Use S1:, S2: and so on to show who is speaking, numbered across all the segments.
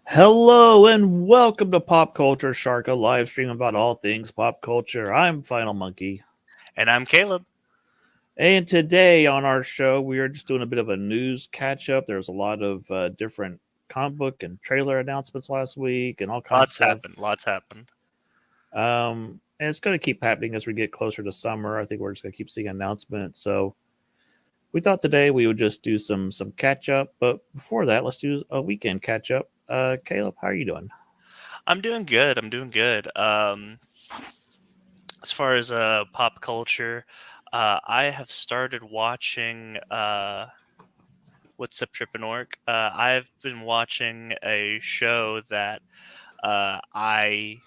S1: Hello and welcome to Pop Culture Shark, a live stream about all things pop culture. I'm Final Monkey.
S2: And I'm Caleb.
S1: And today on our show, we are just doing a bit of a news catch up. There's a lot of different comic book and trailer announcements last week and all kinds of
S2: Lots
S1: stuff.
S2: happened. Lots happened.
S1: And it's going to keep happening as we get closer to summer. I think we're just going to keep seeing announcements. So we thought today we would just do some catch up. But before that, let's do a weekend catch up. Caleb, how are you doing?
S2: I'm doing good. I'm doing good. As far as pop culture, I have started watching What's Up Trippin' Orc. I've been watching a show that I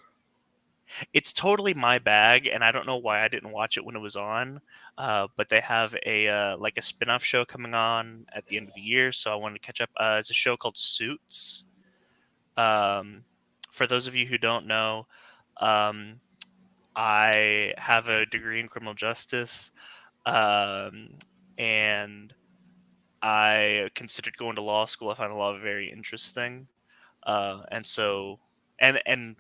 S2: it's totally my bag, and I don't know why I didn't watch it when it was on. But they have a like a spin-off show coming on at the end of the year, so I wanted to catch up. It's a show called Suits. Um, for those of you who don't know, um, I have a degree in criminal justice, um, and I considered going to law school. I find the law very interesting, and so and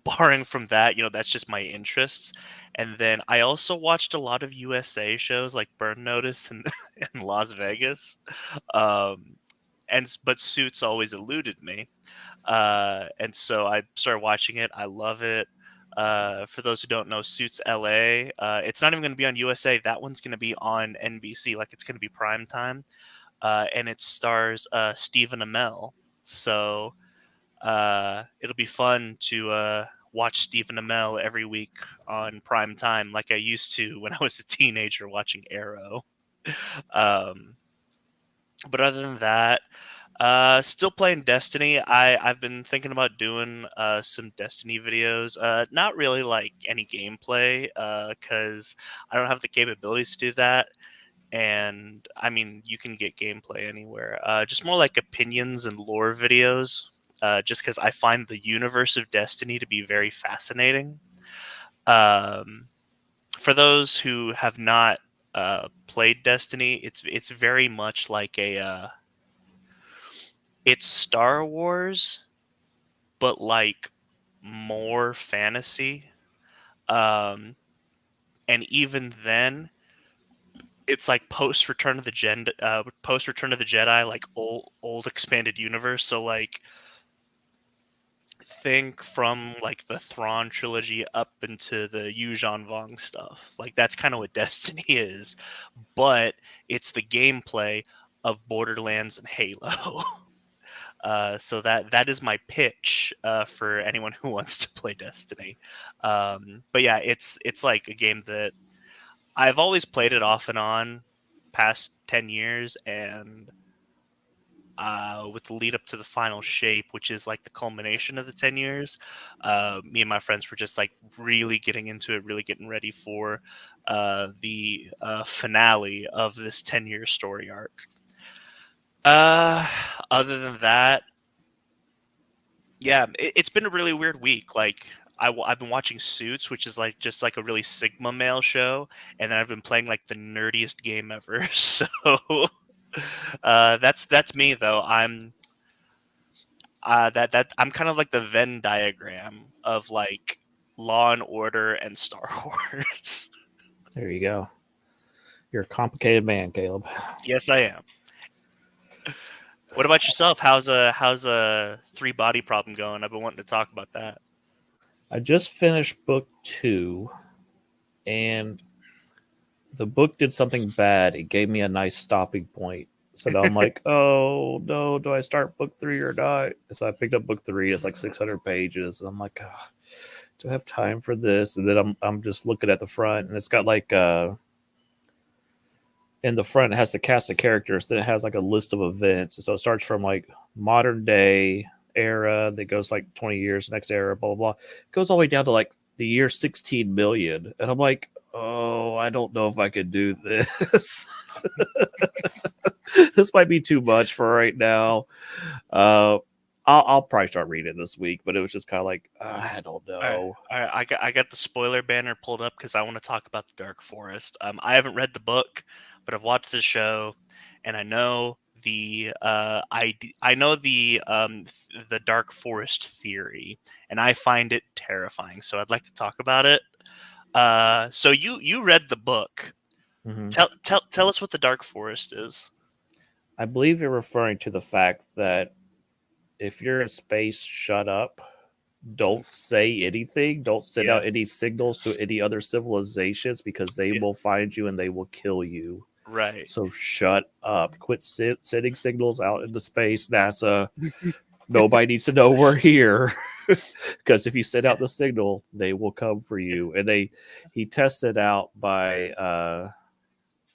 S2: barring from that, that's just my interests. And then I also watched a lot of USA shows like Burn Notice and in Las Vegas, um, but Suits always eluded me. And so I started watching it. I love it. For those who don't know, Suits LA. It's not even going to be on USA. That one's going to be on NBC. Like it's going to be prime time. And it stars Stephen Amell. So it'll be fun to watch Stephen Amell every week on prime time, like I used to when I was a teenager watching Arrow. Um, but other than that, still playing Destiny. I've been thinking about doing some Destiny videos. Not really like any gameplay, because I don't have the capabilities to do that. And I mean, you can get gameplay anywhere. Just more like opinions and lore videos. Just because I find the universe of Destiny to be very fascinating. Um, for those who have not played Destiny, it's very much like a it's Star Wars, but like more fantasy. Um, and even then, it's like post Return of the Jedi, like old expanded universe. So like think from like the Thrawn trilogy up into the Yuuzhan Vong stuff. Like that's kind of what Destiny is, but it's the gameplay of Borderlands and Halo. So that is my pitch for anyone who wants to play Destiny. But yeah, it's like a game that I've always played it off and on past 10 years, and with the lead up to the final shape, which is like the culmination of the 10 years, me and my friends were just like really getting into it, really getting ready for the finale of this 10-year story arc. Uh, Other than that, yeah, it's been a really weird week. Like I've been watching Suits, which is like just like a really Sigma male show, and then I've been playing like the nerdiest game ever. So that's me though. That I'm kind of like the Venn diagram of like Law and Order and Star Wars.
S1: There you go. You're a complicated man, Caleb.
S2: Yes, I am. What about yourself? How's a three body problem going? I've been wanting to talk about that.
S1: I just finished book two, and the book did something bad. It gave me a nice stopping point. So now I'm like, oh no, do I start book three or not? So I picked up book three. It's like 600 pages. And I'm like, oh, do I have time for this? And then I'm just looking at the front, and it's got like in the front it has the cast of characters. Then it has like a list of events. And so it starts from like modern day era that goes like 20 years, next era, blah blah blah. It goes all the way down to like the year 16 million, and I'm like, oh, I don't know if I could do this. This might be too much for right now. Uh, I'll probably start reading it this week, but it was just kind of like I don't
S2: All right,
S1: know.
S2: all right. I got the spoiler banner pulled up because I want to talk about the Dark Forest. I haven't read the book, but I've watched the show, and I know I know the Dark Forest theory, and I find it terrifying. So I'd like to talk about it. So you read the book.
S1: Mhm.
S2: Tell us what the Dark Forest is.
S1: I believe you're referring to the fact that if you're in space, shut up. Don't say anything. Don't send
S2: Yeah.
S1: out any signals to any other civilizations because they
S2: Yeah.
S1: will find you and they will kill you.
S2: Right.
S1: So shut up. Quit sending signals out into space, NASA. Nobody needs to know we're here. Because if you send
S2: Yeah.
S1: out the signal, they will come for you. And he tested out by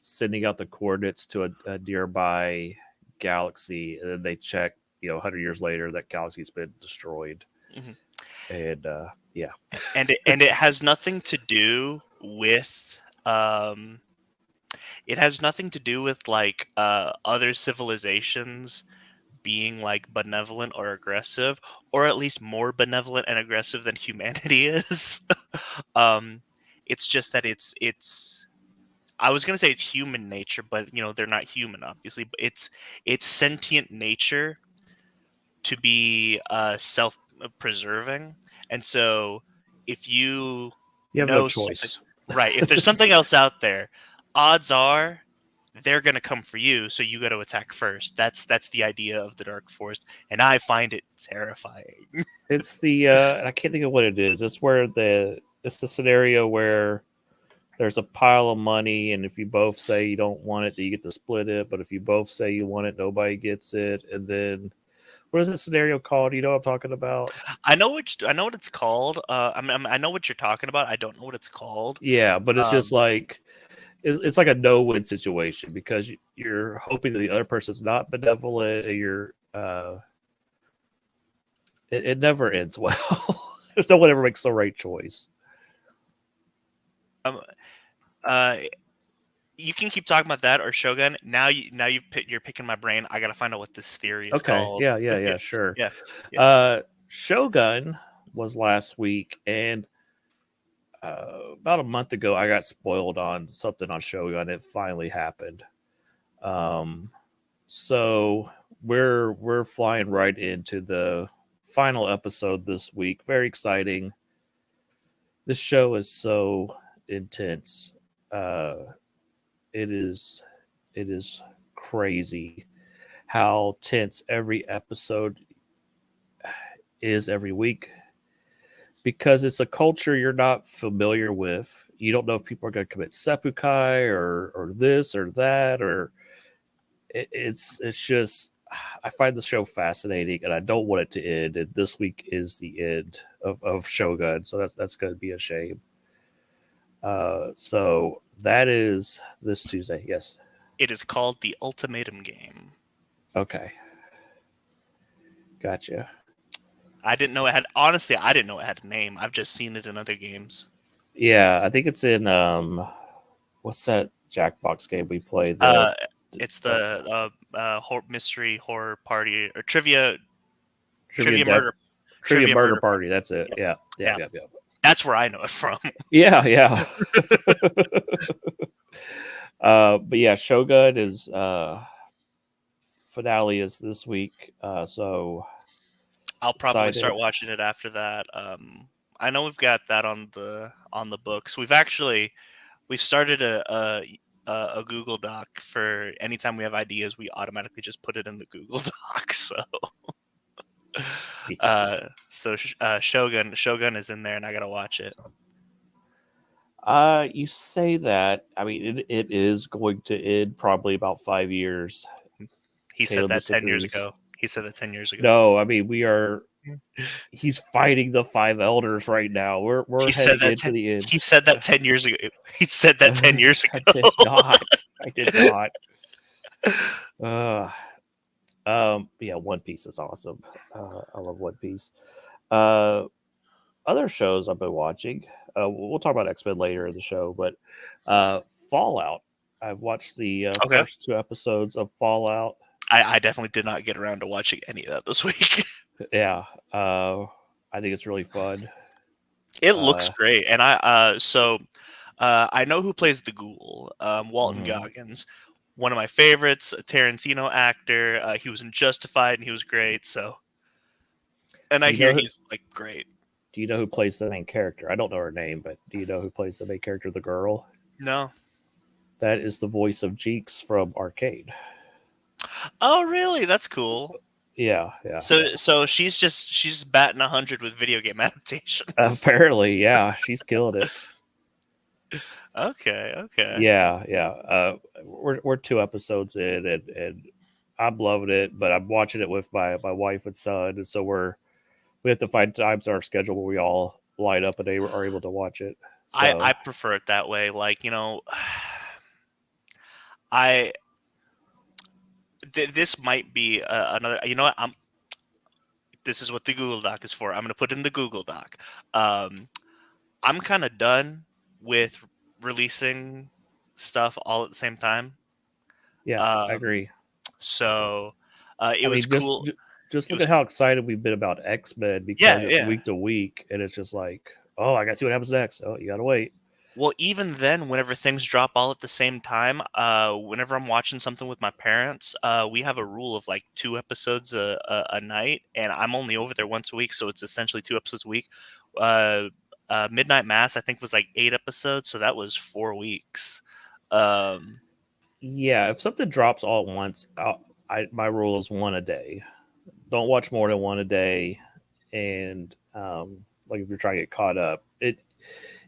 S1: sending out the coordinates to a nearby galaxy, and then they check, 100 years later, that galaxy's been destroyed.
S2: Mhm.
S1: And yeah,
S2: And it has nothing to do with it has nothing to do with like other civilizations being like benevolent or aggressive, or at least more benevolent and aggressive than humanity is. um it's just that it's I was gonna say it's human nature, but they're not human, obviously. But it's sentient nature to be self-preserving, and so if you
S1: you have no
S2: know something,
S1: choice.
S2: right? If there's something else out there, odds are they're gonna come for you, so you got to attack first. That's the idea of the Dark Forest, and I find it terrifying.
S1: It's I can't think of what it is. It's the scenario where there's a pile of money, and if you both say you don't want it, then you get to split it. But if you both say you want it, nobody gets it. And then what is that scenario called? You know what I'm talking about?
S2: I know what it's called. I know what you're talking about. I don't know what it's called.
S1: Yeah, but it's just
S2: Um,
S1: like it's like a no-win situation because you're hoping that the other person's not benevolent. And it never ends well. No one ever makes the right choice.
S2: um, uh, you can keep talking about that or Shogun. You're picking my brain. I gotta find out what this theory is
S1: Okay,
S2: called.
S1: yeah, sure.
S2: Yeah, yeah.
S1: Shogun was last week, and about a month ago, I got spoiled on something on Shogun. It finally happened. Um, so we're flying right into the final episode this week. Very exciting. This show is so intense. Uh, it is it is crazy how tense every episode is every week because it's a culture you're not familiar with. You don't know if people are going to commit seppuku or this or that or it's just I find the show fascinating and I don't want it to end. And this week is the end of Shogun, so that's going to be a shame. So that is this Tuesday. Yes.
S2: It is called the Ultimatum Game.
S1: Okay. Gotcha.
S2: I didn't know it had. Honestly, I didn't know it had a name. I've just seen it in other games.
S1: Yeah, I think it's in what's that Jackbox game we play?
S2: Uh, it's
S1: Uh,
S2: the mystery horror party or trivia
S1: trivia
S2: trivia
S1: death
S2: murder
S1: trivia
S2: trivia
S1: murder
S2: murder
S1: party.
S2: party.
S1: That's it.
S2: Yep.
S1: Yeah, yeah,
S2: Yeah,
S1: yeah, yeah.
S2: that's where I know it from.
S1: Yeah, yeah. But yeah, Shogun is finale is this week. So
S2: I'll probably start
S1: excited.
S2: watching it after that. I know we've got that on the books. We've started a Google Doc for anytime we have ideas. We automatically just put it in the Google Doc. Shogun is in there, and I gotta watch it.
S1: You say that. I mean, it is going to end probably about 5 years.
S2: He said
S1: Caleb
S2: that 10 years
S1: disagrees.
S2: ago. He said that 10 years ago.
S1: No, I mean we are. He's fighting the five elders right now. We're
S2: He said
S1: heading
S2: that
S1: into the end.
S2: he said that 10 years ago. He said that 10 years
S1: I
S2: ago.
S1: did not. I did not. Uh, yeah, One Piece is awesome. I love One Piece. Uh, Other shows I've been watching. We'll talk about X-Men later in the show, but Fallout. I've watched the
S2: Okay.
S1: first two episodes of Fallout.
S2: I definitely did not get around to watching any of that this week.
S1: Yeah, I think it's really fun.
S2: It looks
S1: Uh,
S2: great, and I know who plays the Ghoul, Walton
S1: mhm.
S2: Goggins. one of my favorites, a Tarantino actor. He was in Justified, and he was great. So, and
S1: Do
S2: I
S1: you
S2: hear
S1: know who,
S2: he's like great.
S1: do you know who plays the main character? I don't know her name, but do you know who plays the main character, the girl?
S2: No.
S1: That is the voice of Jeeks from Arcade.
S2: Oh, really? That's cool.
S1: Yeah, yeah, yeah.
S2: So she's batting 100 with video game adaptations.
S1: Apparently, yeah, she's killed it.
S2: Okay, okay.
S1: Yeah, yeah. We're 2 episodes in, and I'm loving it, but I'm watching it with my wife and son, and so we have to find times in our schedule where we all line up and they are able to watch it.
S2: I
S1: So
S2: prefer it that way. Like, I this might be another. You know what? This is what the Google Doc is for. I'm going to put in the Google Doc. Um, I'm kind of done with releasing stuff all at the same time.
S1: yeah, I
S2: Um,
S1: agree.
S2: so it
S1: I
S2: was
S1: mean, just
S2: cool.
S1: just
S2: It
S1: look
S2: was
S1: at how excited we've been about X-Men because
S2: yeah,
S1: it's
S2: yeah.
S1: week to week, and it's just like, oh, I gotta see what happens next. Oh, you gotta wait.
S2: Well, even then, whenever things drop all at the same time, whenever I'm watching something with my parents, we have a rule of like 2 episodes a night, and I'm only over there once a week, so it's essentially 2 episodes a week. Uh, Midnight Mass, I think, was like 8 episodes, so that was 4 weeks. Um,
S1: Yeah, if something drops all at once, my rule is one a day. Don't watch more than one a day, and like if you're trying to get caught up, it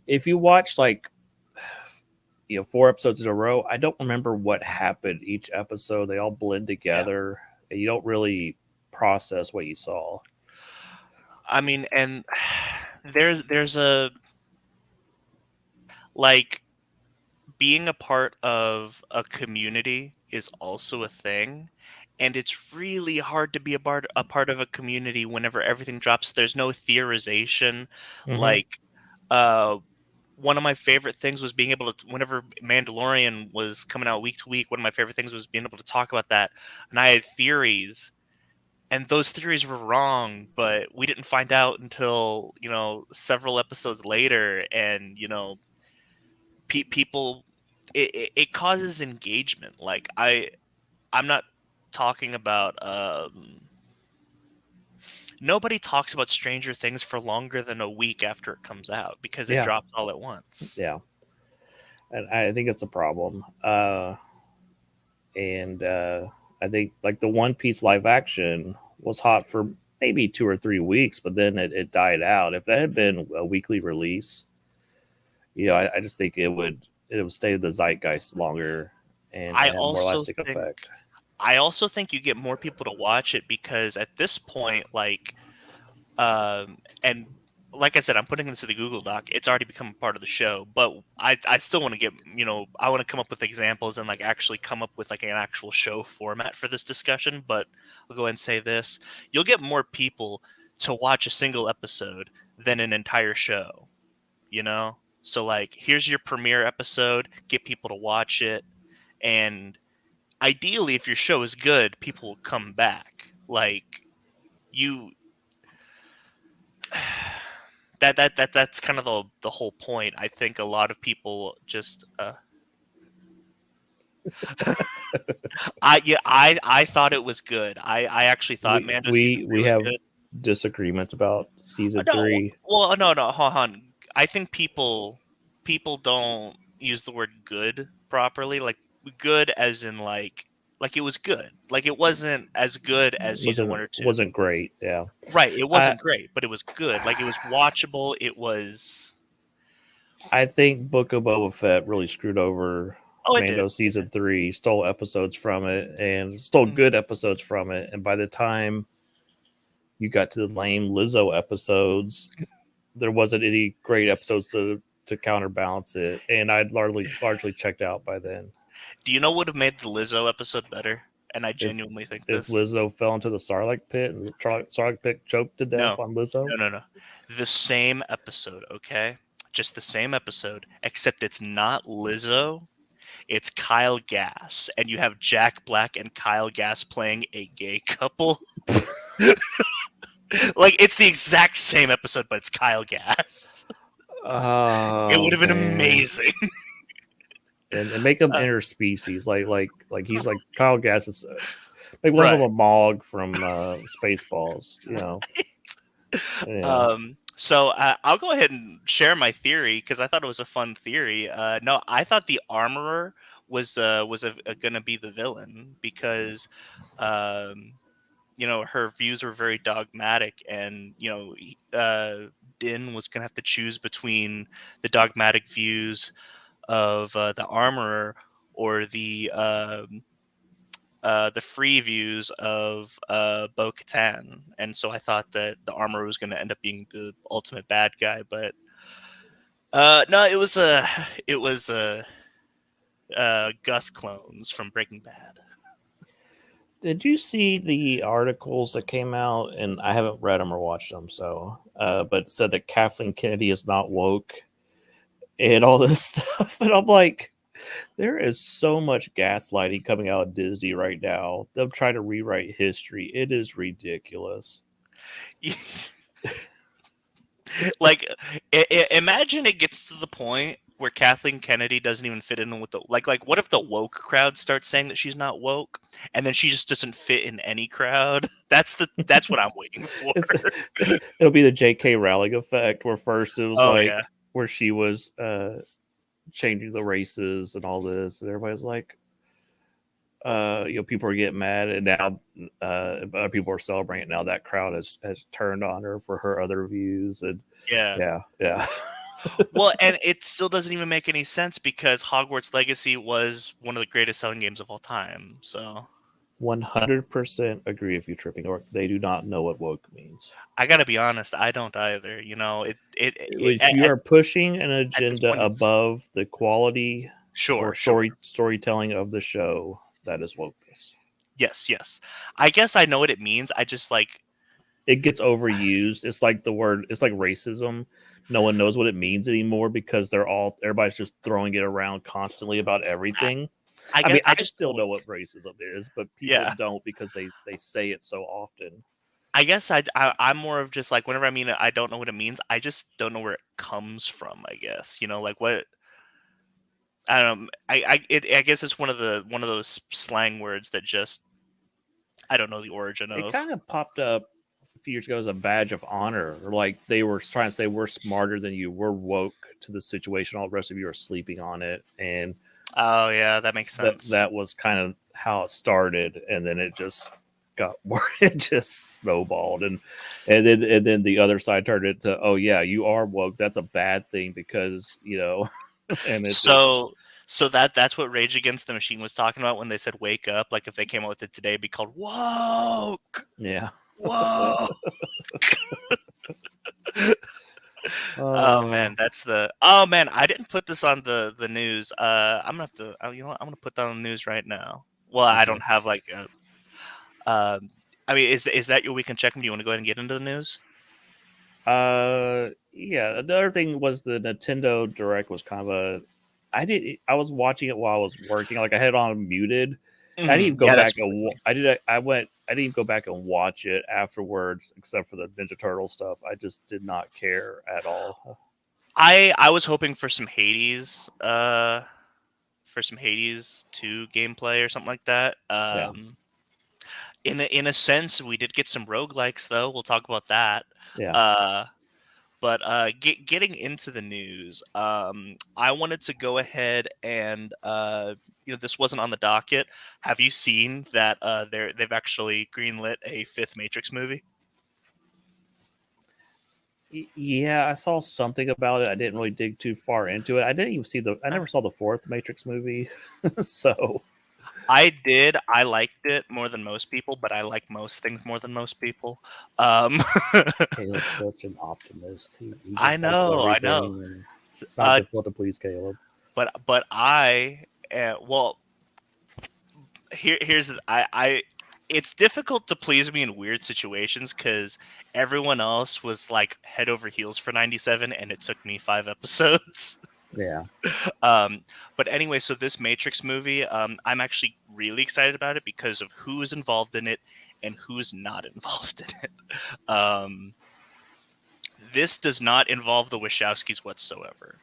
S1: if you watch like 4 episodes in a row, I don't remember what happened each episode. They all blend
S2: yeah,
S1: together, and you don't really process what you saw.
S2: I mean, and there's a like being a part of a community is also a thing, and it's really hard to be a part of a community whenever everything drops. There's no theorization.
S1: Hmm.
S2: Like uh one of my favorite things was being able to, whenever Mandalorian was coming out week to week, one of my favorite things was being able to talk about that, and I had theories, and those theories were wrong, but we didn't find out until several episodes later. And people, it causes engagement. Like I'm not talking about nobody talks about Stranger Things for longer than a week after it comes out because it
S1: Yeah,
S2: drops all at once.
S1: yeah, and I think it's a problem. And I think like the One Piece live action was hot for maybe 2 or 3 weeks, but then it died out. If that had been a weekly release, I just think it would stay in the zeitgeist longer
S2: I
S1: and have more
S2: also
S1: lasting
S2: think
S1: effect.
S2: I also think you get more people to watch it because at this point, and like I said, I'm putting this in the Google Doc. It's already become a part of the show, but I still want to I want to come up with examples and like actually come up with like an actual show format for this discussion. But I'll go ahead and say this: you'll get more people to watch a single episode than an entire show. So like, here's your premiere episode. Get people to watch it, and ideally, if your show is good, people will come back. Like you that's kind of the whole point. I think a lot of people just I thought it was good. I actually thought
S1: We
S2: Mando season
S1: we
S2: 3
S1: we
S2: was
S1: have
S2: good.
S1: disagreements about season
S2: No,
S1: 3.
S2: well, no, hold on. I think people don't use the word good properly. Like good as in like it was good. Like it wasn't as good as season
S1: wasn't
S2: 1 or 2.
S1: wasn't great. Yeah,
S2: Right, it
S1: I
S2: wasn't great, but it was good. Like it was watchable. It was.
S1: I think Book of Boba Fett really screwed over
S2: Oh, it did.
S1: Mando
S2: It did.
S1: season 3, stole episodes from it, and stole
S2: Mm.
S1: good episodes from it. And by the time you got to the lame Lizzo episodes, there wasn't any great episodes to counterbalance it, and I'd largely checked out by then.
S2: Do you know what would have made the Lizzo episode better? And I
S1: If
S2: genuinely think
S1: if
S2: this.
S1: Lizzo fell into the Sarlacc pit and the Sarlacc pit choked to
S2: No,
S1: death on Lizzo,
S2: no. The same episode, okay? Just the same episode, except it's not Lizzo. It's Kyle Gass, and you have Jack Black and Kyle Gass playing a gay couple. Like it's the exact same episode, but it's Kyle Gass. It would
S1: oh
S2: have been
S1: man,
S2: amazing.
S1: and make them
S2: Uh,
S1: interspecies. Like he's like Kyle Gass is like one of them
S2: right.
S1: a Mog from Spaceballs. You know, yeah.
S2: So I'll go ahead and share my theory because I thought it was a fun theory. No, I thought the armorer was going to be the villain because um, her views were very dogmatic, and Din was going to have to choose between the dogmatic views of the armorer or the free views of Bo Katan, and so I thought that the armor was going to end up being the ultimate bad guy, but no, it was Gus clones from Breaking Bad.
S1: Did you see the articles that came out? And I haven't read them or watched them, so but it said that Kathleen Kennedy is not woke and all this stuff, and I'm like, there is so much gaslighting coming out of Disney right now. Them trying to rewrite history. It is ridiculous.
S2: Like, imagine it gets to the point where Kathleen Kennedy doesn't even fit in with the like. What if the woke crowd starts saying that she's not woke, and then she just doesn't fit in any crowd? That's what I'm waiting for.
S1: It's it'll be the J.K. Rowling effect, where first it was
S2: Oh yeah,
S1: like where she was changing the races and all this, and everybody's like, people are getting mad, and now other people are celebrating. Now that crowd has turned on her for her other views, and
S2: yeah.
S1: yeah, yeah.
S2: Well, and it still doesn't even make any sense because Hogwarts Legacy was one of the greatest selling games of all time. So
S1: 100% agree with you, Tripping Orc. They do not know what woke means.
S2: I gotta be honest, I don't either.
S1: If you are pushing an
S2: At this
S1: agenda
S2: point, it's
S1: above the quality or
S2: sure, sure.
S1: storytelling of the show, that is wokeness.
S2: Yes, yes. I guess I know what it means. I just like
S1: It gets overused. It's like the word. It's like racism. No one knows what it means anymore because everybody's just throwing it around constantly about
S2: I,
S1: everything.
S2: I
S1: I
S2: guess
S1: mean,
S2: I
S1: I
S2: just
S1: still
S2: don't.
S1: know what racism is, but people
S2: Yeah.
S1: don't because they say it so often.
S2: I guess I'm more of just like whenever I mean it, I don't know what it means. I just don't know where it comes from. I guess like what I don't know. I guess it's one of those slang words that just I don't know the origin
S1: It
S2: of.
S1: kind of popped up a few years ago as a badge of honor, or like they were trying to say we're smarter than you, we're woke to the situation. All the rest of you are sleeping on it, and
S2: Oh yeah, that makes sense.
S1: that was kind of how it started, and then it just got more. It just snowballed, and then the other side turned it to, oh yeah, you are woke. That's a bad thing because and it just
S2: So that's what Rage Against the Machine was talking about when they said wake up. Like if they came out with it today, it'd be called woke.
S1: yeah.
S2: Whoa. Oh
S1: Uh,
S2: man, oh man, I didn't put this on the news. I'm gonna have to. You know what? I'm gonna put that on the news right now. Well, I
S1: okay.
S2: don't have like a. I mean, is that your weekend check-in? Do you want to go ahead and get into the news?
S1: Yeah. The other thing was the Nintendo Direct was kind of a. I was watching it while I was working. Like I had it on muted. I didn't even go
S2: Yeah, that's
S1: back
S2: what
S1: and
S2: I did.
S1: I did. I went. I didn't even go back and watch it afterwards, except for the Ninja Turtle stuff. I just did not care at all.
S2: I was hoping for some Hades 2 gameplay or something like that.
S1: Yeah,
S2: In a sense, we did get some roguelikes though. We'll talk about that.
S1: yeah.
S2: Uh, but getting into the news, I wanted to go ahead and this wasn't on the docket. Have you seen that they've actually greenlit a fifth Matrix movie?
S1: Yeah, I saw something about it. I didn't really dig too far into it. I didn't even see the. I
S2: Uh,
S1: never saw the fourth Matrix movie, so
S2: I did. I liked it more than most people, but I like most things more than most people. Um,
S1: Caleb's such an optimist. He
S2: I
S1: just likes
S2: know, I know.
S1: everything, and it's not
S2: Uh,
S1: difficult to please Caleb.
S2: but I well here's I it's difficult to please me in weird situations because everyone else was like head over heels for 97 and it took me 5 episodes.
S1: Yeah.
S2: But anyway, so this Matrix movie, I'm actually really excited about it because of who's involved in it and who's not involved in it. This does not involve the Wachowskis whatsoever.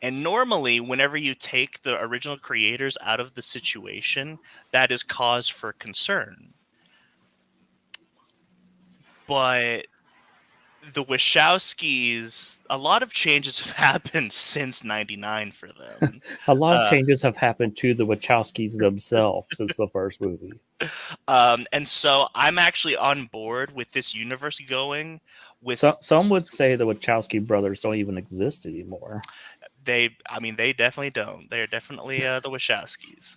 S2: And normally, whenever you take the original creators out of the situation, that is cause for concern. But the Wachowskis, a lot of changes have happened since '99 for them.
S1: A lot of
S2: Uh,
S1: changes have happened to the Wachowskis themselves since the first movie.
S2: and so I'm actually on board with this universe going
S1: So,
S2: with
S1: some
S2: these.
S1: would say the Wachowski brothers don't even exist anymore.
S2: I mean, they definitely don't. They're definitely the Wachowskis.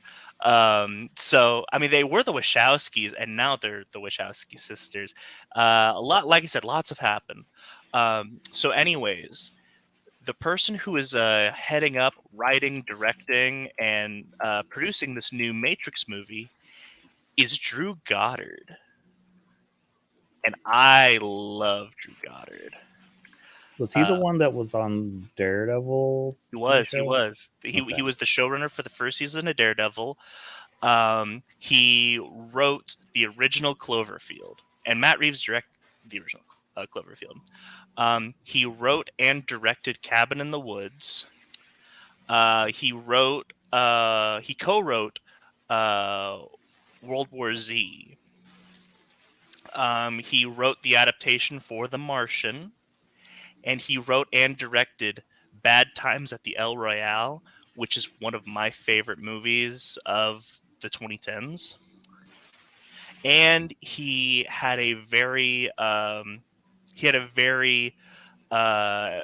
S2: So, I mean, they were the Wachowskis, and now they're the Wachowski sisters. A lot, like I said, lots have happened. So, anyways, the person who is heading up, writing, directing, and producing this new Matrix movie is Drew Goddard, and I love Drew Goddard.
S1: Was he the
S2: Uh,
S1: one that was on Daredevil
S2: he
S1: TV
S2: was, he
S1: show?
S2: was,
S1: Okay.
S2: he was the showrunner for the first season of Daredevil. He wrote the original Cloverfield, and Matt Reeves directed the original Cloverfield. He wrote and directed Cabin in the Woods. He co-wrote uh, World War Z. He wrote the adaptation for The Martian, and he wrote and directed Bad Times at the El Royale, which is one of my favorite movies of the 2010s. And he had a very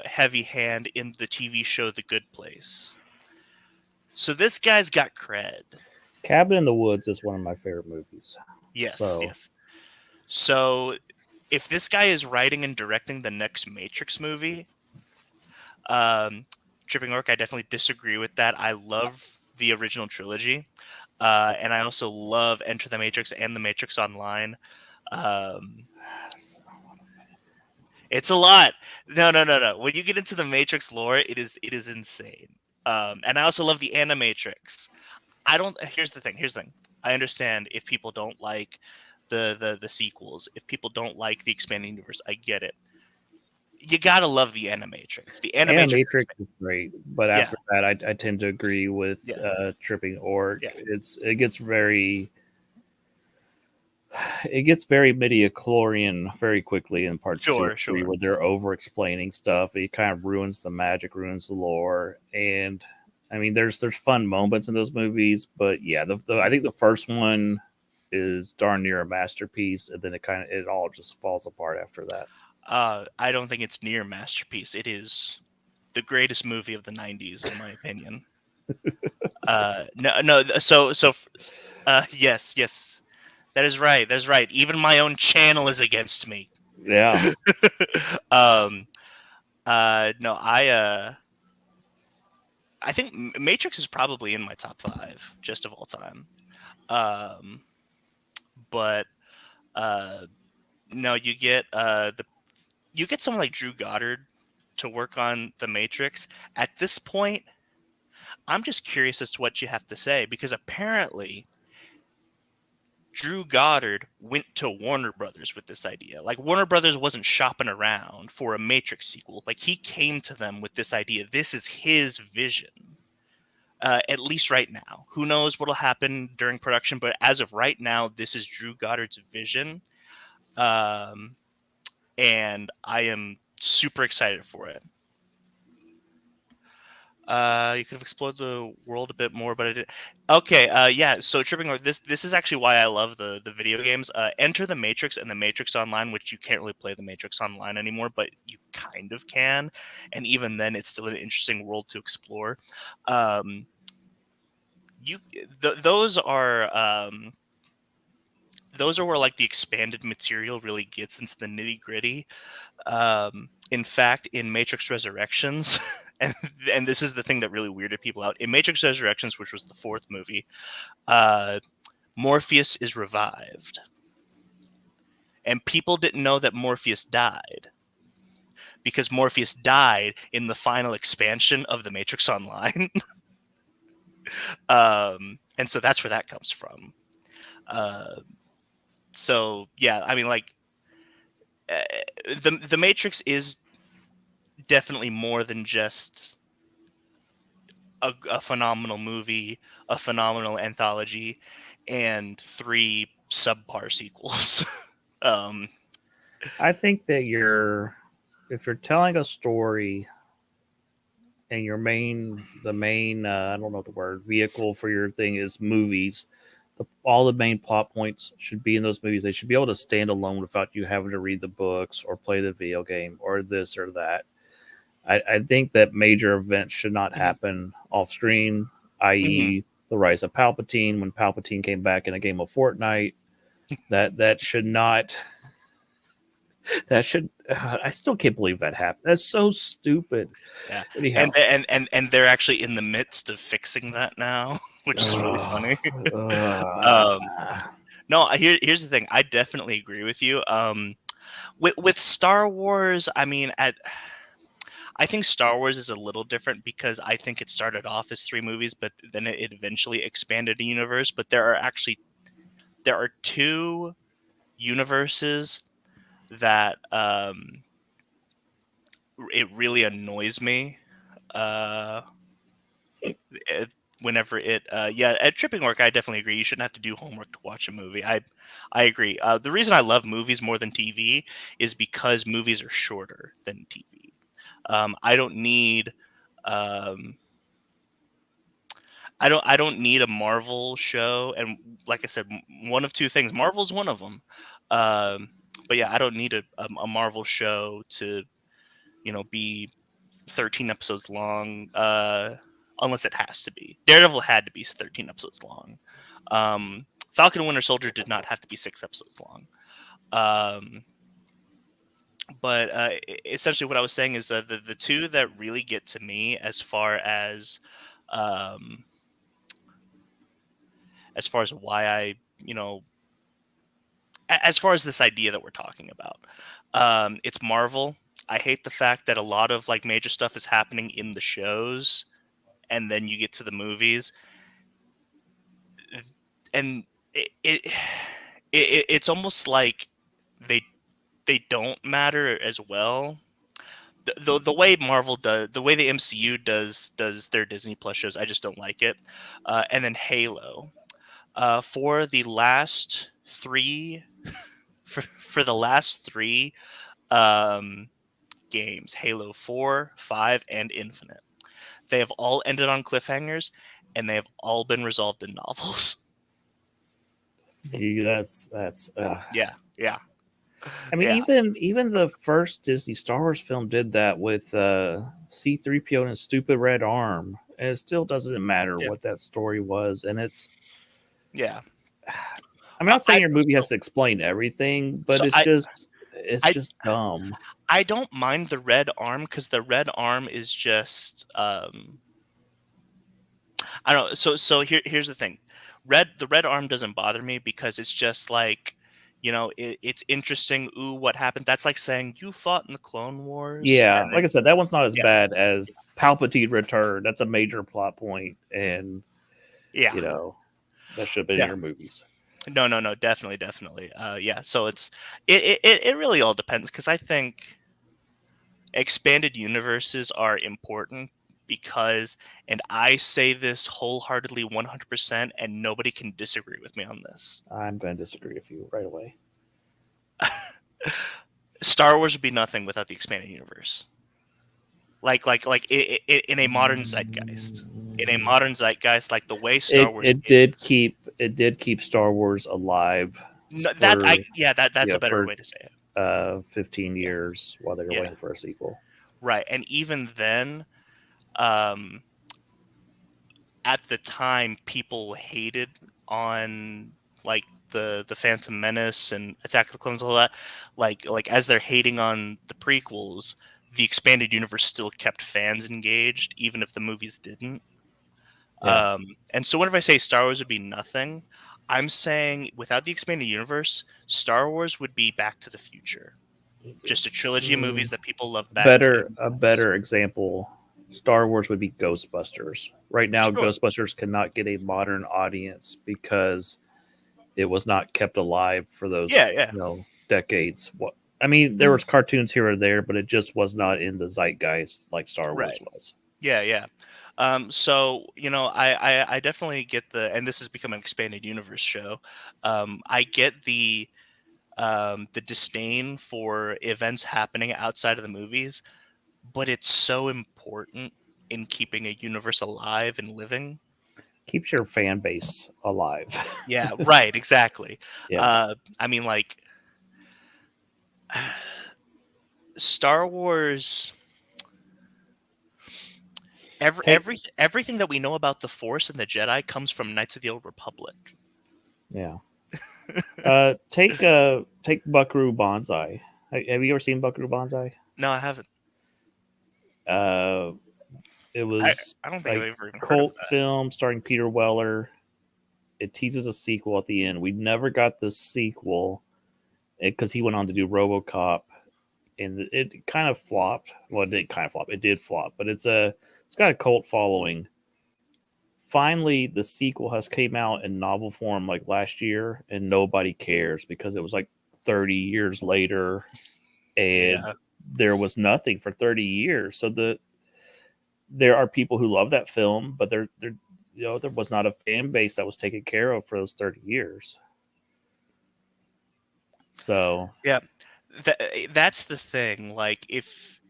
S2: heavy hand in the TV show The Good Place. So this guy's got cred.
S1: Cabin in the Woods is one of my favorite movies.
S2: Yes,
S1: So
S2: yes. So if this guy is writing and directing the next Matrix movie, um, Tripping Orc, I definitely disagree with that. I love the original trilogy, and I also love Enter the Matrix and the Matrix Online. Um, it's a lot. No, no, no, no. When you get into the Matrix lore, it is insane. And I also love the Animatrix. I don't. Here's the thing. Here's the thing. I understand if people don't like the sequels, if people don't like the expanding universe, I get it. You gotta love the Animatrix. The Animatrix,
S1: Animatrix is great, but
S2: yeah,
S1: after that, I tend to agree with
S2: yeah,
S1: Tripping Orc.
S2: yeah.
S1: It gets very midi-chlorian very quickly in parts two and
S2: Sure,
S1: three,
S2: sure.
S1: where they're over explaining stuff. It kind of ruins the magic, ruins the lore, and I mean, there's fun moments in those movies, but yeah, I think the first one is darn near a masterpiece, and then it all just falls apart after that.
S2: I don't think it's near masterpiece. It is the greatest movie of the '90s, in my opinion. No, no. Yes, yes, that is right. That is right. Even my own channel is against me.
S1: Yeah,
S2: um, no, I think Matrix is probably in my top five just of all time. Um, but uh, no, you get someone like Drew Goddard to work on the Matrix. At this point, I'm just curious as to what you have to say because apparently Drew Goddard went to Warner Brothers with this idea. Like Warner Brothers wasn't shopping around for a Matrix sequel. Like he came to them with this idea. This is his vision. At least right now. Who knows what'll happen during production, but as of right now, this is Drew Goddard's vision. Um, and I am super excited for it. You could have explored the world a bit more, but I did. Okay, yeah. So tripping over this is actually why I love the video games. Enter the Matrix and the Matrix Online, which you can't really play the Matrix Online anymore, but you kind of can, and even then, it's still an interesting world to explore. Um, you those are those are where like the expanded material really gets into the nitty gritty. In fact, in Matrix Resurrections, and this is the thing that really weirded people out. In Matrix Resurrections, which was the fourth movie, uh, Morpheus is revived, and people didn't know that Morpheus died because Morpheus died in the final expansion of the Matrix Online, and so that's where that comes from. Uh, so yeah, I mean, like the Matrix is definitely more than just a phenomenal movie, a phenomenal anthology, and three subpar sequels. um,
S1: I think that if you're telling a story and the main I don't know the word vehicle for your thing is movies, all the main plot points should be in those movies. They should be able to stand alone without you having to read the books or play the video game or this or that. I think that major events should not
S2: mhm,
S1: happen off screen,
S2: mhm,
S1: i.e., the rise of Palpatine when Palpatine came back in a game of Fortnite. That should not. That should. I still can't believe that happened. That's so stupid.
S2: yeah,
S1: Anyhow,
S2: and they're actually in the midst of fixing that now, which is really funny.
S1: uh,
S2: um, no, here's the thing. I definitely agree with you. With Star Wars, I mean, I think Star Wars is a little different because I think it started off as three movies, but then it eventually expanded a universe. But there are two universes that it really annoys me. Uh, it, whenever it yeah, at tripping work, I definitely agree. You shouldn't have to do homework to watch a movie. I agree. The reason I love movies more than TV is because movies are shorter than TV. I don't need um, I don't need a Marvel show, and like I said, one of two things. Marvel's one of them. Um, but yeah, I don't need a Marvel show to be 13 episodes long, unless it has to be. Daredevil had to be 13 episodes long. Falcon and Winter Soldier did not have to be 6 episodes long. Um, but essentially, what I was saying is the two that really get to me um, as far as why I as far as this idea that we're talking about, it's Marvel. I hate the fact that a lot of like major stuff is happening in the shows, and then you get to the movies, and it's almost like they they don't matter as well. The way Marvel does, the way the MCU does their Disney Plus shows, I just don't like it. And then Halo, for the last three, for the last three um, games, Halo 4, 5, and Infinite, they have all ended on cliffhangers, and they have all been resolved in novels.
S1: see, that's.
S2: Yeah, yeah,
S1: I mean,
S2: yeah,
S1: even the first Disney Star Wars film did that with C-3PO and his stupid red arm, and it still doesn't matter
S2: yeah,
S1: what that story was. And it's.
S2: yeah.
S1: I'm not saying
S2: I
S1: your movie has to explain everything, but
S2: so
S1: it's
S2: I
S1: just dumb.
S2: I don't mind the red arm because the red arm is just I don't know. So here's the thing. The red arm doesn't bother me because it's just like it's interesting. Ooh, what happened? That's like saying you fought in the Clone Wars,
S1: Yeah,
S2: and
S1: like
S2: then
S1: I said, that one's not as
S2: yeah,
S1: bad as Palpatine return. That's a major plot point, and
S2: yeah,
S1: you know that should have been in
S2: yeah.
S1: your movies.
S2: No, no, no, definitely, definitely. Yeah. So it really all depends because I think expanded universes are important because, and I say this wholeheartedly 100%, and nobody can disagree with me on this.
S1: I'm going to disagree with you right away.
S2: Star Wars would be nothing without the expanded universe. In a modern zeitgeist. In a modern zeitgeist, like the way Star Wars is.
S1: It did keep Star Wars alive
S2: No,
S1: for
S2: that's a better
S1: for
S2: way to say it.
S1: 15
S2: Yeah,
S1: years while they were
S2: yeah,
S1: waiting for a sequel.
S2: right. And even then, um, at the time, people hated on like the Phantom Menace and Attack of the Clones, all that. Like as they're hating on the prequels, the expanded universe still kept fans engaged, even if the movies didn't.
S1: Yeah,
S2: And so whenever I say Star Wars would be nothing, I'm saying without the expanded universe, Star Wars would be Back to the Future, just a trilogy of movies that people love back in the
S1: better a
S2: 80s.
S1: better example. Star Wars would be Ghostbusters. Right now,
S2: Sure.
S1: Ghostbusters cannot get a modern audience because it was not kept alive for those
S2: Yeah, yeah.
S1: decades. What I mean, there
S2: Mhm.
S1: was cartoons here or there, but it just was not in the zeitgeist like Star Wars
S2: Right.
S1: was.
S2: Yeah, yeah. So I definitely get and this has become an expanded universe show. I get the disdain for events happening outside of the movies, but it's so important in keeping a universe alive and living.
S1: Keeps your fan base alive.
S2: Yeah, right, exactly.
S1: Yeah.
S2: I mean, like Star Wars.
S1: Take
S2: Everything that we know about the Force and the Jedi comes from Knights of the Old Republic.
S1: yeah. Take Buckaroo Banzai. Have you ever seen Buckaroo Banzai?
S2: No, I haven't.
S1: Uh, it
S2: I
S1: was
S2: I don't think I've
S1: like
S2: ever even heard of
S1: cult
S2: that.
S1: film starring Peter Weller. It teases a sequel at the end. We never got the sequel because he went on to do RoboCop, and it kind of flopped. Well, it didn't kind of flop. It did flop, but it's got a cult following. Finally, the sequel has came out in novel form like last year, and nobody cares because it was like 30 years later, and
S2: Yeah,
S1: there was nothing for 30 years. So there are people who love that film, but there was not a fan base that was taken care of for those 30 years. So
S2: yeah. That's the thing. Like, if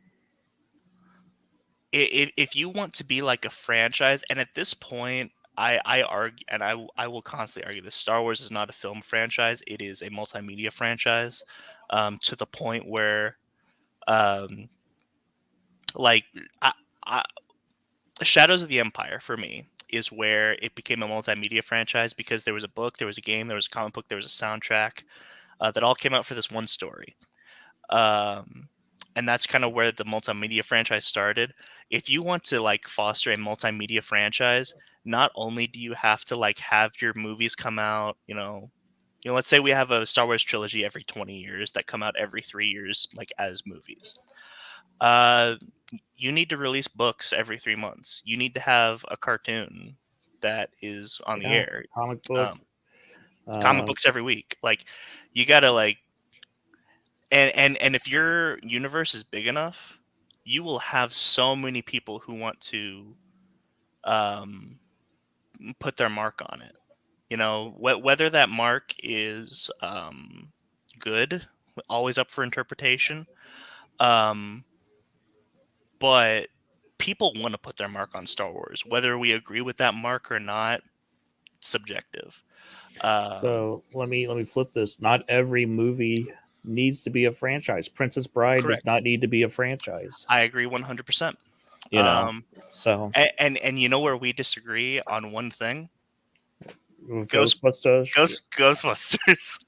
S2: you want to be like a franchise, and at this point, I argue, and I will constantly argue this: Star Wars is not a film franchise; it is a multimedia franchise. To the point where, um, like, I, I, Shadows of the Empire for me is where it became a multimedia franchise because there was a book, there was a game, there was a comic book, there was a soundtrack that all came out for this one story. Um, and that's kind of where the multimedia franchise started. If you want to like foster a multimedia franchise, not only do you have to like have your movies come out, let's say we have a Star Wars trilogy every 20 years that come out every 3 years, like as movies. Uh, you need to release books every 3 months. You need to have a cartoon that is on the
S1: yeah,
S2: air.
S1: comic books.
S2: Um, Comic
S1: Uh,
S2: books every week. Like you gotta like and if your universe is big enough, you will have so many people who want to um, put their mark on it. Whether that mark is good, always up for interpretation. Um, but people want to put their mark on Star Wars, whether we agree with that mark or not. Subjective.
S1: so let me flip this. Not every movie needs to be a franchise. Princess Bride does
S2: Correct.
S1: not need to be a franchise.
S2: I agree 100%.
S1: You know,
S2: Um,
S1: so
S2: and you know where we disagree on one thing?
S1: with
S2: Ghost
S1: Ghostbusters,
S2: Ghostbusters.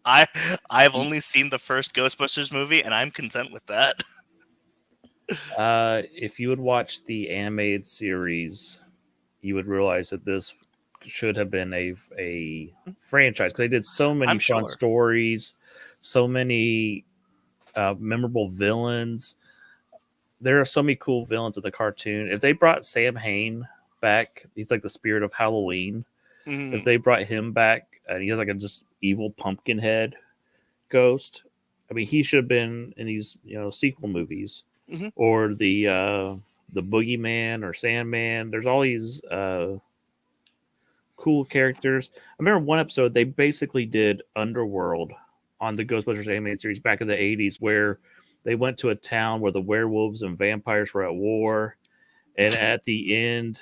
S2: I've only seen the first Ghostbusters movie, and I'm content with that.
S1: if you would watch the animated series, you would realize that this should have been a franchise because they did so many
S2: I'm
S1: fun
S2: sure.
S1: stories, so many memorable villains. There are so many cool villains in the cartoon. If they brought Sam Hain back, he's like the spirit of Halloween. If
S2: Mhm,
S1: they brought him back, and he has like a just evil pumpkin head ghost. I mean, he should have been in these sequel movies
S2: mhm,
S1: or the Boogeyman or Sandman. There's all these cool characters. I remember one episode they basically did Underworld on the Ghostbusters animated series back in the 80s where they went to a town where the werewolves and vampires were at war, and at the end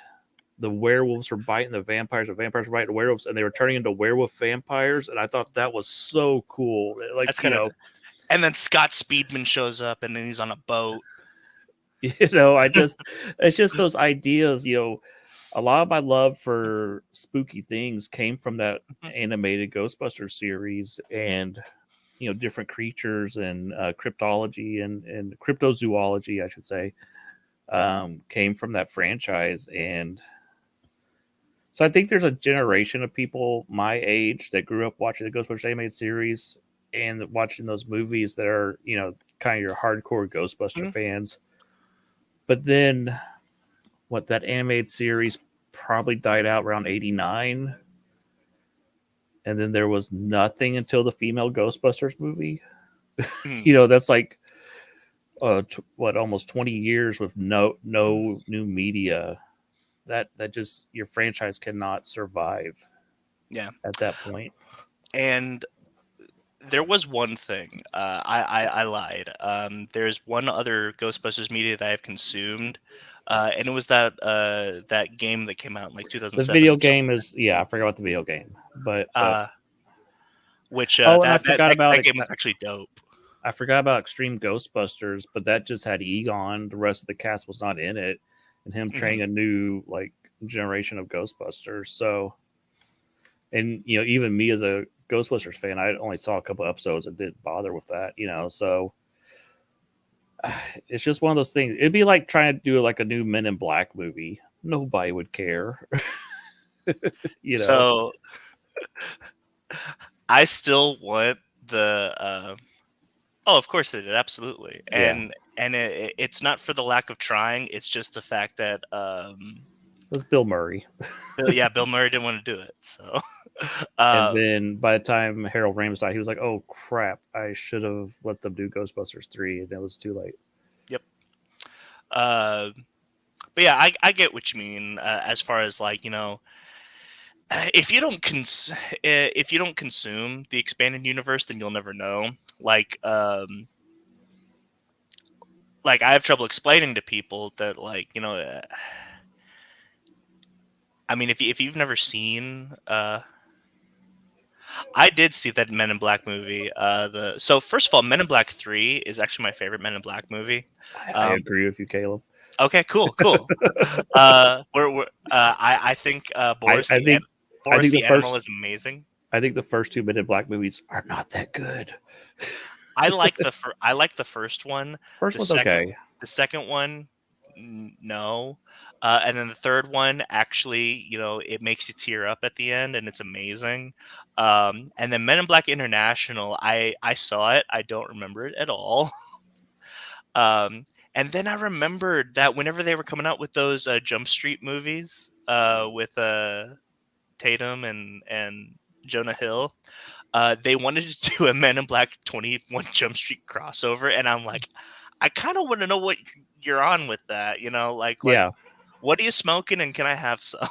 S1: the werewolves were biting the vampires were biting the werewolves, and they were turning into werewolf vampires. And I thought that was so cool. Like,
S2: that's kind of. And then Scott Speedman shows up, and then he's on a boat.
S1: I just it's just those ideas. A lot of my love for spooky things came from that
S2: Mhm,
S1: animated Ghostbusters series, and different creatures and cryptology and cryptozoology, I should say, came from that franchise. And so I think there's a generation of people my age that grew up watching the Ghostbusters animated series and watching those movies that are kind of your hardcore Ghostbuster
S2: mhm,
S1: fans. But then what that animated series probably died out around 89, and then there was nothing until the female Ghostbusters movie.
S2: mhm.
S1: That's like almost 20 years with no new media. that just your franchise cannot survive
S2: Yeah,
S1: at that point.
S2: and there was one thing. I lied. There's one other Ghostbusters media that I've consumed, and it was that game that came out in like
S1: The
S2: 2007
S1: video
S2: or something.
S1: game is, yeah, I forgot about the video game, but
S2: Uh, which
S1: oh, and
S2: that, that that that game was actually dope.
S1: I forgot about Extreme Ghostbusters, but that just had Egon. The rest of the cast was not in it, and him
S2: Hmm.
S1: training a new like generation of Ghostbusters. So, and even me as a Ghostbusters fan, I only saw a couple episodes and didn't bother with that. So it's just one of those things. It'd be like trying to do like a new Men in Black movie. Nobody would care. you know.
S2: So I still want the. Oh, of course they did, absolutely,
S1: Yeah,
S2: and it's not for the lack of trying. It's just the fact that
S1: it was Bill Murray.
S2: Bill Murray didn't want to do it. So,
S1: And
S2: uh,
S1: then by the time Harold Ramis died, he was like, "Oh crap! I should have let them do Ghostbusters 3, and it was too late."
S2: yep. Uh, but yeah, I get what you mean as far as like if you don't if you don't consume the expanded universe, then you'll never know. Like I have trouble explaining to people that I mean if you've never seen I did see that Men in Black movie. So first of all, Men in Black 3 is actually my favorite Men in Black movie.
S1: I
S2: Um,
S1: agree with you, Caleb.
S2: okay, cool. I think
S1: I, I think I
S2: Boris
S1: think the
S2: the animal
S1: first
S2: is amazing.
S1: I think the first two Men in Black movies are not that good.
S2: I like the first one.
S1: First
S2: The
S1: one's
S2: second
S1: okay.
S2: the second one, no, and then the third one actually, it makes you tear up at the end, and it's amazing. And then Men in Black International, I saw it. I don't remember it at all. And then I remembered that whenever they were coming out with those Jump Street movies with Tatum and Jonah Hill, they wanted to do a Men in Black 21 Jump Street crossover, and I'm like, I kind of want to know what you're on with that.
S1: Yeah,
S2: What are you smoking, and can I have some?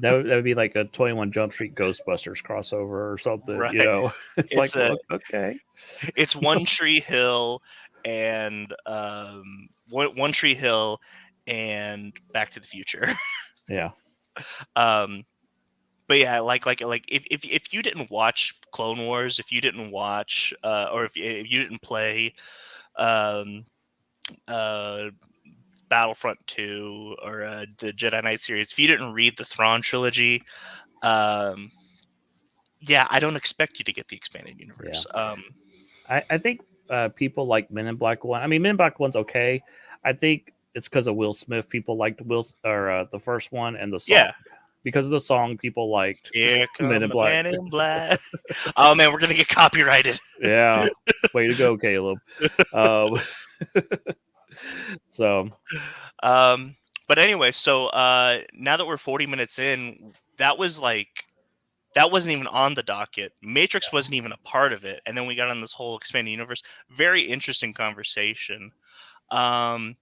S1: that would be like a 21 Jump Street Ghostbusters crossover or something.
S2: Right.
S1: It's like,
S2: It's a
S1: okay,
S2: it's One Tree Hill and One Tree Hill and Back to the Future.
S1: yeah,
S2: um, but yeah, like if you didn't watch Clone Wars, if you didn't watch or if you didn't play um, uh, Battlefront 2 or the Jedi Knight series, if you didn't read the Thrawn trilogy, um, yeah, I don't expect you to get the expanded
S1: yeah.
S2: universe.
S1: I think people like Men in Black One. I mean, Men in Black One's okay. I think it's because of Will Smith. People liked the first one and the song.
S2: Yeah,
S1: Because of the song, people liked
S2: here
S1: Men
S2: come
S1: in
S2: the
S1: Black.
S2: man in black. Oh man, we're gonna get copyrighted.
S1: Yeah, way to go, Caleb. Um, so
S2: um, but anyway, so now that we're 40 minutes in, that wasn't even on the docket. Matrix wasn't even a part of it, and then we got on this whole expanded universe. Very interesting conversation. Um,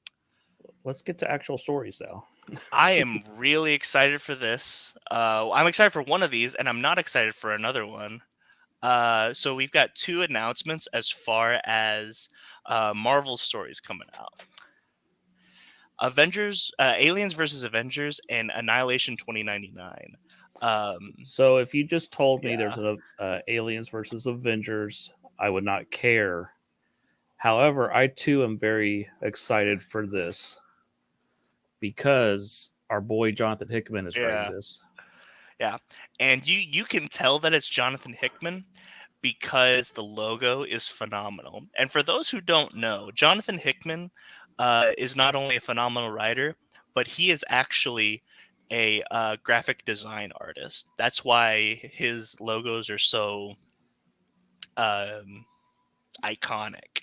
S1: let's get to actual stories now.
S2: I am really excited for this. I'm excited for one of these, and I'm not excited for another one. So we've got two announcements as far as Marvel stories coming out. Aliens versus Avengers, and Annihilation 2099.
S1: So if you just told me
S2: Yeah,
S1: there's a Aliens versus Avengers, I would not care. However, I too am very excited for this because our boy Jonathan Hickman is writing
S2: yeah,
S1: this.
S2: yeah. And you can tell that it's Jonathan Hickman because the logo is phenomenal. And for those who don't know, Jonathan Hickman is not only a phenomenal writer, but he is actually a graphic design artist. That's why his logos are so um, iconic.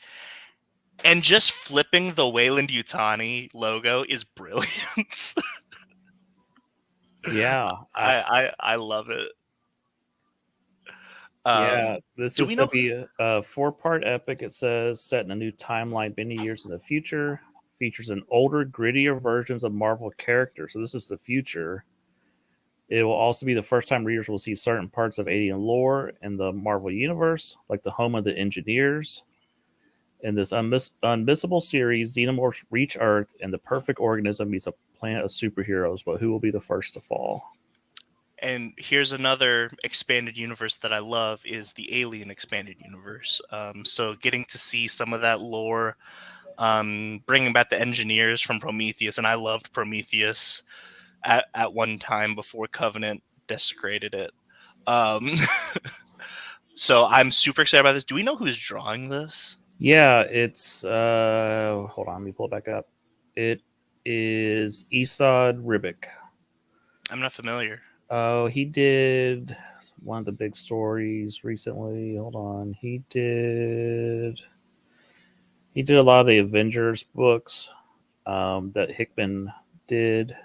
S2: And just flipping the Wayland Yutani logo is brilliant.
S1: Yeah,
S2: I love it.
S1: yeah. This
S2: Do
S1: is
S2: we
S1: going
S2: know?
S1: to be a four-part epic. It says set in a new timeline many years in the future. features an older, grittier versions of Marvel characters. So this is the future. It will also be the first time readers will see certain parts of alien lore in the Marvel universe, like the home of the engineers. In this unmissable series, xenomorphs reach Earth, and the perfect organism meets a planet of superheroes. But who will be the first to fall?
S2: And here's another expanded universe that I love is the Alien expanded universe. So getting to see some of that lore, bringing back the engineers from Prometheus, and I loved Prometheus at one time before Covenant desecrated it. Um, so I'm super excited about this. Do we know who's drawing this?
S1: Yeah, it's hold on, let me pull it back up. It is Esad Ribic.
S2: I'm not familiar.
S1: Oh, he did one of the big stories recently. Hold on. He did a lot of the Avengers books that Hickman did.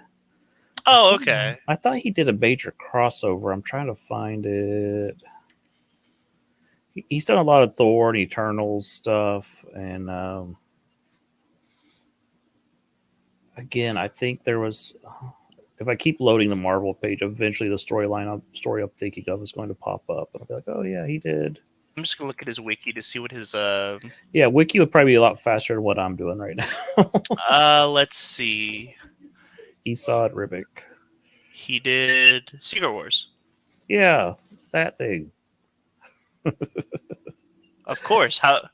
S2: Oh, okay.
S1: I thought he did a major crossover. I'm trying to find it. He's done a lot of Thor and Eternals stuff, and again, I think there was. If I keep loading the Marvel page, eventually the story I'm thinking of is going to pop up, and I'll be like, "Oh yeah, he did."
S2: I'm just gonna look at his wiki to see what his
S1: Yeah, Wiki would probably be a lot faster than what I'm doing right now.
S2: let's see.
S1: Esad Ribic.
S2: He did Secret Wars.
S1: Yeah, that thing.
S2: Of course. How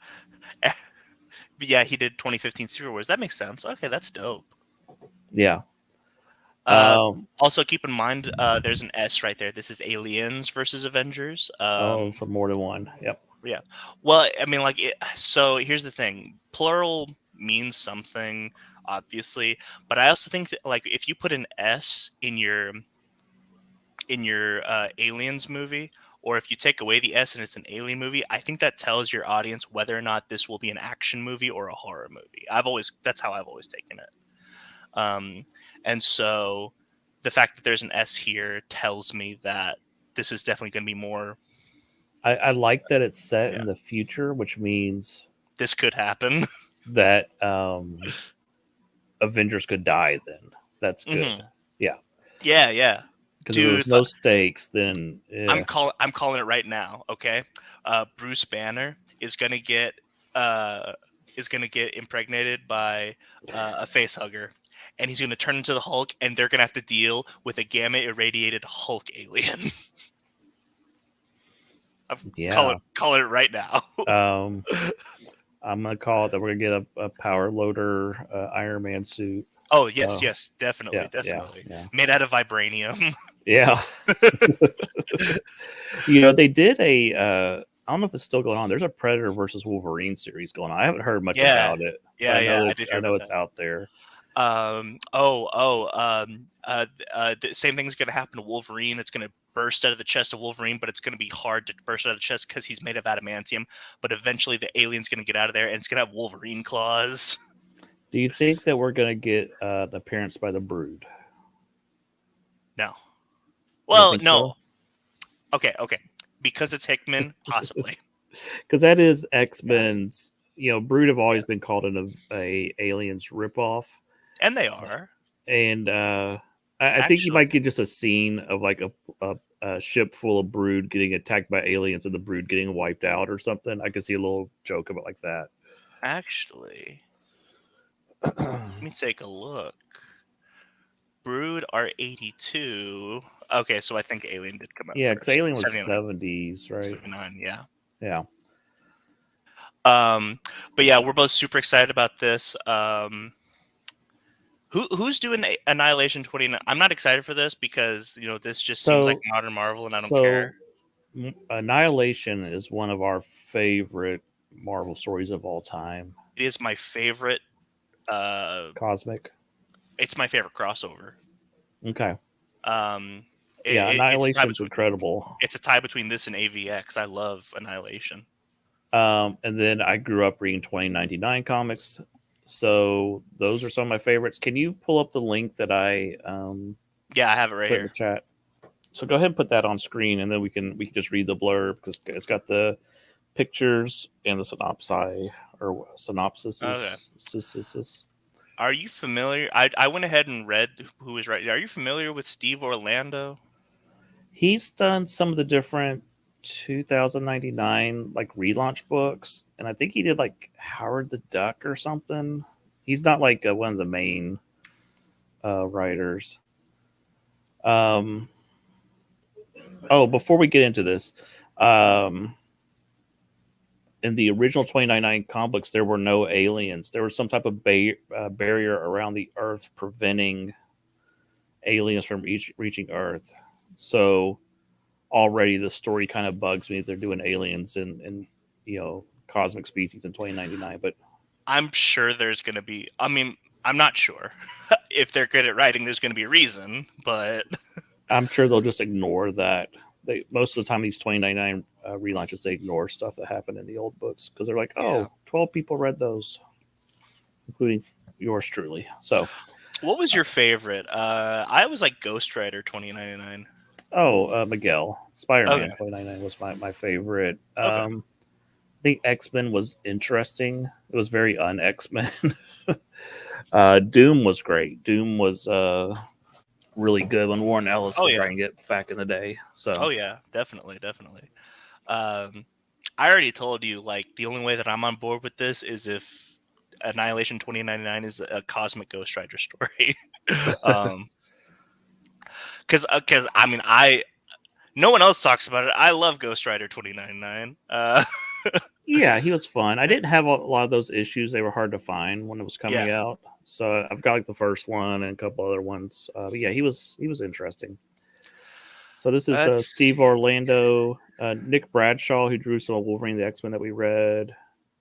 S2: yeah, he did 2015 Secret Wars. That makes sense. Okay, that's dope.
S1: Yeah.
S2: Uh,
S1: Um.
S2: Also keep in mind, there's an S right there. This is Aliens versus Avengers.
S1: Oh, so more than one. Yep.
S2: Yeah. Well, I mean, like, so here's the thing: plural means something, obviously, but I also think that, like, if you put an S in your Aliens movie, or if you take away the S and it's an Alien movie, I think that tells your audience whether or not this will be an action movie or a horror movie. That's how I've always taken it. Um, and so the fact that there's an S here tells me that this is definitely going to be more.
S1: I like that it's set
S2: Yeah,
S1: in the future, which means
S2: this could happen.
S1: that Avengers could die. Then that's good.
S2: Hmm.
S1: Yeah,
S2: Yeah, yeah,
S1: because if there was
S2: dude.
S1: no stakes, then yeah,
S2: I'm calling it right now. Okay, Bruce Banner uh, is gonna get impregnated by a face hugger, and he's gonna turn into the Hulk, and they're gonna have to deal with a gamma irradiated Hulk alien. I'm
S1: yeah.
S2: calling it right now.
S1: Um, I'm gonna call it that we're gonna get a power loader Iron Man suit.
S2: Oh yes,
S1: Uh,
S2: yes, definitely,
S1: yeah, yeah,
S2: definitely
S1: yeah,
S2: made out of vibranium.
S1: yeah. They did a. I don't know if it's still going on. There's a Predator versus Wolverine series going on. I haven't heard much
S2: Yeah,
S1: about it, but
S2: yeah, yeah. I did
S1: I
S2: hear
S1: know
S2: about
S1: it's
S2: that.
S1: out there.
S2: The same thing's going to happen to Wolverine. It's going to burst out of the chest of Wolverine, but it's going to be hard to burst out of the chest because he's made of adamantium. But eventually, the alien's going to get out of there, and it's going to have Wolverine claws.
S1: Do you think that we're gonna get an appearance by the Brood?
S2: No,
S1: You don't
S2: well,
S1: think
S2: no.
S1: so?
S2: Okay, okay, because it's Hickman, possibly.
S1: Because that is X
S2: Yeah,
S1: Men's. Brood have
S2: yeah,
S1: always been called a Aliens ripoff,
S2: and they are
S1: and I think you
S2: actually
S1: might get just a scene of like a ship full of Brood getting attacked by aliens and the Brood getting wiped out or something. I could see a little joke of it like that.
S2: actually. Let me take a look. Brood are 82. Okay, so I think Alien did come out
S1: Yeah, because
S2: first.
S1: Alien was
S2: 79.
S1: 70s, right?
S2: 79, yeah.
S1: Yeah.
S2: Um, but yeah, we're both super excited about this. Who's doing Annihilation 29? I'm not excited for this because this just seems like
S1: So,
S2: modern Marvel, and I don't care.
S1: so Annihilation is one of our favorite Marvel stories of all time.
S2: It is my favorite. Uh,
S1: Cosmic.
S2: it's my favorite crossover.
S1: Okay.
S2: Um,
S1: Yeah,
S2: it's a tie
S1: Annihilation's
S2: between
S1: incredible.
S2: this and AVX. I love Annihilation.
S1: And then I grew up reading 2099 comics. So those are some of my favorites. Can you pull up the link that I
S2: Yeah, I have it right
S1: put in the
S2: here.
S1: chat? So go ahead and put that on screen, and then we can just read the blurb because it's got the pictures and the synopsis or synopsis.
S2: Okay. Are you familiar? I went ahead and read who was writing. Are you familiar with Steve Orlando?
S1: He's done some of the different 2099 like relaunch books, and I think he did like Howard the Duck or something. He's not like one of the main writers. Um, oh, before we get into this, um, in the original 2099 comics, there were no aliens. There was some type of barrier around the Earth preventing aliens from reaching Earth. So already the story kind of bugs me. They're doing aliens and cosmic species in 2099, but
S2: I'm sure there's going to be. I mean, I'm not sure if they're good at writing. There's going to be a reason, but
S1: I'm sure they'll just ignore that. They most of the time these 2099 relaunches they ignore stuff that happened in the old books because they're like,
S2: yeah.
S1: oh, 12 people read those, including yours truly. So,
S2: What was your favorite? I was like Ghost Rider 2099.
S1: Miguel Spider-Man
S2: Okay.
S1: 2099 was my favorite.
S2: Okay.
S1: I think X-Men was interesting. It was very un-X-Men. Doom was great. Doom was really good when Warren Ellis
S2: Oh
S1: was
S2: yeah.
S1: writing it back in the day.
S2: Oh
S1: So
S2: yeah. Definitely. Definitely. Um, I already told you, like, the only way that I'm on board with this is if Annihilation 2099 is a cosmic Ghost Rider story. um, because I mean, no one else talks about it. I love Ghost Rider 2099.
S1: yeah, he was fun. I didn't have a lot of those issues. They were hard to find when it was coming
S2: Yeah,
S1: out. So I've got like the first one and a couple other ones. But yeah, he was interesting. So this is
S2: let's
S1: Steve
S2: see.
S1: Orlando, Nick Bradshaw, who drew some of Wolverine the X Men that we read.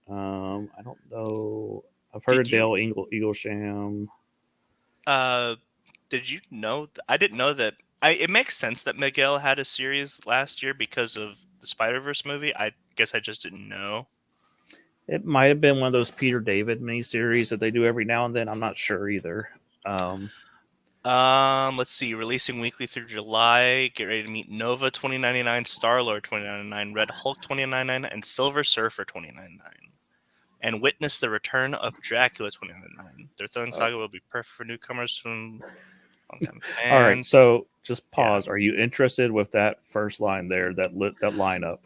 S1: I don't know. I've heard
S2: Did
S1: of
S2: you
S1: Dale Eaglesham.
S2: uh did you know? I didn't know that. It makes sense that Miguel had a series last year because of the Spider Verse movie. I guess I just didn't know.
S1: It might have been one of those Peter David miniseries that they do every now and then. I'm not sure either. Um,
S2: Let's see. Releasing weekly through July. Get ready to meet Nova 2099, Star Lord 2099, Red Hulk 2099, and Silver Surfer 2099. And witness the return of Dracula 2099. Their thrilling
S1: uh,
S2: saga will be perfect for newcomers from longtime
S1: all right,
S2: fans.
S1: so just
S2: Yeah.
S1: pause. Are you interested with that first line there? That lineup?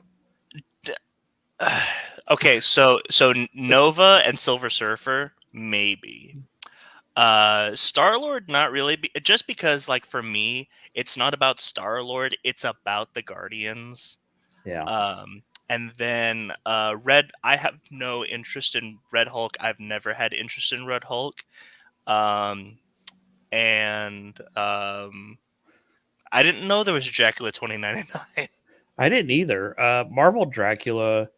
S2: Okay, so Nova and Silver Surfer, maybe. Star Lord, not really. Just because, like, for me, it's not about Star Lord. It's about the Guardians.
S1: Yeah,
S2: And then Red. I have no interest in Red Hulk. I've never had interest in Red Hulk. Um, and I didn't know there was Dracula 2099.
S1: I didn't either. Marvel Dracula.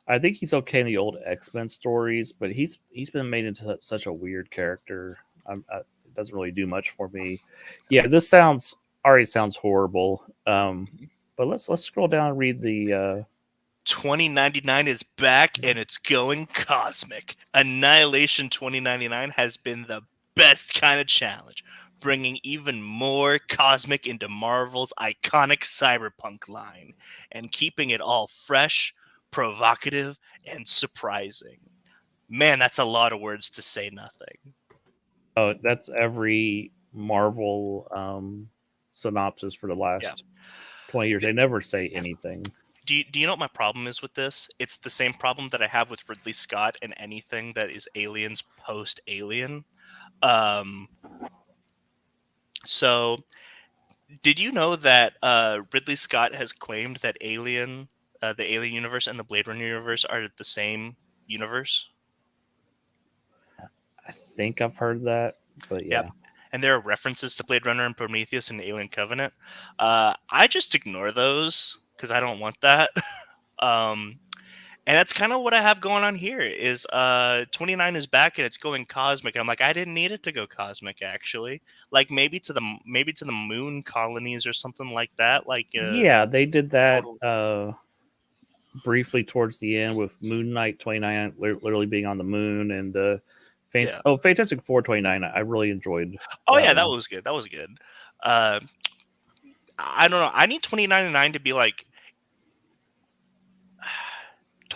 S1: I think he's okay in the old X Men stories, but he's been made into such a weird character. It doesn't really do much for me. Yeah, this sounds already sounds horrible. But let's scroll down and read the.
S2: 2099 is back and it's going cosmic. Annihilation 2099 has been the best kind of challenge, bringing even more cosmic into Marvel's iconic cyberpunk line and keeping it all fresh, provocative, and surprising. Man, that's a lot of words to say nothing.
S1: Oh, that's every Marvel synopsis for the
S2: Yeah.
S1: last 20 years. They never say anything.
S2: Do you know what my problem is with this? It's the same problem that I have with Ridley Scott and anything that is aliens post Alien. Um, so did you know that Ridley Scott has claimed that the Alien universe and the Blade Runner universe are the same universe?
S1: I think I've heard that, but
S2: Yep.
S1: yeah.
S2: And there are references to Blade Runner and Prometheus and Alien Covenant. I just ignore those because I don't want that. um, and that's kind of what I have going on here. Is 29 is back and it's going cosmic. I'm like, I didn't need it to go cosmic actually. Like maybe to the moon colonies or something like that. Like
S1: Yeah, they did that
S2: total.
S1: briefly towards the end with Moon Knight 29 literally being on the moon and
S2: Yeah.
S1: Fantastic Four 29. I really enjoyed
S2: Oh
S1: that
S2: yeah, that
S1: one.
S2: was good. That was good. Uh, I don't know. I need 2099 to be like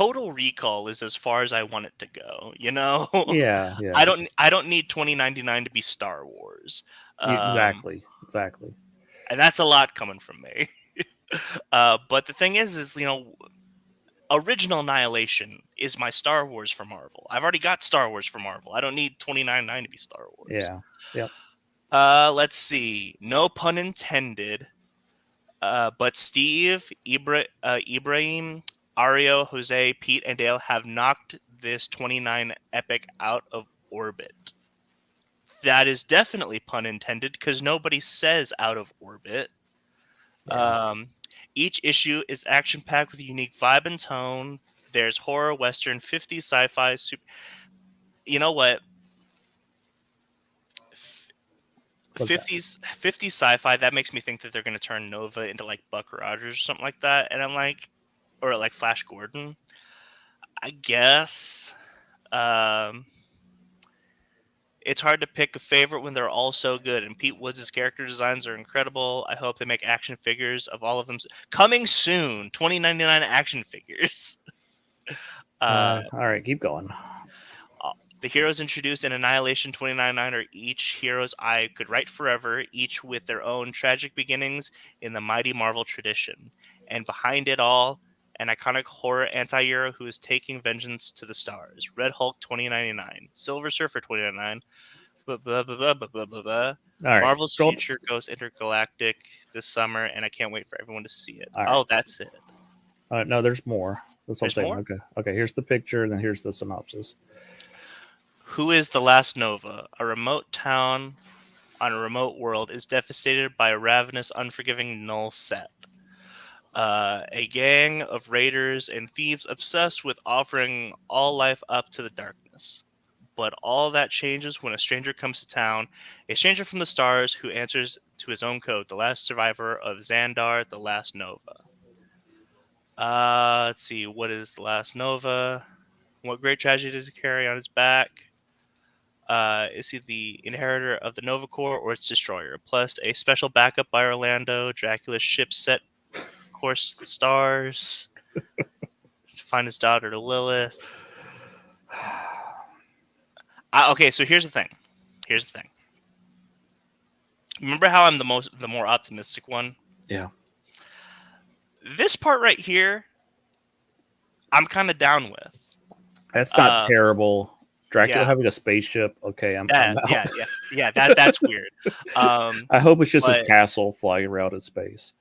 S2: Total Recall is as far as I want it to go.
S1: Yeah,
S2: I
S1: yeah.
S2: don't need 2099 to be Star Wars. Um,
S1: Exactly. Exactly.
S2: and that's a lot coming from me. But the thing is original Annihilation is my Star Wars for Marvel. I've already got Star Wars for Marvel. I don't need 2099 to be Star Wars.
S1: Yeah. Yep.
S2: Let's see. No pun intended. But Steve, Ibrahim, Ario, Jose, Pete, and Dale have knocked this 29 epic out of orbit. That is definitely pun intended because nobody says out of orbit.
S1: Yeah.
S2: Each issue is action packed with a unique vibe and tone. There's horror, western, 50s sci-fi. You know what? F-
S1: What's that?
S2: 50s sci-fi. That makes me think that they're going to turn Nova into like Buck Rogers or something like that. And I'm like, or like Flash Gordon. I guess. Um, it's hard to pick a favorite when they're all so good. And Pete Woods' character designs are incredible. I hope they make action figures of all of them. Coming soon, 2099 action figures. Uh,
S1: All right, keep going.
S2: the heroes introduced in Annihilation 2099 are each heroes I could write forever, each with their own tragic beginnings in the mighty Marvel tradition. And behind it all, an iconic horror anti-hero who is taking vengeance to the stars. Red Hulk 2099, Silver Surfer 2099, blah, blah, blah, blah, blah, blah, blah, blah.
S1: All right,
S2: Marvel's
S1: scroll.
S2: future goes intergalactic this summer, and I can't wait for everyone to see it.
S1: All right.
S2: Oh, that's it.
S1: No, there's more. That's what I'm
S2: There's
S1: saying.
S2: more?
S1: Okay. Okay. Here's the picture, and then here's the synopsis.
S2: Who is the last Nova? A remote town on a remote world is devastated by a ravenous, unforgiving null set. A gang of raiders and thieves obsessed with offering all life up to the darkness. But all that changes when a stranger comes to town, a stranger from the stars who answers to his own code, the last survivor of Xandar, the last Nova. Let's see, what is the last Nova? What great tragedy does he carry on his back? Is he the inheritor of the Nova Corps or its destroyer? Plus, a special backup by Orlando, Dracula's ship set course to the stars to find his daughter Lilith. Okay, so here's the thing. Here's the thing. Remember how I'm the more optimistic one?
S1: Yeah.
S2: This part right here, I'm kind of down with.
S1: That's not terrible. Dracula
S2: Yeah,
S1: having a spaceship. Okay, I'm out.
S2: yeah. That's weird.
S1: I hope it's just his
S2: But
S1: castle flying around in space.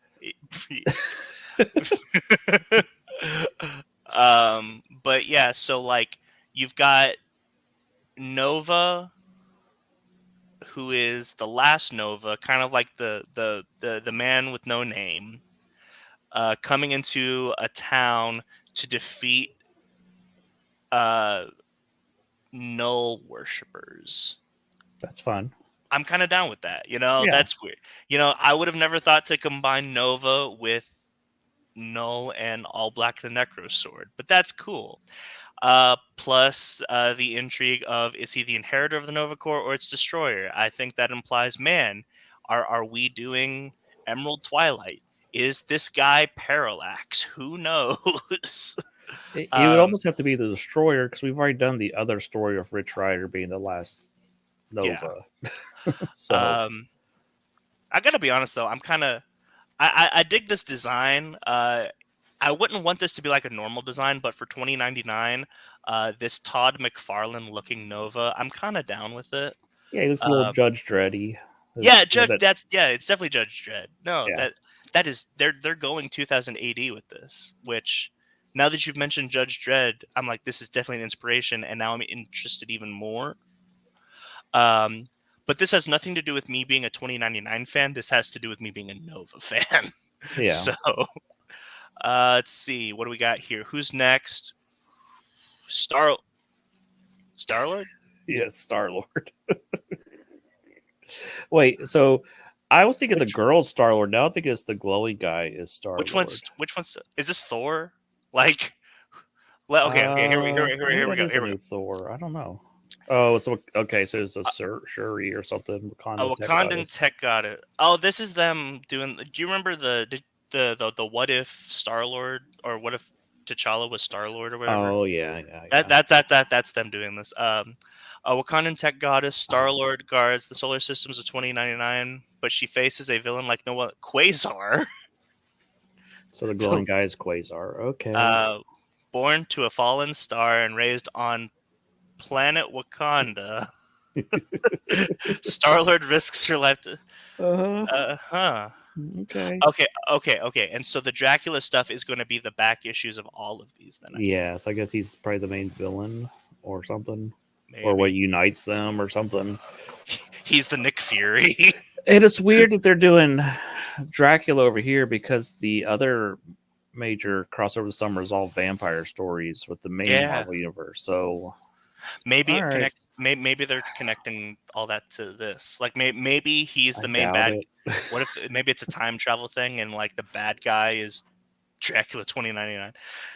S2: but yeah. So like, you've got Nova, who is the last Nova, kind of like the man with no name, coming into a town to defeat uh, null worshippers.
S1: That's fun.
S2: I'm kind of down with that.
S1: Yeah.
S2: That's weird. I would have never thought to combine Nova with Null and All Black the Necro Sword, but that's cool. Plus the intrigue of, is he the inheritor of the Nova Corps or its destroyer? I think that implies, man, are we doing Emerald Twilight? Is this guy Parallax? Who knows?
S1: He would
S2: um,
S1: almost have to be the destroyer because we've already done the other story of Rich Rider being the last
S2: yeah.
S1: Nova. So
S2: I gotta be honest though, I'm kind of I dig this design. I wouldn't want this to be like a normal design, but for 2099, this Todd McFarlane looking Nova, I'm kind of down with it.
S1: yeah, he looks a little
S2: Um,
S1: Judge Dreddy.
S2: yeah,
S1: That
S2: it's definitely Judge Dredd. No,
S1: yeah.
S2: that is they're going 2000 AD with this, which now that you've mentioned Judge Dredd, I'm like, this is definitely an inspiration, and now I'm interested even more. Um, but this has nothing to do with me being a 2099 fan. This has to do with me being a Nova fan.
S1: Yeah.
S2: So let's see, what do we got here? Who's next? Star Lord?
S1: Yes, Star Lord. Wait, so I was thinking the
S2: Which
S1: girl Star Lord. Now I think it's the glowy guy is Star Lord.
S2: which one's is this Thor? Like, okay, here
S1: Maybe
S2: we
S1: that
S2: go.
S1: is a
S2: Here we go.
S1: new Thor. I don't know. Oh, so okay, so it's a Shuri or something.
S2: A
S1: Wakanda tech
S2: Wakandan
S1: goddess.
S2: tech got it. Oh, this is them doing. Do you remember the what if Star Lord or what if T'Challa was Star-Lord or whatever.
S1: Oh yeah.
S2: That's them doing this. A Wakandan tech goddess, Star-Lord guards the solar systems of 2099, but she faces a villain like no one, Quasar.
S1: So the glowing guy is Quasar. Okay.
S2: Born to a fallen star and raised on planet Wakanda, Star-Lord risks her life to. Huh.
S1: Okay.
S2: Okay. And so the Dracula stuff is going to be the back issues of all of these. Then
S1: Yeah, so I guess he's probably the main villain or something, or what
S2: maybe
S1: unites them or something.
S2: he's the Nick Fury.
S1: And it's weird that they're doing Dracula over here because the other major crossover this summer is all vampire stories with the main
S2: Yeah,
S1: Marvel universe. So,
S2: maybe
S1: all
S2: it
S1: right,
S2: connects. Maybe they're connecting all that to this. Like maybe he's
S1: I
S2: the main
S1: doubt
S2: bad.
S1: it.
S2: What if maybe it's a time travel thing and like the bad guy is Dracula 2099?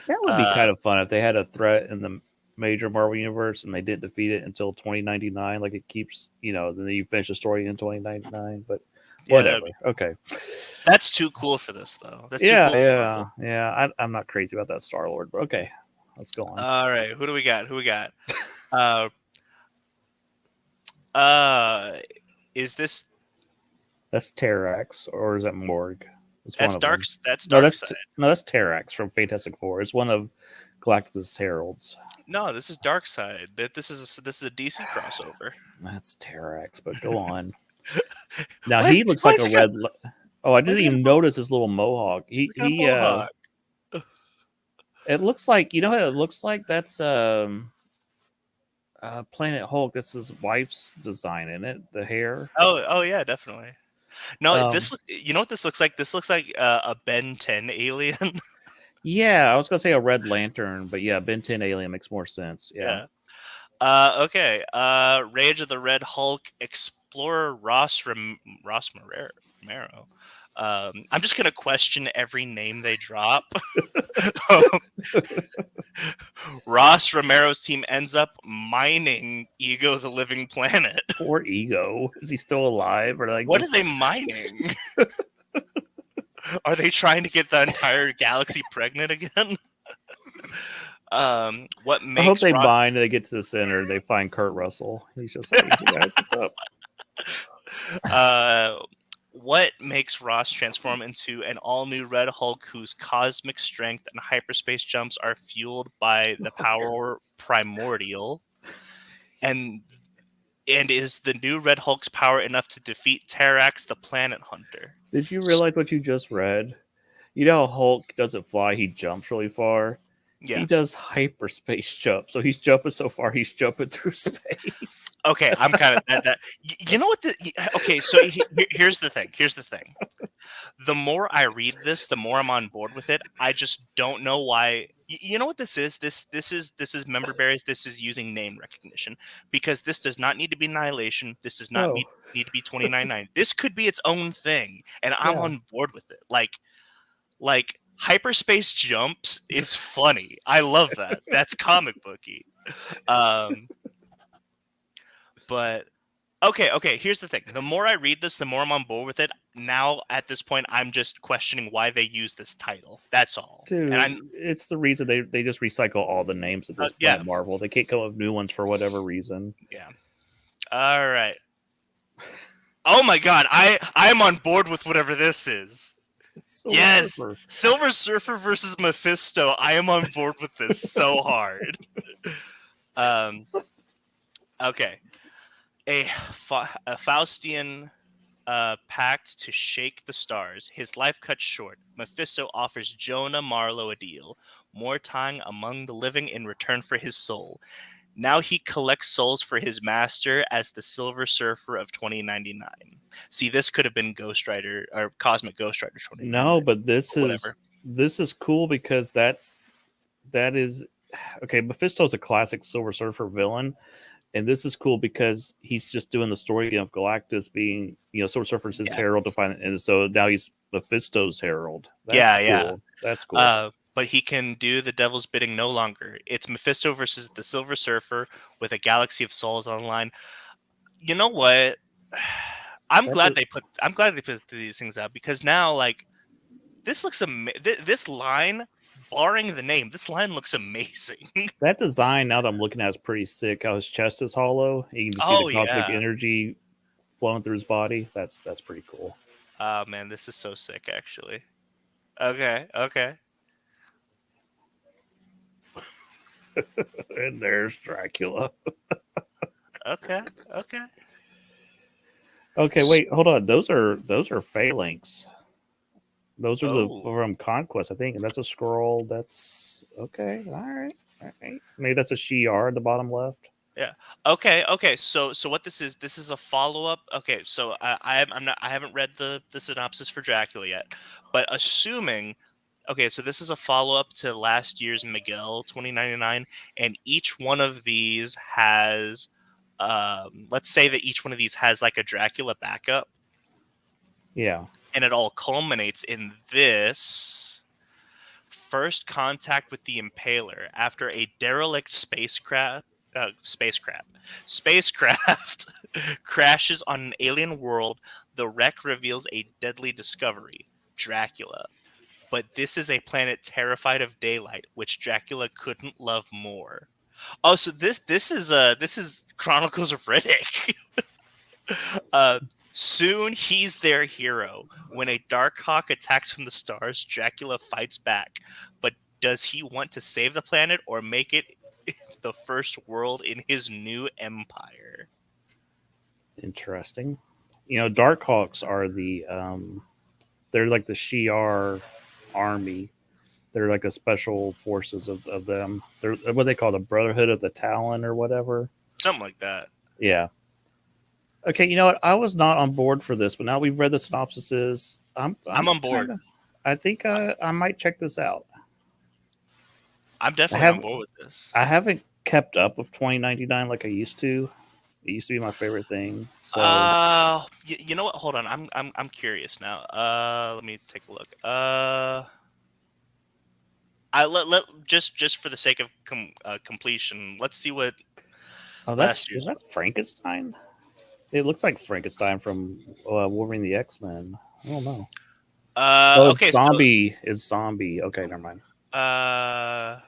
S1: That would be kind of fun if they had a threat in the major Marvel universe and they didn't defeat it until 2099. Like it keeps, then you finish the story in 2099. But
S2: Yeah,
S1: whatever. Okay.
S2: that's too cool for this though. That's too
S1: Yeah,
S2: cool for
S1: yeah,
S2: Marvel.
S1: yeah. I'm not crazy about that Star Lord, but okay. Let's go on.
S2: All right, who do we got? Uh, uh, is this
S1: That's Terrax, or is that Morg? It's one
S2: that's
S1: of them.
S2: That's
S1: No,
S2: Dark
S1: that's
S2: Side.
S1: no, that's Terrax from Fantastic Four. It's one of Galactus' heralds.
S2: No, this is Dark Side. This is a DC crossover.
S1: That's Terrax, but go on. Now
S2: Why?
S1: he looks
S2: Why
S1: like
S2: is
S1: a
S2: he got?
S1: red. Oh, I
S2: Why is
S1: didn't
S2: he got?
S1: even notice his little mohawk.
S2: He got a mohawk.
S1: It looks like what it looks like. That's Planet Hulk. That's his wife's design in it. The hair.
S2: Oh yeah, definitely. No,
S1: Um,
S2: you know what this looks like? This looks like a Ben 10 alien.
S1: yeah, I was gonna say a Red Lantern, but yeah, Ben 10 Alien makes more sense. Yeah.
S2: Yeah. Okay. Rage of the Red Hulk explorer Ross Marrero. I'm just gonna question every name they drop. Ross Romero's team ends up mining Ego the Living Planet.
S1: Poor Ego. Is he still alive? Or like
S2: What
S1: just
S2: are they mining? Are they trying to get the entire galaxy pregnant again? What
S1: I hope
S2: makes
S1: they
S2: Ross
S1: bind and they get to the center. They find Kurt Russell. He's just like, hey guys, what's up?
S2: what makes Ross transform into an all-new Red Hulk whose cosmic strength and hyperspace jumps are fueled by the power primordial? And is the new Red Hulk's power enough to defeat Terrax the Planet Hunter?
S1: Did you realize what you just read? You know how Hulk doesn't fly, he jumps really far. He
S2: Yeah.
S1: does hyperspace jump. So he's jumping so far he's jumping through space.
S2: Okay, I'm kind of that. You know what? Okay, so here's the thing. The more I read this, the more I'm on board with it. I just don't know why. You know what this is? This is member berries. This is using name recognition because this does not need to be Annihilation. This does not
S1: No.
S2: need to be 2099. This could be its own thing, and I'm
S1: Yeah.
S2: on board with it. Like hyperspace jumps is funny. I love that. That's comic booky. But okay. Here's the thing: the more I read this, the more I'm on board with it. Now, at this point, I'm just questioning why they use this title. That's all.
S1: Dude,
S2: And I'm
S1: it's the reason they just recycle all the names at this point
S2: yeah,
S1: at Marvel. They can't come up with new ones for whatever reason.
S2: yeah. All right. Oh my god, I am on board with whatever this is.
S1: Silver
S2: Yes,
S1: Surfer.
S2: Silver Surfer versus Mephisto. I am on board with this so hard. Okay. A Faustian pact to shake the stars. His life cut short. Mephisto offers Jonah Marlowe a deal. More time among the living in return for his soul. Now he collects souls for his master as the Silver Surfer of 2099. See, this could have been Ghost Rider or Cosmic Ghost Rider 2099.
S1: No, but this
S2: whatever.
S1: is cool because that is okay. Mephisto's a classic Silver Surfer villain, and this is cool because he's just doing the story of Galactus being, Silver Surfer's his herald to find, and so now he's Mephisto's herald. That's cool. That's cool.
S2: But he can do the devil's bidding no longer. It's Mephisto versus the Silver Surfer with a galaxy of souls on the line. You know what? I'm glad they put these things out because now, like, this looks this line barring the name, this line looks amazing.
S1: That design, now that I'm looking at, is pretty sick. How his chest is hollow. You can see the
S2: Oh
S1: cosmic
S2: yeah.
S1: energy flowing through his body. That's pretty cool.
S2: Oh man, this is so sick actually. Okay, okay,
S1: And there's Dracula.
S2: okay, okay.
S1: Okay,
S2: S-
S1: wait, hold on. Those are phalanx. Those are the
S2: Oh,
S1: from Conquest, I think, and that's a scroll. That's okay. All right. Maybe that's a Shi'ar at the bottom left.
S2: yeah. Okay, okay. So what this is a follow up. Okay, so I'm not I haven't read the synopsis for Dracula yet, but assuming okay, so this is a follow up to last year's Miguel 2099, and each one of these has let's say that each one of these has like a Dracula backup,
S1: Yeah,
S2: and it all culminates in this first contact with the Impaler after a derelict spacecraft crashes on an alien world. The wreck reveals a deadly discovery: Dracula. But this is a planet terrified of daylight, which Dracula couldn't love more. Oh, so this is Chronicles of Riddick. uh, Soon he's their hero. When a Dark Hawk attacks from the stars, Dracula fights back. But does he want to save the planet or make it the first world in his new empire?
S1: interesting. Darkhawks are they're like the Shi'ar army. They're like a special forces of them. They're what they call the Brotherhood of the Talon or whatever.
S2: Something like that.
S1: Yeah. Okay, you know what? I was not on board for this, but now we've read the synopsises. I'm
S2: I'm on board.
S1: kind of. I think I might check this out.
S2: I'm
S1: I
S2: definitely on
S1: have
S2: board with this.
S1: I haven't kept up with 2099 like I used to. It used to be my favorite thing. So
S2: You know what? Hold on. I'm curious now. Let me take a look. I let just for the sake of completion, let's see what
S1: oh, that's
S2: last
S1: is
S2: year's.
S1: that Frankenstein? It looks like Frankenstein from Wolverine the X Men. I don't know. Oh, it's
S2: Okay, so
S1: zombie. It's zombie. Okay, never mind.
S2: uh,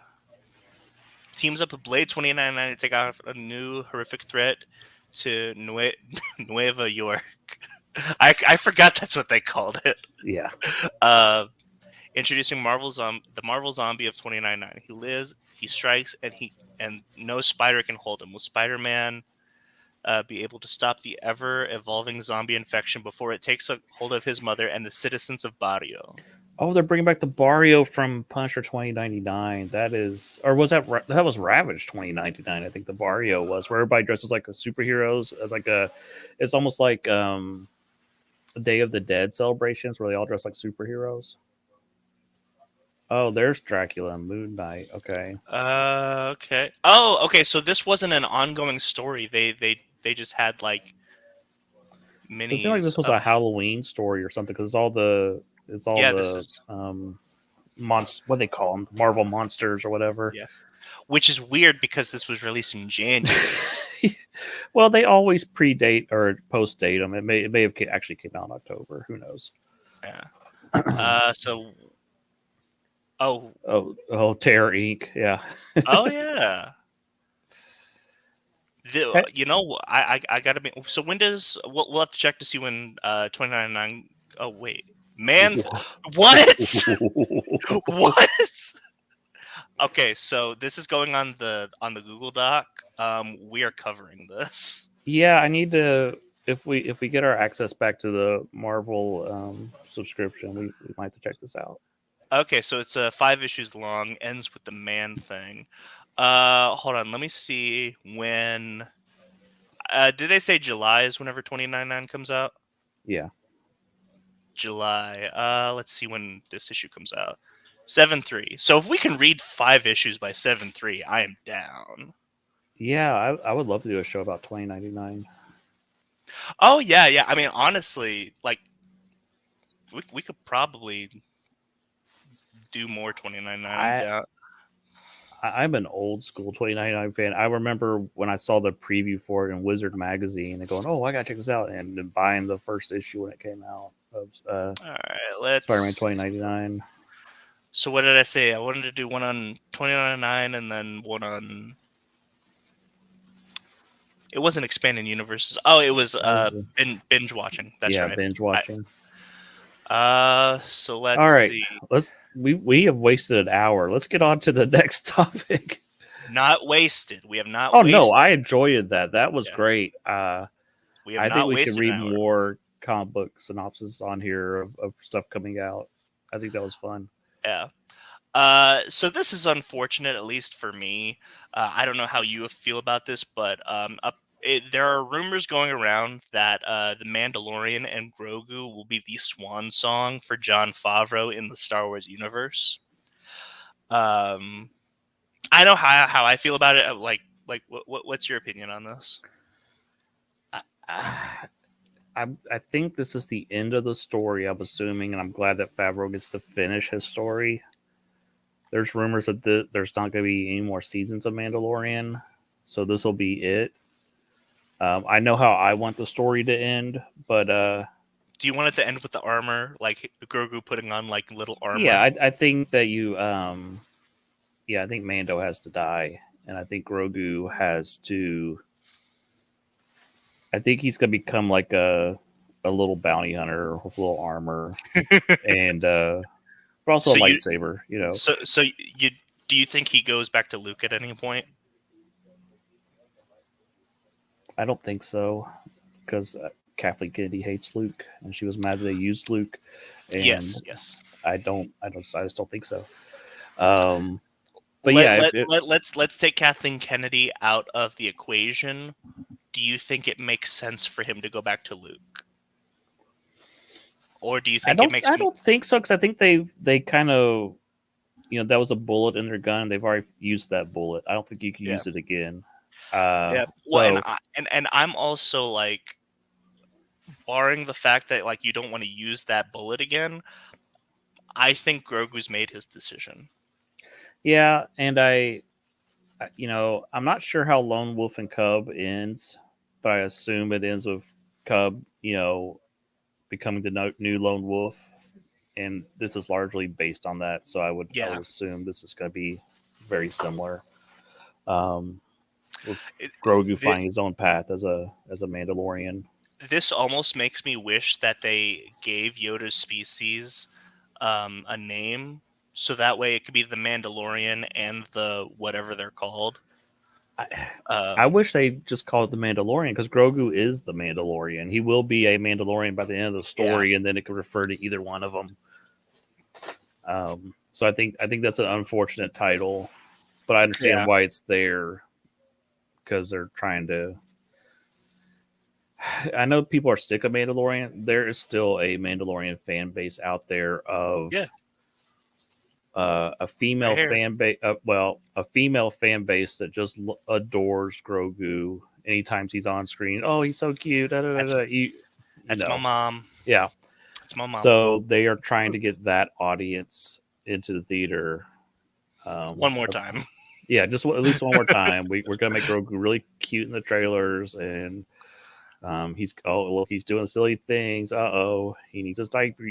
S2: teams up with Blade 2099 to take out a new horrific threat to Nueva York. I forgot that's what they called it.
S1: Yeah.
S2: Uh, Introducing the Marvel Zombie of 2099. He lives, he strikes, and no spider can hold him. Will Spider-Man be able to stop the ever-evolving zombie infection before it takes a hold of his mother and the citizens of Barrio?
S1: Oh, they're bringing back the Barrio from Punisher 2099. That is, or was that was Ravage 2099? I think the Barrio was where everybody dresses like a superheroes as like a. It's almost like Day of the Dead celebrations where they all dress like superheroes. Oh, there's Dracula and Moon Knight. Okay.
S2: Okay. Oh, okay. So this wasn't an ongoing story. They just had like
S1: So it seemed like
S2: minis
S1: this was
S2: of
S1: a Halloween story or something because it's all
S2: yeah. This
S1: the
S2: is
S1: what they call them, Marvel monsters or whatever.
S2: yeah, which is weird because this was released in January.
S1: Well, they always predate or post date them. It may have actually came out in October. Who knows?
S2: Yeah. So oh
S1: Terror Inc. Yeah.
S2: oh yeah.
S1: Hey.
S2: You know, I gotta be. So when does we'll have to check to see when 2099. Oh wait, man, what? What? Okay, so this is going on the Google Doc. We are covering this.
S1: Yeah, I need to. If we get our access back to the Marvel subscription, we might have to check this out.
S2: Okay, so it's 5 issues long. Ends with the man thing. Hold on. Let me see when. Did they say July is whenever 2099 comes out?
S1: Yeah.
S2: July. Let's see when this issue comes out. 7/3. So if we can read 5 issues by 7/3, I am down.
S1: Yeah, I would love to do a show about 2099.
S2: Oh yeah, yeah. I mean, honestly, like we could probably do more 2099. I'm
S1: I
S2: down.
S1: I'm an old school 2099 fan. I remember when I saw the preview for it in Wizard magazine and going, "Oh, I gotta check this out," and then buying the first issue when it came out of
S2: All right,
S1: Spider-Man
S2: let's.
S1: 2099.
S2: So what did I say? I wanted to do one on 2099 and then one on. It wasn't expanding universes. Oh, it was
S1: That was the,
S2: binge watching. That's
S1: yeah,
S2: right.
S1: binge watching.
S2: So let's
S1: All right,
S2: see.
S1: we have wasted an hour. Let's get on to the next topic.
S2: Not wasted. We have not
S1: Oh no,
S2: wasted.
S1: I enjoyed that. That was
S2: Yeah,
S1: great.
S2: we have
S1: I think
S2: not
S1: we should
S2: wasted an
S1: read
S2: hour.
S1: more comic book synopsis on here of stuff coming out. I think that was fun.
S2: Yeah. So this is unfortunate, at least for me. I don't know how you feel about this, but there are rumors going around that the Mandalorian and Grogu will be the swan song for Jon Favreau in the Star Wars universe. Um, I know how I feel about it. What's your opinion on this?
S1: I, I think this is the end of the story. I'm assuming, and I'm glad that Favreau gets to finish his story. There's rumors that there's not going to be any more seasons of Mandalorian, so this will be it. I know how I want the story to end, but
S2: Do you want it to end with the armor, like Grogu putting on like little
S1: yeah,
S2: armor?
S1: I think that yeah, I think Mando has to die, and I think Grogu has to. I think he's gonna become like a little bounty hunter with a little armor and but also a
S2: So you
S1: lightsaber. You know,
S2: so you do you think he goes back to Luke at any point?
S1: I don't think so because Kathleen Kennedy hates Luke, and she was mad that they used Luke, and
S2: Yes, yes.
S1: I just don't think so. Um, but
S2: let,
S1: yeah,
S2: let, let, let's let's take Kathleen Kennedy out of the equation. Do you think it makes sense for him to go back to Luke, or do you think it makes
S1: I don't think so because I think they kind of that was a bullet in their gun. They've already used that bullet. I don't think you can
S2: yeah,
S1: use it again.
S2: yeah. Well, and
S1: So
S2: I'm also like, barring the fact that like you don't want to use that bullet again. I think Grogu's made his decision.
S1: yeah, and I'm not sure how Lone Wolf and Cub ends, but I assume it ends with Cub, becoming the new Lone Wolf, and this is largely based on that. So I would
S2: Yeah,
S1: assume this is going to be very similar, um, with
S2: it,
S1: Grogu
S2: th-
S1: finding his own path as a Mandalorian.
S2: this almost makes me wish that they gave Yoda's species a name, so that way it could be the Mandalorian and the whatever they're called.
S1: I, I
S2: Um,
S1: wish they just called it the Mandalorian because Grogu is the Mandalorian. He will be a Mandalorian by the end of the
S2: yeah,
S1: story, and then it could refer to either one of them. So I think that's an unfortunate title, but I understand
S2: yeah,
S1: why it's there because they're trying to. I know people are sick of Mandalorian. There is still a Mandalorian fan base out there
S2: yeah.
S1: of a
S2: Right
S1: female
S2: here.
S1: fan base. A female fan base that just adores Grogu. Anytime he's on screen, oh, he's so cute. Da, da, da,
S2: That's
S1: da.
S2: that's my mom.
S1: Yeah.
S2: That's my mom.
S1: So they are trying to get that audience into the theater.
S2: One more time.
S1: Yeah, just at least one more time. We're gonna make Grogu really cute in the trailers, and look, he's doing silly things. He needs his diaper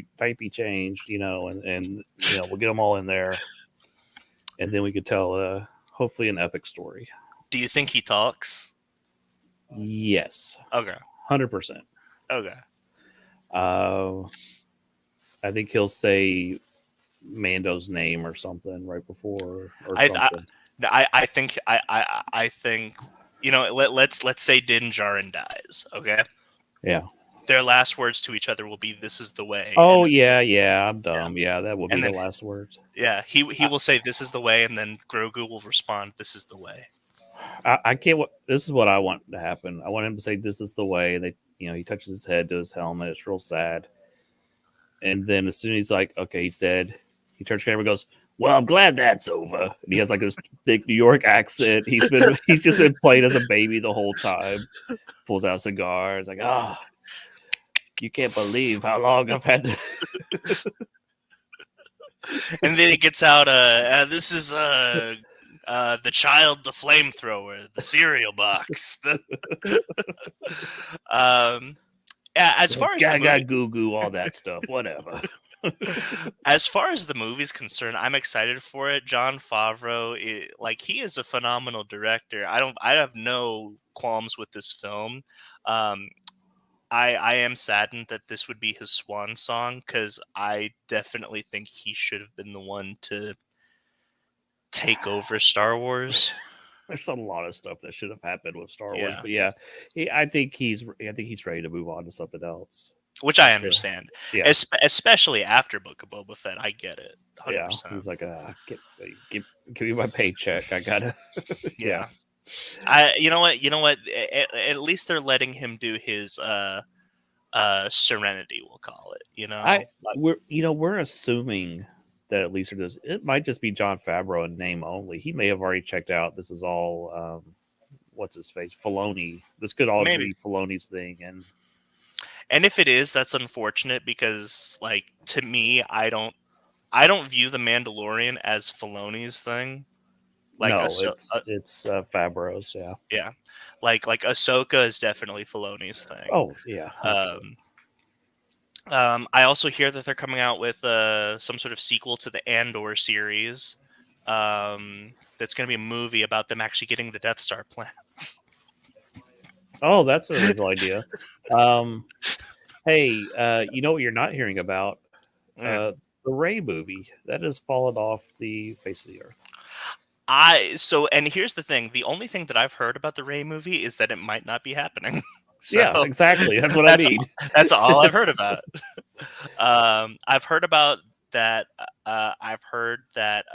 S1: changed, and we'll get them all in there, and then we could tell hopefully an epic story.
S2: Do you think he talks?
S1: Yes,
S2: Okay.
S1: 100%.
S2: Okay.
S1: Uh, I think he'll say Mando's name or something right before or
S2: I I
S1: something.
S2: I think let's say Din Djarin dies. Okay.
S1: Yeah.
S2: Their last words to each other will be "This is the way,"
S1: Oh
S2: and
S1: yeah, I'm
S2: yeah,
S1: dumb. Yeah, that will be
S2: and
S1: the
S2: then
S1: last words.
S2: yeah, he
S1: I,
S2: will say "This is the way," and then Grogu will respond, "This is the way."
S1: I can't. This is what I want to happen. I want him to say, "This is the way." And he touches his head to his helmet. It's real sad. And then as soon as he's like, "Okay, he's dead," he turns to the camera and goes, "Well, I'm glad that's over." And he has like this thick New York accent. He's just been playing as a baby the whole time. Pulls out a cigar. It's like, you can't believe how long I've had.
S2: And then he gets out this is the child, the flamethrower, the cereal box. Um, yeah, as far as the
S1: Gaga
S2: movie,
S1: goo goo, all that stuff. Whatever.
S2: As far as the movie's concerned, I'm excited for it. Jon Favreau, like he is a phenomenal director. I have no qualms with this film. Um, I am saddened that this would be his swan song because I definitely think he should have been the one to take over Star Wars.
S1: There's a lot of stuff that should have happened with Star Wars,
S2: Yeah,
S1: but yeah, I think he's ready to move on to something else
S2: which I
S1: after.
S2: understand,
S1: Yeah,
S2: especially after Book of Boba Fett. I get it,
S1: yeah.
S2: 100%.
S1: He's like, give me my paycheck. I gotta. Yeah,
S2: Yeah, you know what? At least they're letting him do his Serenity, we'll call it.
S1: I we're assuming that at least it might just be John Favreau in name only. He may have already checked out. This is all what's his face, Filoni. This could all
S2: Maybe.
S1: be Filoni's thing, and
S2: And if it is, that's unfortunate because, like, to me, I don't view the Mandalorian as Filoni's thing. Like
S1: no, it's Favreau's. Yeah.
S2: yeah, like Ahsoka is definitely Filoni's thing.
S1: Oh yeah, 100%.
S2: Um, I also hear that they're coming out with some sort of sequel to the Andor series. That's going to be a movie about them actually getting the Death Star plans.
S1: Oh, that's an original idea. Um, hey, you know what you're not hearing about?
S2: Yeah.
S1: The Ray movie that has fallen off the face of the earth.
S2: And here's the thing: the only thing that I've heard about the Ray movie is that it might not be happening. So
S1: Yeah, exactly. That's what I
S2: that's
S1: mean.
S2: that's all I've heard about. I've heard about that. I've heard that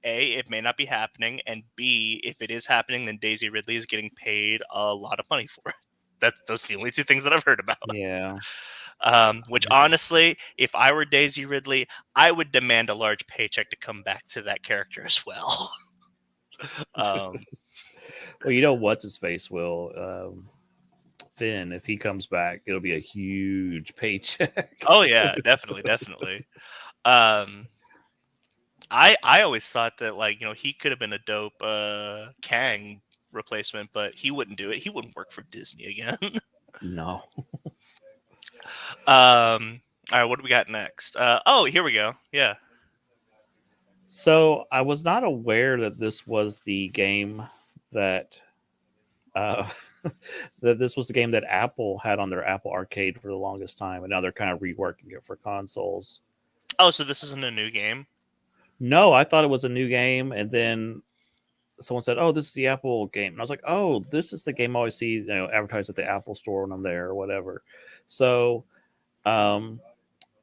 S2: A, it may not be happening, and B, if it is happening, then Daisy Ridley is getting paid a lot of money for it. Those are the only two things that I've heard about.
S1: Yeah.
S2: Which honestly, if I were Daisy Ridley, I would demand a large paycheck to come back to that character as well. um,
S1: Well, you know what's his face will Finn. If he comes back, it'll be a huge paycheck.
S2: oh yeah, definitely, definitely. Um, I always thought that, like, he could have been a dope Kang replacement, but he wouldn't do it. He wouldn't work for Disney again.
S1: No.
S2: All right, what do we got next? Oh, here we go. Yeah.
S1: So I was not aware that this was the game that uh, that this was the game that Apple had on their Apple Arcade for the longest time, and now they're kind of reworking it for consoles.
S2: Oh, so this isn't a new game?
S1: No, I thought it was a new game, and then someone said, "Oh, this is the Apple game," and I was like, "Oh, this is the game I always see, advertised at the Apple Store when I'm there or whatever." So, um,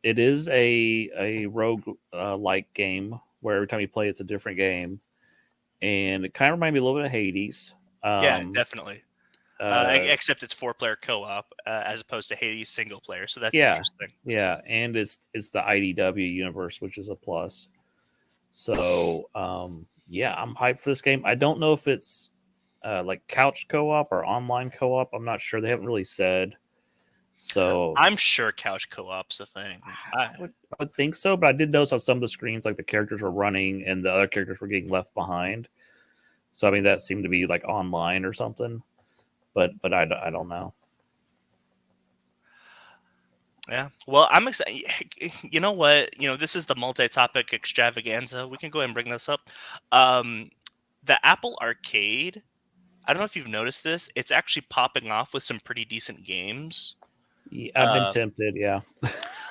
S1: it is a rogue like game where every time you play, it's a different game, and it kind of reminded me a little bit of Hades.
S2: Yeah,
S1: Um,
S2: definitely.
S1: uh,
S2: Except it's 4-player co-op as opposed to Hades single player, so that's
S1: yeah,
S2: interesting.
S1: yeah, and it's the IDW universe, which is a plus. So, yeah, I'm hyped for this game. I don't know if it's like couch co-op or online co-op. I'm not sure. They haven't really said. So
S2: I'm sure couch co-op's a thing.
S1: I would think so, but I did notice on some of the screens, like the characters were running and the other characters were getting left behind. So I mean, that seemed to be like online or something. But I don't know.
S2: Yeah. Well, I'm excited. You know what? This is the multi-topic extravaganza. We can go ahead and bring this up. Um, the Apple Arcade. I don't know if you've noticed this. It's actually popping off with some pretty decent games.
S1: Yeah, I've been
S2: Uh,
S1: tempted. Yeah.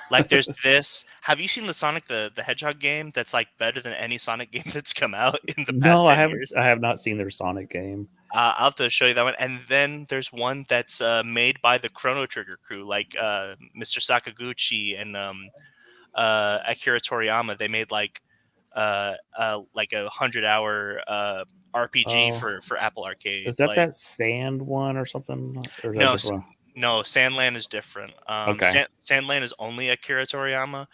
S2: like there's this. Have you seen the Sonic the Hedgehog game? That's like better than any Sonic game that's come out in the
S1: No,
S2: past
S1: I
S2: 10
S1: haven't.
S2: years.
S1: I have not seen their Sonic game.
S2: I'll have to show you that one. And then there's one that's made by the Chrono Trigger crew, like Mr. Sakaguchi and Akira Toriyama. They made like a 100-hour RPG
S1: Oh,
S2: for Apple Arcade.
S1: is that
S2: Like
S1: that sand one or something? Or is that a
S2: no,
S1: different one?
S2: no, Sandland is different.
S1: Okay.
S2: Sandland is only Akira Toriyama.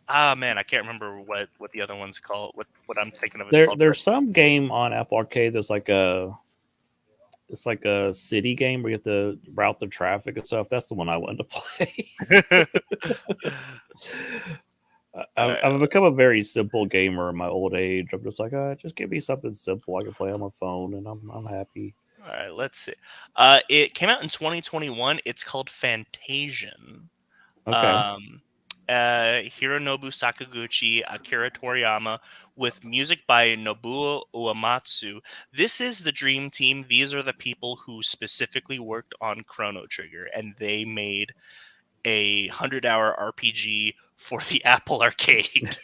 S2: Ah man, I can't remember what the other one's called. What I'm thinking of is called.
S1: There's some game on Apple Arcade that's like a city game where you have to route the traffic and stuff. That's the one I wanted to play. I've become a very simple gamer in my old age. I'm just like, just give me something simple I can play on my phone, and I'm happy.
S2: All right, let's see. It came out in 2021. It's called Fantasian.
S1: Okay.
S2: Um, Hironobu Sakaguchi, Akira Toriyama, with music by Nobuo Uematsu. This is the dream team. These are the people who specifically worked on Chrono Trigger, and they made a 100-hour RPG for the Apple Arcade.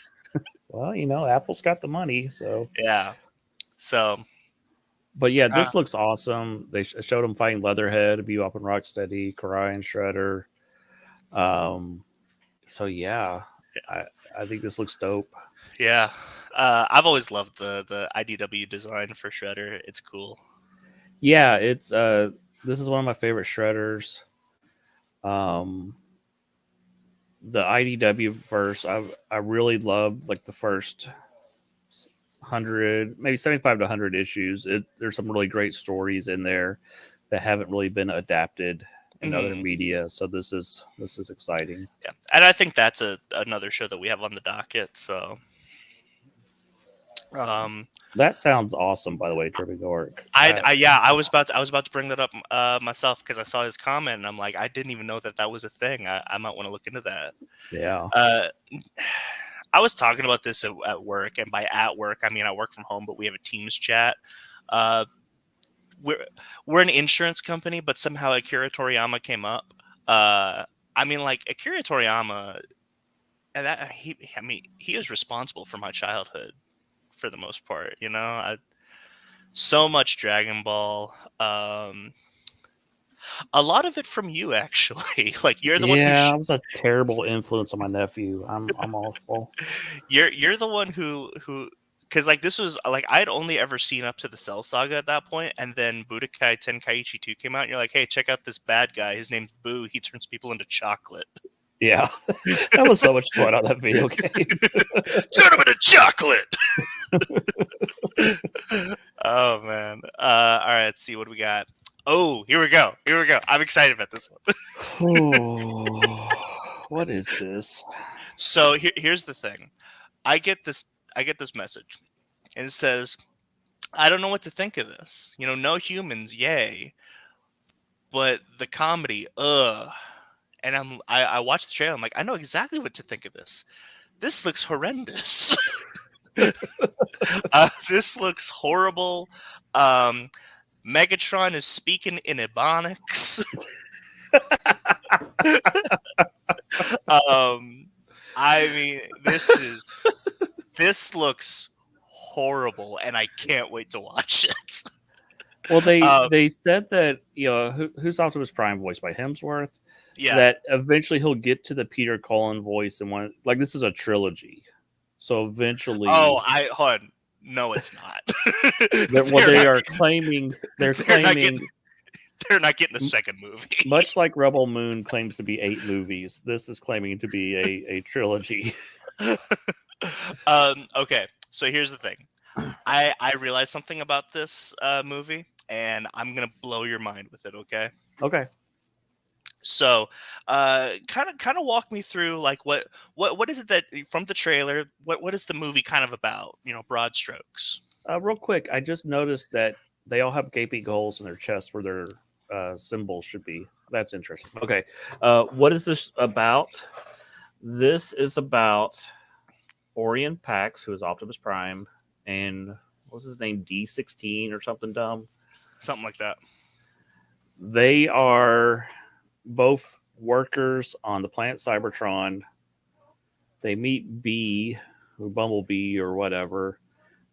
S1: Well, Apple's got the money, so.
S2: Yeah. So,
S1: But yeah,
S2: uh,
S1: this looks awesome. They showed him fighting Leatherhead, Bebop and Rocksteady, Karai and Shredder. Um, so yeah, I I think this looks dope.
S2: yeah. I've always loved the IDW design for Shredder. It's cool.
S1: Yeah, it's this is one of my favorite Shredders. Um, the IDW verse, I really loved like the first 100, maybe 75 to 100 issues. There's some really great stories in there that haven't really been adapted in other
S2: Mhm.
S1: media. So this is exciting.
S2: Yeah, and I think that's another show that we have on the docket. So, um,
S1: That sounds awesome, by the way, Tripping Orc.
S2: yeah, I was about to bring that up myself because I saw his comment and I'm like, I didn't even know that that was a thing. I might want to look into that.
S1: Yeah.
S2: Uh, I was talking about this at work, and by at work I mean I work from home, but we have a Teams chat. Uh, we're we're an insurance company, but somehow Akira Toriyama came up. Uh, I mean, like Akira Toriyama, and that I mean, he is responsible for my childhood for the most part. So much Dragon Ball. A lot of it from you, actually. Like you're the one
S1: Yeah, I was a terrible influence on my nephew. I'm awful.
S2: you're the one who because like this was like I'd only ever seen up to the Cell Saga at that point, and then Budokai Tenkaichi 2 came out, and you're like, hey, check out this bad guy. His name's Boo. He turns people into chocolate.
S1: Yeah. That was so much fun on that video game.
S2: Turn him into chocolate. Oh man. All right, let's see what we got. Oh, here we go. Here we go. I'm excited about this one.
S1: What is this?
S2: So here's the thing. I get this message, and it says, I don't know what to think of this. No humans, yay. But the comedy, ugh. And I watched the trailer, I'm like, I know exactly what to think of this. This looks horrendous. This looks horrible. Um Megatron is speaking in Ebonics. um I mean, this looks horrible, and I can't wait to watch it.
S1: Well, they
S2: Um,
S1: they said that who's Optimus Prime voiced by Hemsworth,
S2: yeah.
S1: that eventually he'll get to the Peter Cullen voice and one like this is a trilogy, so
S2: Oh,
S1: eventually
S2: I hold on. No, it's not.
S1: well
S2: they're
S1: they
S2: not.
S1: are claiming they're
S2: They're not getting.
S1: claiming
S2: They're not getting a second movie.
S1: much like Rebel Moon claims to be 8 movies. This is claiming to be a trilogy.
S2: Okay, so here's the thing. I realized something about this movie, and I'm gonna blow your mind with it. Okay.
S1: Okay.
S2: So, kind of walk me through like what is it that from the trailer? What is the movie kind of about? Broad strokes.
S1: Real quick, I just noticed that they all have gaping holes in their chests where their symbols should be. That's interesting. Okay. What is this about? This is about Orion Pax, who is Optimus Prime, and what was his name? D16 or something dumb.
S2: Something like that.
S1: They are both workers on the planet Cybertron. They meet B, or Bumblebee, or whatever.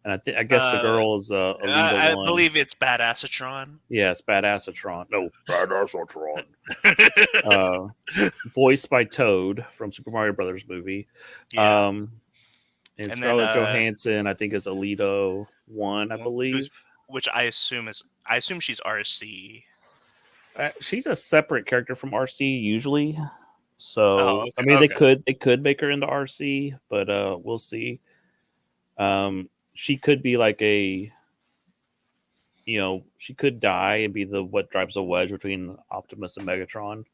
S1: And I guess the
S2: Uh,
S1: girl is Alita
S2: I
S1: one.
S2: believe it's Badassatron.
S1: Yes, Badassatron. No, Badassatron. Uh, Voiced by Toad from Super Mario Brothers movie.
S2: Yeah,
S1: Um, and
S2: and then
S1: Scarlett Johansson, I think, is Alita one, I
S2: who's
S1: believe.
S2: which I assume she's RC.
S1: She's a separate character from RC usually.
S2: Oh,
S1: So I
S2: okay,
S1: mean,
S2: okay.
S1: they could make her into RC, but we'll see. She could be like she could die and be the what drives a wedge between Optimus and Megatron.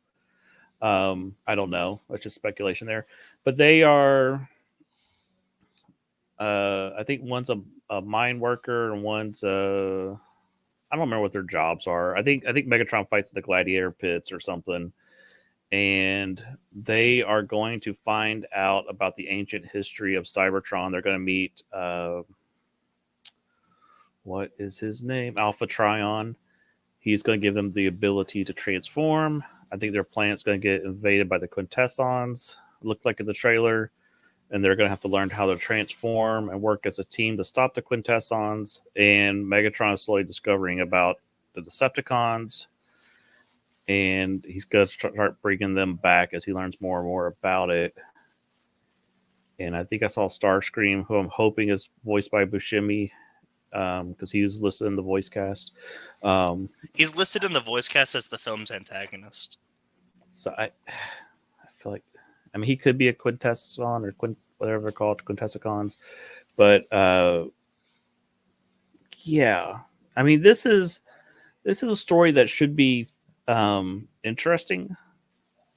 S1: I don't know. That's just speculation there. But they are. I think one's a mine worker and one's I don't remember what their jobs are. I think Megatron fights in the gladiator pits or something, and they are going to find out about the ancient history of Cybertron. They're going to meet what is his name? Alpha Trion. He's going to give them the ability to transform. I think their planet's going to get invaded by the Quintessons. Looked like in the trailer, and they're going to have to learn how to transform and work as a team to stop the Quintessons. And Megatron is slowly discovering about the Decepticons, and he's going to start bringing them back as he learns more and more about it. And I think I saw Starscream, who I'm hoping is voiced by Buscemi, because he was listed in the voice cast.
S2: He's listed in the voice cast as the film's antagonist.
S1: So I feel like, I mean, he could be a Quintesson or whatever they're called, Quintessicons, but yeah, I mean, this is a story that should be interesting.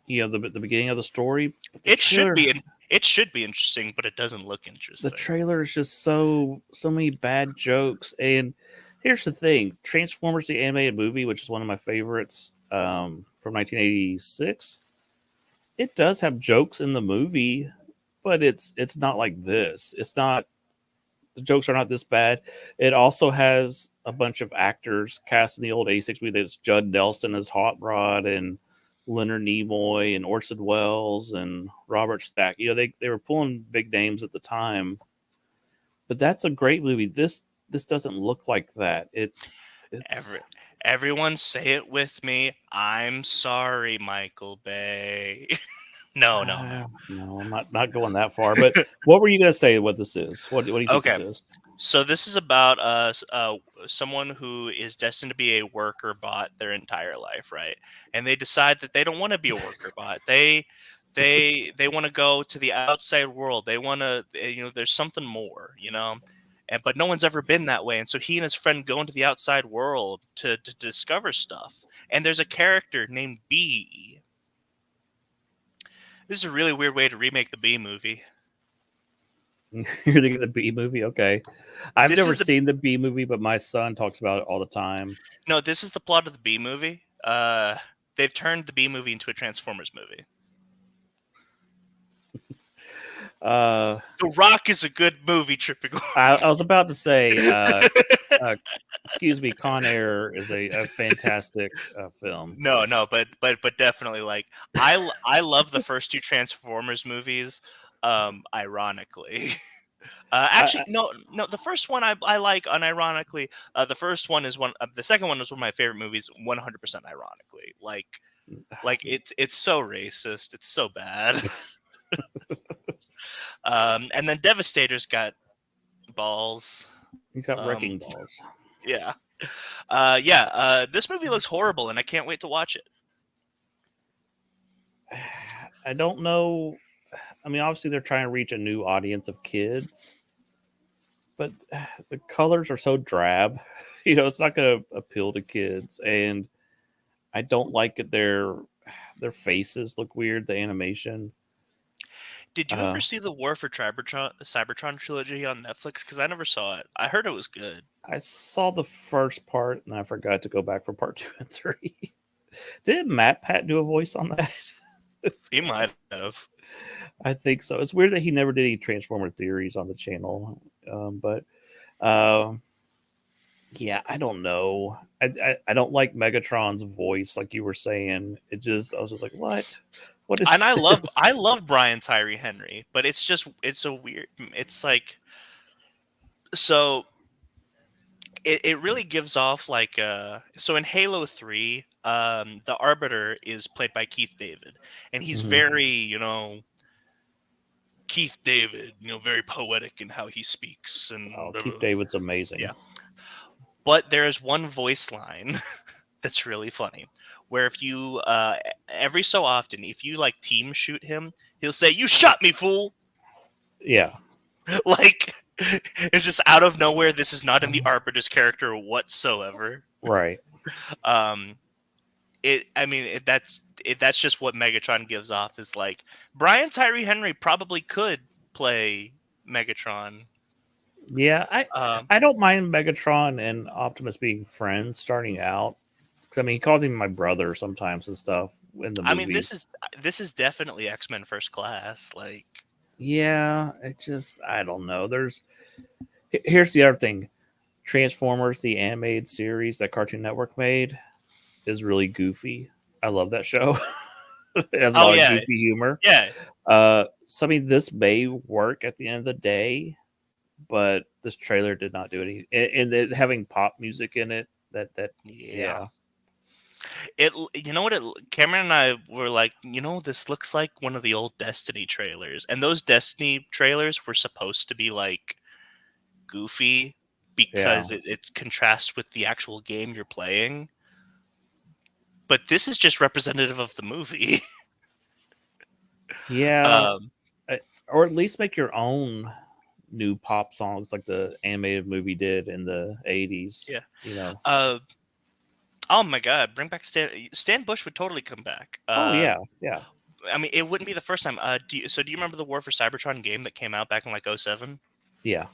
S1: You know, the beginning of the story. But
S2: It should be. It should be interesting, but it doesn't look
S1: the
S2: interesting.
S1: trailer is just so many bad jokes. And here's the thing: Transformers the animated movie, which is one of my favorites from 1986. It does have jokes in the movie, but it's not like this. It's not, the jokes are not this bad. It also has a bunch of actors cast in the old 86 movie. There's Judd Nelson as Hot Rod, and Leonard Nimoy and Orson Welles and Robert Stack. You know, they were pulling big names at the time. But that's a great movie. This doesn't look like that. It's
S2: Everyone say it with me. I'm sorry, Michael Bay. No, no, no.
S1: no, I'm not going that far. But what were you gonna say? What this is? What do you think
S2: Okay,
S1: this is?
S2: so this is about someone who is destined to be a worker bot their entire life, right? And they decide that they don't want to be a worker bot. They want to go to the outside world. They want to, there's something more, And but no one's ever been that way, and so he and his friend go into the outside world to discover stuff. And there's a character named B. This is a really weird way to remake the B movie.
S1: You're thinking the B movie? Okay. I've
S2: This
S1: never
S2: is the
S1: seen the B movie, but my son talks about it all the time.
S2: No, this is the plot of the B movie. They've turned the B movie into a Transformers movie.
S1: Uh,
S2: The Rock is a good movie, tripping.
S1: I was about to say, excuse me, Con Air is a fantastic film.
S2: No, but definitely, like, I love the first two Transformers movies. Ironically, actually,
S1: I,
S2: no, the first one I like unironically. The first one is one. The second one is one of my favorite movies. 100% ironically, like it's so racist. It's so bad. And then Devastator's got balls.
S1: he's got
S2: Um,
S1: wrecking balls.
S2: yeah. This movie looks horrible, and I can't wait to watch it.
S1: I don't know. I mean, obviously they're trying to reach a new audience of kids, but the colors are so drab. You know, it's not going to appeal to kids, and I don't like it. Their faces look weird. The animation.
S2: Did you ever see the War for Cybertron trilogy on Netflix? Because I never saw it. I heard it was good.
S1: I saw the first part, and I forgot to go back for part 2 and 3. Did Matt Pat do a voice on that?
S2: He might have.
S1: I think so. It's weird that he never did any Transformer theories on the channel, but uh, yeah, I don't know. I don't like Megatron's voice, like you were saying. I was just like, what? What is
S2: And
S1: this?
S2: I love Brian Tyree Henry, but it's a weird. It's like, so it really gives off like so in Halo 3, the Arbiter is played by Keith David, and he's
S1: Mhm.
S2: very, Keith David, very poetic in how he speaks,
S1: Oh,
S2: and
S1: Keith David's amazing.
S2: yeah. But there is one voice line that's really funny, where if you every so often, if you like team shoot him, he'll say, "You shot me, fool!"
S1: Yeah,
S2: Like, it's just out of nowhere. This is not in the Arbiter's character whatsoever.
S1: right.
S2: Um, that's just what Megatron gives off, is like Brian Tyree Henry probably could play Megatron.
S1: Yeah,
S2: Um,
S1: I don't mind Megatron and Optimus being friends starting out. 'Cause, I mean, he calls him my brother sometimes and stuff. in the
S2: I mean,
S1: movies.
S2: this is definitely X-Men First Class. Like,
S1: Yeah, it just I don't know. Here's the other thing. Transformers, the animated series that Cartoon Network made, is really goofy. I love that show. It has a
S2: oh
S1: lot of
S2: yeah,
S1: goofy humor.
S2: yeah,
S1: So I mean, this may work at the end of the day, but this trailer did not do any. And it having pop music in it,
S2: yeah.
S1: yeah,
S2: You know what? Cameron and I were like, this looks like one of the old Destiny trailers, and those Destiny trailers were supposed to be like goofy
S1: yeah,
S2: because it contrasts with the actual game you're playing. But this is just representative of the movie.
S1: yeah,
S2: um,
S1: uh, or at least make your own new pop songs like the animated movie did in the '80s.
S2: yeah.
S1: You know.
S2: Uh, oh my God, bring back Stan Bush would totally come back.
S1: Oh yeah, yeah,
S2: I mean, it wouldn't be the first time. Do you remember the War for Cybertron game that came out back in like '07?
S1: yeah.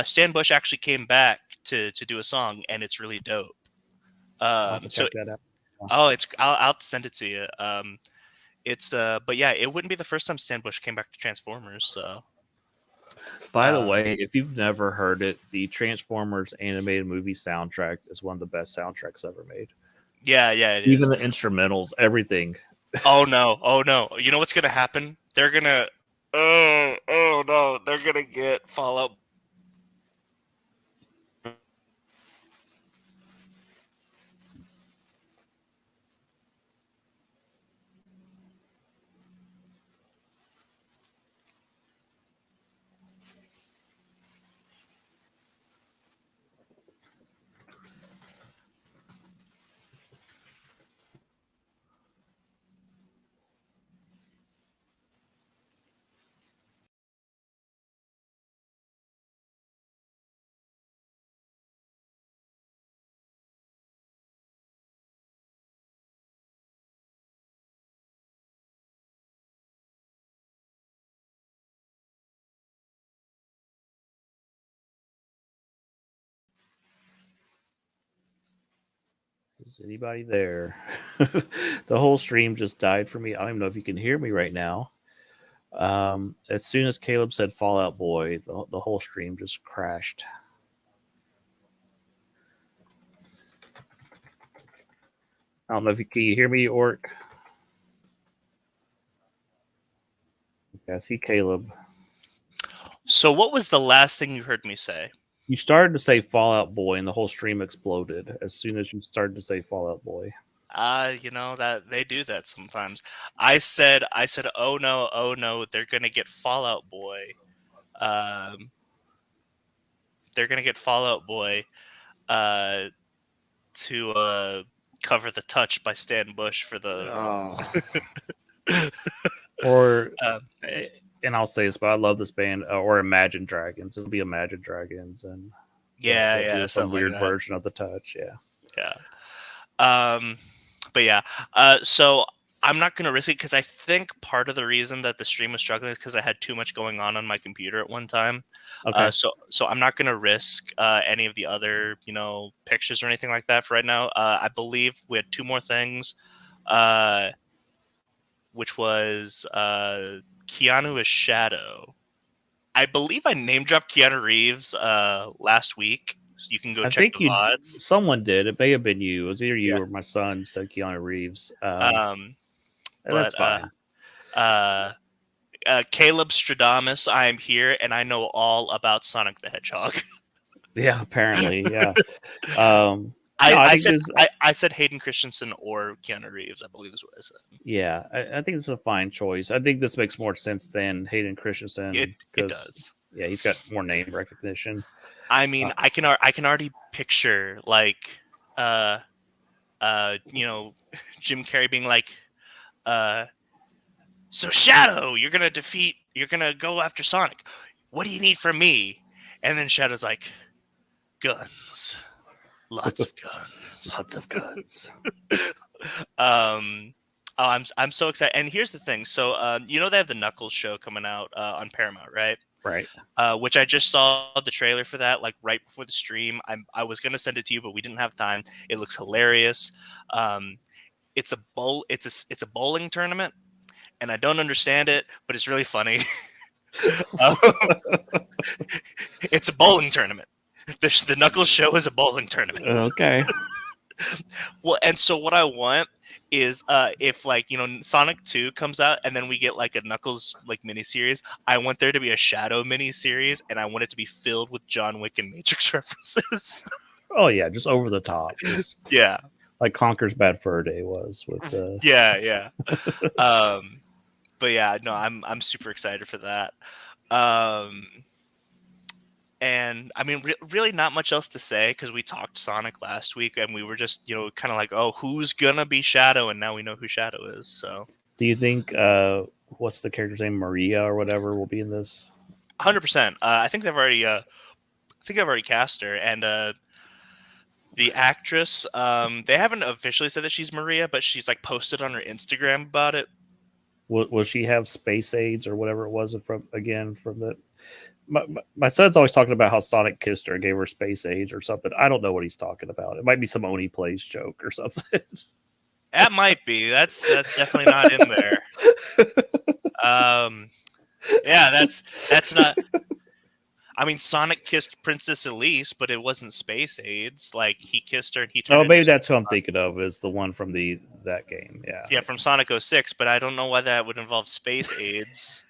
S2: Stan Bush actually came back to do a song, and it's really dope.
S1: I'll have to
S2: So
S1: check that out.
S2: I'll send it to you. But yeah, it wouldn't be the first time Stan Bush came back to Transformers. So
S1: By the
S2: uh,
S1: way, if you've never heard it, the Transformers animated movie soundtrack is one of the best soundtracks ever made.
S2: yeah, it is.
S1: Even the instrumentals, everything.
S2: Oh no! You know what's gonna happen? They're gonna oh no! They're gonna get Fallout.
S1: Is anybody there? The whole stream just died for me. I don't even know if you can hear me right now. As soon as Caleb said Fallout Boy, the whole stream just crashed. I don't know if you can you hear me, Orc. Yeah, I see Caleb.
S2: So what was the last thing you heard me say?
S1: You started to say Fallout Boy, and the whole stream exploded as soon as you started to say Fallout Boy.
S2: That they do that sometimes. I said, oh no, they're gonna get Fallout Boy. Um, they're gonna get Fallout Boy uh, to cover the touch by Stan Bush for the.
S1: Oh. Or,
S2: uh,
S1: and I'll say this, but I love this band. Or Imagine Dragons. It'll be Imagine Dragons, and they'll do some
S2: something like
S1: weird
S2: that.
S1: version of the touch. Yeah.
S2: Yeah. Um, but yeah, so I'm not gonna risk it because I think part of the reason that the stream was struggling is because I had too much going on my computer at one time.
S1: Okay.
S2: So I'm not gonna risk any of the other pictures or anything like that for right now. I believe we had two more things, uh, which was Keanu as Shadow. I believe I name dropped Keanu Reeves last week. So you can go
S1: I
S2: check
S1: think
S2: the
S1: you.
S2: VODs.
S1: Someone did. It may have been you. It was either you
S2: Yeah.
S1: or my son said Keanu Reeves.
S2: Um,
S1: And that's
S2: but
S1: fine.
S2: uh, Caleb Stradamus, I am here and I know all about Sonic the Hedgehog.
S1: Yeah. Apparently. Yeah. No,
S2: I,
S1: I
S2: I
S1: think
S2: said
S1: this.
S2: I said Hayden Christensen or Keanu Reeves, I believe is what I said.
S1: Yeah, I think it's a fine choice. I think this makes more sense than Hayden
S2: It
S1: Christensen
S2: it
S1: because,
S2: does.
S1: yeah, he's got more name recognition.
S2: I mean,
S1: Uh,
S2: I can already picture like uh you know Jim Carrey being like uh so Shadow, you're gonna go after Sonic. What do you need from me? And then Shadow's like, guns. Lots of guns.
S1: Lots of guns.
S2: um oh, I'm so excited. And here's the thing. So they have the Knuckles show coming out on Paramount, right?
S1: Right.
S2: Which I just saw the trailer for that like right before the stream. I was gonna send it to you, but we didn't have time. It looks hilarious. Um It's a bowling tournament, and I don't understand it, but it's really funny. Um, it's a bowling tournament. The Knuckles show is a bowling tournament.
S1: Okay.
S2: Well, and so what I want is if like Sonic 2 comes out and then we get like a Knuckles like miniseries, I want there to be a Shadow miniseries and I want it to be filled with John Wick and Matrix references.
S1: Oh yeah, just over the top, just
S2: Yeah.
S1: like Conker's Bad Fur Day was with the.
S2: Yeah, yeah. Um but yeah, no, I'm super excited for that. Um And I mean, really, not much else to say because we talked Sonic last week, and we were just, kind of like, oh, who's gonna be Shadow? And now we know who Shadow is. So,
S1: Do you think what's the character's name, Maria or whatever, will be in this?
S2: 100%. I think they've already cast her, and the actress, they haven't officially said that she's Maria, but she's like posted on her Instagram about it.
S1: Will she have space aids or whatever it was from the? My son's always talking about how Sonic kissed her and gave her space age or something. I don't know what he's talking about. It might be some Oni plays joke or something.
S2: That might be. That's definitely not in there. Um, yeah, that's not. I mean, Sonic kissed Princess Elise, but it wasn't space aids. Like he kissed her and he turned
S1: Oh,
S2: into
S1: maybe that's who I'm thinking of. Is the one from that game? Yeah.
S2: yeah from Sonic 06, but I don't know why that would involve space aids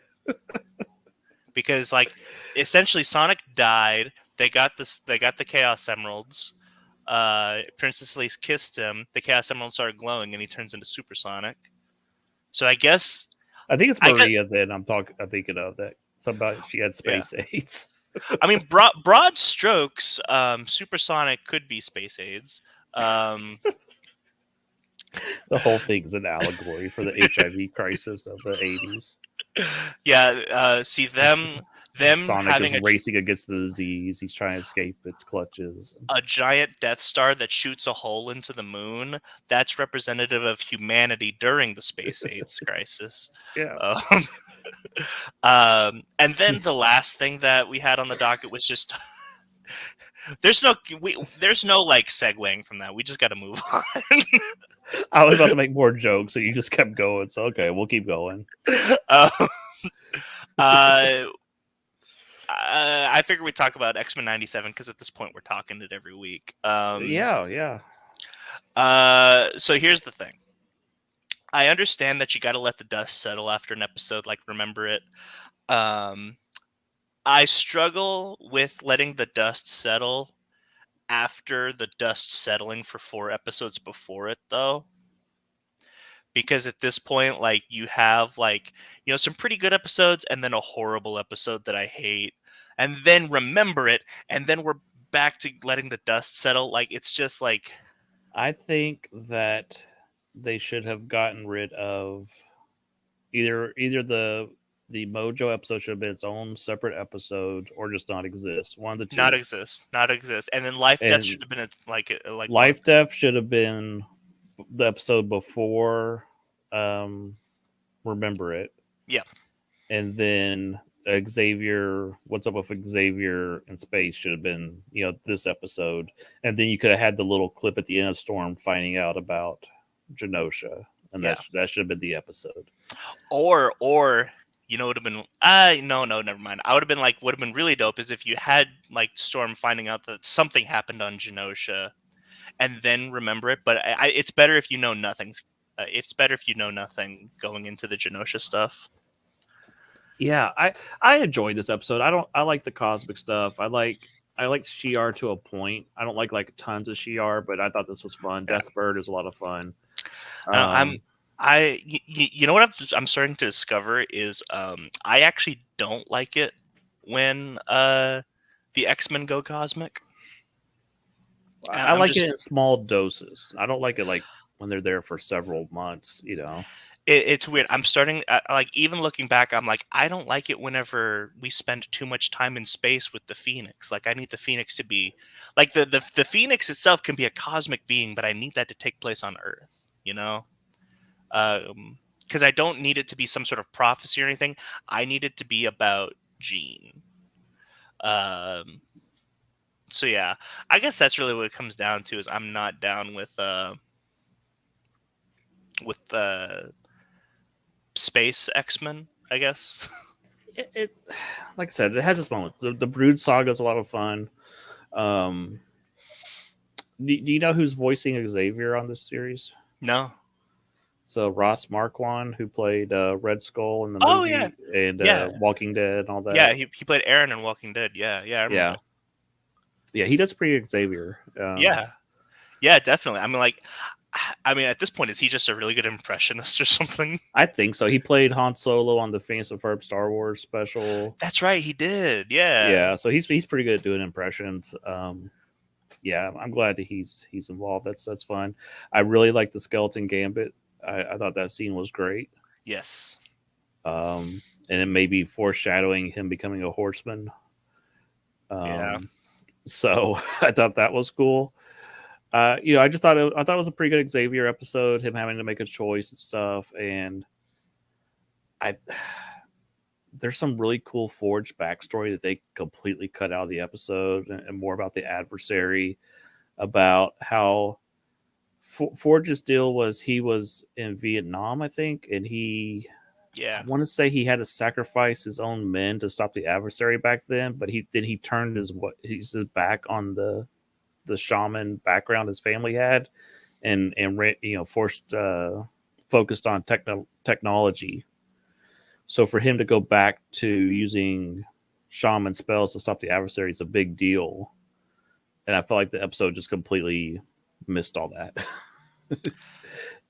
S2: because like essentially Sonic died. They got this. They got the Chaos Emeralds. Princess Elise kissed him. The Chaos Emeralds started glowing, and he turns into Super Sonic. So I guess
S1: I think it's
S2: I got.
S1: Maria. Then I'm thinking of that. Somebody she had
S2: Yeah.
S1: space aids.
S2: I mean, broad strokes, Supersonic could be space aids. Um,
S1: The whole thing's an allegory for the HIV crisis of the '80s.
S2: yeah, see them
S1: Sonic is
S2: having
S1: racing against the disease. He's trying to escape its clutches.
S2: a giant Death Star that shoots a hole into the moon. That's representative of humanity during the space AIDS crisis.
S1: Yeah.
S2: Um, and then the last thing that we had on the docket was just there's no like segueing from that. We just got to move on.
S1: I was about to make more jokes, so you just kept going. So okay, we'll keep going.
S2: um, uh, I figure we talk about X-Men '97 because at this point we're talking it every week.
S1: Yeah.
S2: So here's the thing. I understand that you got to let the dust settle after an episode, like remember it. Um, I struggle with letting the dust settle after the dust settling for 4 episodes before it, though. Because at this point, like you have like some pretty good episodes and then a horrible episode that I hate, and then remember it, and then we're back to letting the dust settle. Like it's just like
S1: I think that they should have gotten rid of either the Mojo episode should have been its own separate episode or just not exist. One of the two.
S2: not exist, and then life death should
S1: And
S2: have been like one of
S1: Life Death should have been the episode before Remember It.
S2: yeah.
S1: And then Xavier, What's Up with Xavier in Space should have been, this episode. And then you could have had the little clip at the end of Storm finding out about Genosha. And
S2: Yeah.
S1: that should have been the episode.
S2: Or would have been no, never mind. I would have been like would have been really dope is if you had like Storm finding out that something happened on Genosha and then remember it. But it's better if you know nothing's. It's better if you know nothing going into the Genosha stuff.
S1: Yeah, I enjoyed this episode. I like the cosmic stuff. I like Shi'ar to a point. I don't like tons of Shi'ar, but I thought this was fun.
S2: Yeah.
S1: Deathbird is a lot of fun.
S2: You know what I'm starting to discover is I actually don't like it when the X-Men go cosmic.
S1: I like it in small doses. I don't like it like when they're there for several months.
S2: It's weird. I'm starting like even looking back, I'm like I don't like it whenever we spend too much time in space with the Phoenix. Like I need the Phoenix to be like the Phoenix itself can be a cosmic being, but I need that to take place on Earth. Because I don't need it to be some sort of prophecy or anything. I need it to be about Jean. So yeah, I guess that's really what it comes down to. Is I'm not down with with the space X-Men, I guess.
S1: It like I said, it has its moments. The Brood Saga is a lot of fun. Um, do you know who's voicing Xavier on this series?
S2: No.
S1: So Ross Marquand, who played Red Skull in the
S2: Oh yeah,
S1: movie and
S2: yeah,
S1: Walking Dead and all that.
S2: yeah. He played Aaron in Walking Dead. Yeah, yeah, I remember
S1: Yeah,
S2: that.
S1: yeah, he does pretty Xavier.
S2: Yeah, yeah, definitely. I mean, like, I mean, at this point, is he just a really good impressionist or something?
S1: I think so. He played Han Solo on the Phineas and Ferb Star Wars special.
S2: That's right, he did. Yeah.
S1: Yeah, so he's pretty good at doing impressions. Yeah, I'm glad that he's involved. That's fun. I really like the Skeleton Gambit. I thought that scene was great.
S2: Yes.
S1: And it may be foreshadowing him becoming a horseman.
S2: Yeah.
S1: So I thought that was cool. I thought it was a pretty good Xavier episode. Him having to make a choice and stuff, and I there's some really cool Forge backstory that they completely cut out of the episode, and more about the adversary, about how Forge's deal was he was in Vietnam, I think, and I
S2: Yeah.
S1: want to say he had to sacrifice his own men to stop the adversary back then, but he turned his back on the shaman background his family had, and forced focused on technology. So for him to go back to using shaman spells to stop the adversary is a big deal, and I felt like the episode just completely missed all that.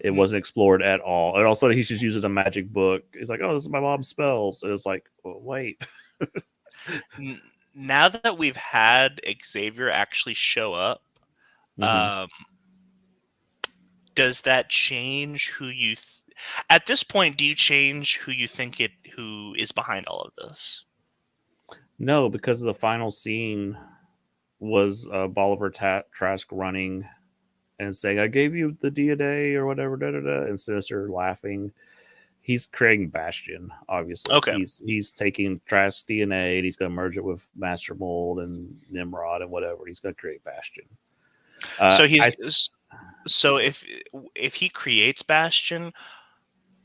S1: It
S2: N-
S1: wasn't explored at all. And also, he's just using a magic book. He's like, "Oh, this is my mom's spells." And it's like, oh, wait.
S2: Now that we've had Xavier actually show up,
S1: Mm-hmm.
S2: um, does that change who at this point, do you change who is behind all of this?
S1: No, because the final scene was Bolivar Trask running and saying, "I gave you the DNA or whatever," da da da, and Sinister laughing. He's creating Bastion. Obviously,
S2: Okay.
S1: he's taking Trask's DNA and he's going to merge it with Master Mold and Nimrod and whatever. He's going to create Bastion.
S2: So
S1: I
S2: so if he creates Bastion,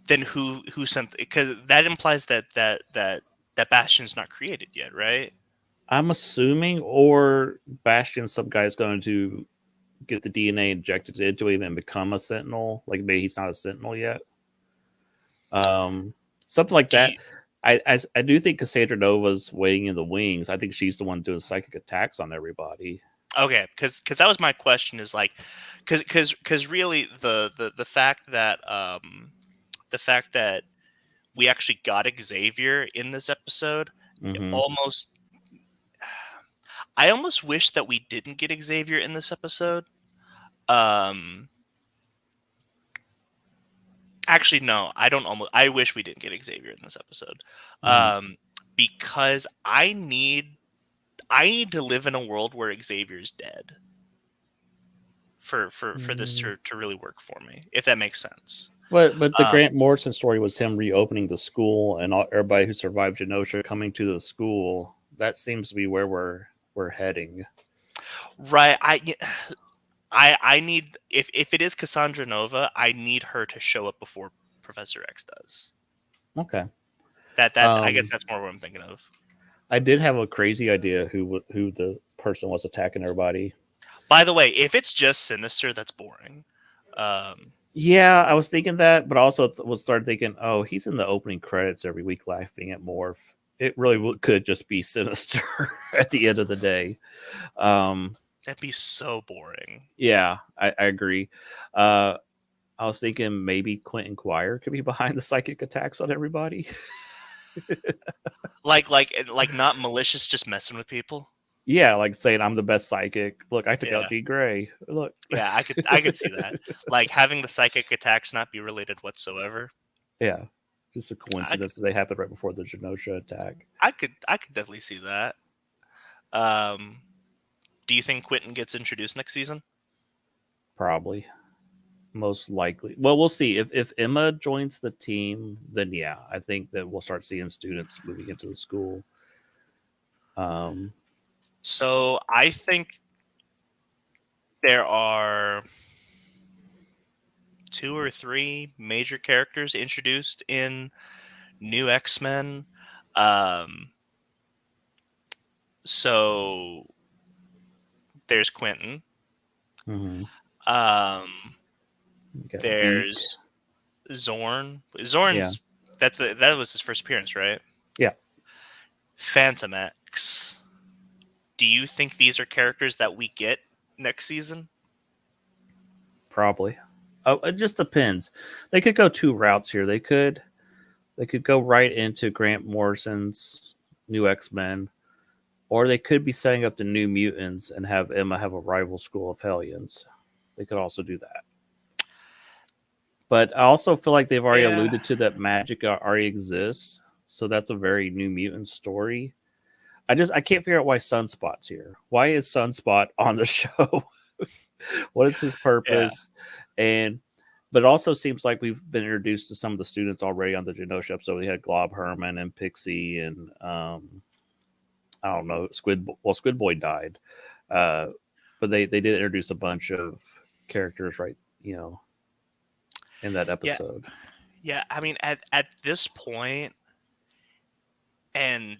S2: then who sent, because that implies that Bastion's not created yet, right?
S1: I'm assuming, or Bastion, some guy's going to get the DNA injected into him and become a Sentinel. Like maybe he's not a Sentinel yet. Um, Something like
S2: Do
S1: that.
S2: you,
S1: I do think Cassandra Nova's waiting in the wings. I think she's the one doing psychic attacks on everybody.
S2: okay, because that was my question, is like, because really the fact that the fact that we actually got Xavier in this episode,
S1: Mm-hmm.
S2: almost I almost wish that we didn't get Xavier in this episode. Um, Actually, no, I don't almost. I wish we didn't get Xavier in this episode,
S1: Mm-hmm.
S2: um, because I need to live in a world where Xavier's dead for this
S1: Mm.
S2: to really work for me, if that makes sense.
S1: But the
S2: Um,
S1: Grant Morrison story was him reopening the school and everybody who survived Genosha coming to the school. That seems to be where we're heading.
S2: right, I need, if it is Cassandra Nova, I need her to show up before Professor X does.
S1: Okay.
S2: That I guess
S1: Um,
S2: that's more what I'm thinking of.
S1: I did have a crazy idea who the person was attacking everybody.
S2: By the way, if it's just Sinister, that's boring. Um,
S1: Yeah, I was thinking that, but also was started thinking, oh, he's in the opening credits every week, laughing at Morph. It really could just be Sinister at the end of the day. Um,
S2: that'd be so boring.
S1: yeah, I agree. Uh, I was thinking maybe Quentin Quire could be behind the psychic attacks on everybody.
S2: Like not malicious, just messing with people.
S1: Yeah, like saying I'm the best psychic. Look, I took out
S2: Yeah,
S1: G Gray. Look.
S2: yeah, I could see that. Like having the psychic attacks not be related whatsoever.
S1: Yeah, just a
S2: I could
S1: coincidence that they happened right before the Genosha attack.
S2: I could definitely see that. Um, do you think Quentin gets introduced next season?
S1: Probably, most likely. Well, we'll see. If Emma joins the team, then yeah, I think that we'll start seeing students moving into the school. Um,
S2: So I think there are 2 or 3 major characters introduced in New X-Men. Um, so there's Quentin.
S1: Mm-hmm.
S2: Um,
S1: You got Beak.
S2: there's Zorn.
S1: Yeah.
S2: That was his first appearance, right?
S1: Yeah.
S2: Phantom X. Do you think these are characters that we get next season?
S1: Probably. Oh, it just depends. They could go two routes here. They could go right into Grant Morrison's New X-Men, or they could be setting up the New Mutants and have Emma have a rival school of Hellions. They could also do that. But I also feel like they've already
S2: Yeah.
S1: alluded to that magic already exists, so that's a very New Mutant story. I can't figure out why Sunspot's here. Why is Sunspot on the show? What is his
S2: Yeah.
S1: purpose? And but it also seems like we've been introduced to some of the students already on the Genosha episode. We had Glob Herman and Pixie and I don't know, Squid Boy died. Uh, but they did introduce a bunch of characters, right, in that
S2: Yeah.
S1: episode.
S2: Yeah. I mean, at this point, and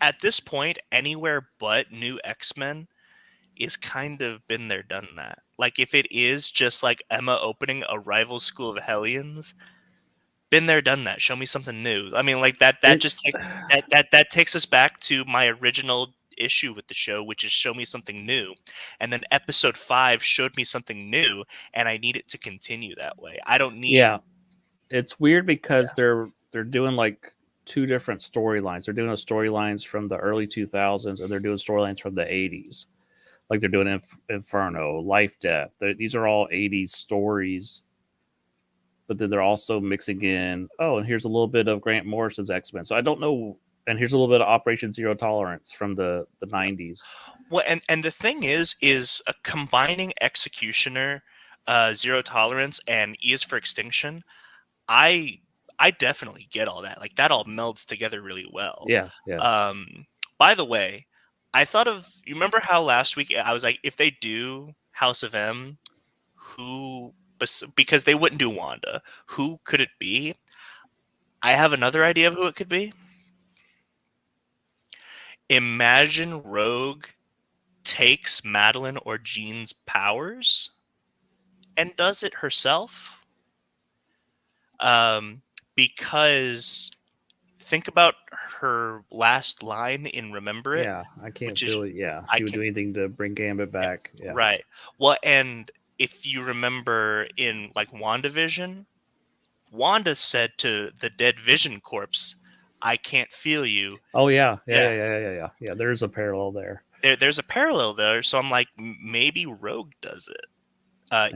S2: at this point, anywhere but New X-Men is kind of been there, done that. Like, if it is just like Emma opening a rival school of Hellions, been there, done that. Show me something new. I mean, like that just
S1: It's
S2: that takes us back to my original issue with the show, which is show me something new. And then episode 5 showed me something new, and I need it to continue that way. I don't need.
S1: yeah, it's weird because they're doing like two different storylines. They're doing storylines from the early 2000s and they're doing storylines from the 80s. Like they're doing Inferno, Life Death. These are all 80s stories, but then they're also mixing in, oh, and here's a little bit of Grant Morrison's X-Men. So I don't know, and here's a little bit of Operation Zero Tolerance from the 90s.
S2: Well, and the thing is combining Executioner, Zero Tolerance, and E is for Extinction. I I definitely get all that. Like that all melds together really well.
S1: Yeah, yeah.
S2: By the way, I thought of you remember how last week I was like, if they do House of M, who because they wouldn't do Wanda, who could it be? I have another idea of who it could be. Imagine Rogue takes Madeline or Jean's powers and does it herself. Because think about her last line in Remember It,
S1: Yeah, I can't
S2: which is
S1: feel it. Yeah,
S2: I
S1: she would
S2: can
S1: do anything to bring Gambit
S2: yeah,
S1: back. Yeah,
S2: right. Well, and if you remember in like WandaVision, Wanda said to the dead Vision corpse, "I can't feel you."
S1: oh yeah, yeah,
S2: Yeah,
S1: yeah, yeah, yeah, yeah. Yeah, there's a parallel there.
S2: there's a parallel there. So I'm like, maybe Rogue does it.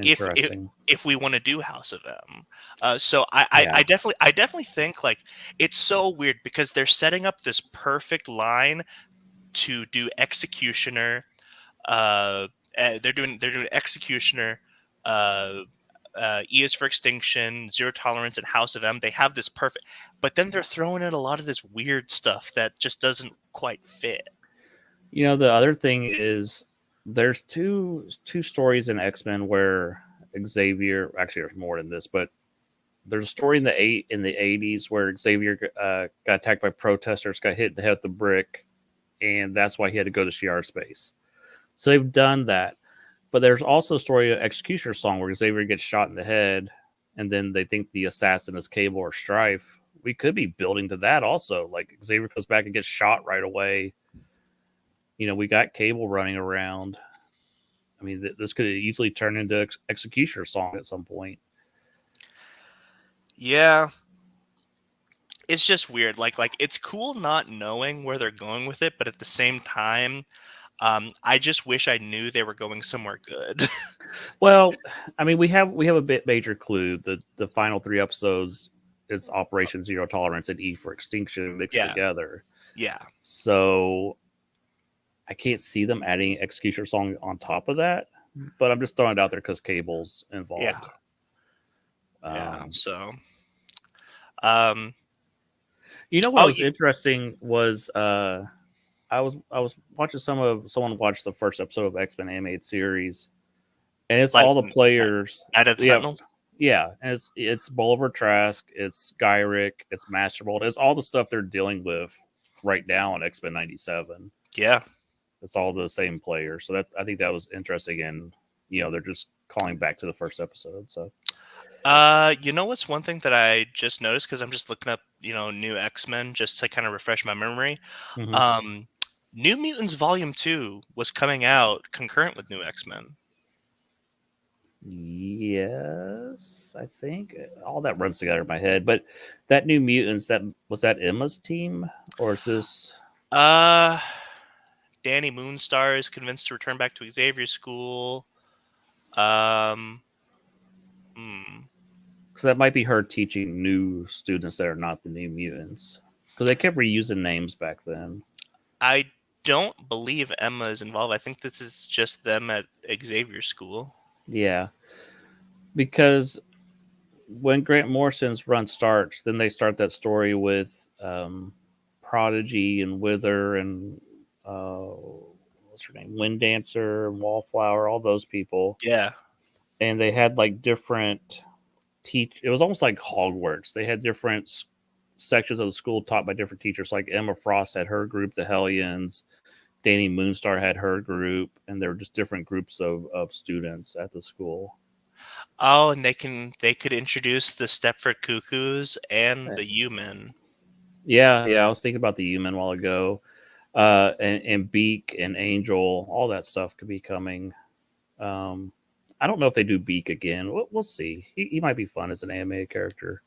S1: Interesting.
S2: If we want to do House of M. So
S1: Yeah,
S2: I definitely think like it's so weird because they're setting up this perfect line to do Executioner. They're doing Executioner. Uh, E is for Extinction, Zero Tolerance, and House of M. They have this perfect, but then they're throwing in a lot of this weird stuff that just doesn't quite fit.
S1: the other thing is there's two stories in X-Men where Xavier, actually there's more than this, but there's a story in the 80s where Xavier got attacked by protesters, got hit in the head with the brick, and that's why he had to go to Shi'ar space. So they've done that. But there's also a story of Executioner song where Xavier gets shot in the head, and then they think the assassin is Cable or Strife. We could be building to that also. Like Xavier goes back and gets shot right away. We got Cable running around. I mean, this could easily turn into Executioner song at some point.
S2: Yeah, it's just weird. Like it's cool not knowing where they're going with it, but at the same time, I just wish I knew they were going somewhere good.
S1: Well, I mean, we have a bit major clue. The final three episodes is Operation Zero Tolerance and E for Extinction mixed
S2: Yeah,
S1: together.
S2: yeah,
S1: So I can't see them adding Executioner song on top of that, but I'm just throwing it out there because Cable's
S2: yeah,
S1: involved.
S2: yeah.
S1: Um,
S2: So, um,
S1: what
S2: oh,
S1: was interesting was I was watching someone watch the first episode of X-Men animated series, and it's
S2: Like
S1: all the players.
S2: Night of the
S1: Yeah,
S2: Sentinels.
S1: yeah, and it's Bolivar Trask, it's Gyrick, it's Masterbolt, it's all the stuff they're dealing with right now in X Men '97.
S2: Yeah.
S1: It's all the same players, so that I think that was interesting, and they're just calling back to the first episode. So
S2: You know what's one thing that I just noticed because I'm just looking up, new X-Men just to kind of refresh my memory.
S1: mhm.
S2: Um, New Mutants Volume 2 was coming out concurrent with New X-Men.
S1: Yes, I think all that runs together in my head. But that New Mutants, that was that Emma's team, or is this?
S2: Uh, Danny Moonstar is convinced to return back to Xavier School. Um, hmm.
S1: Because that might be her teaching new students that are not the New Mutants. Because they kept reusing names back then.
S2: I don't believe Emma is involved. I think this is just them at Xavier School.
S1: Yeah, because when Grant Morrison's run starts, then they start that story with Prodigy and Wither and what's her name, Wind Dancer and Wallflower, all those people,
S2: Yeah.
S1: and they had like different teach. It was almost like Hogwarts. They had different sections of the school taught by different teachers. Like Emma Frost had her group, the Hellions. Danny Moonstar had her group, and there were just different groups of students at the school.
S2: Oh, and they could introduce the Stepford Cuckoos and
S1: Uh,
S2: the U-Men.
S1: Yeah, yeah. I was thinking about the human a while ago. And Beak and Angel, all that stuff could be coming. Um, I don't know if they do Beak again. We'll see. He might be fun as an animated character.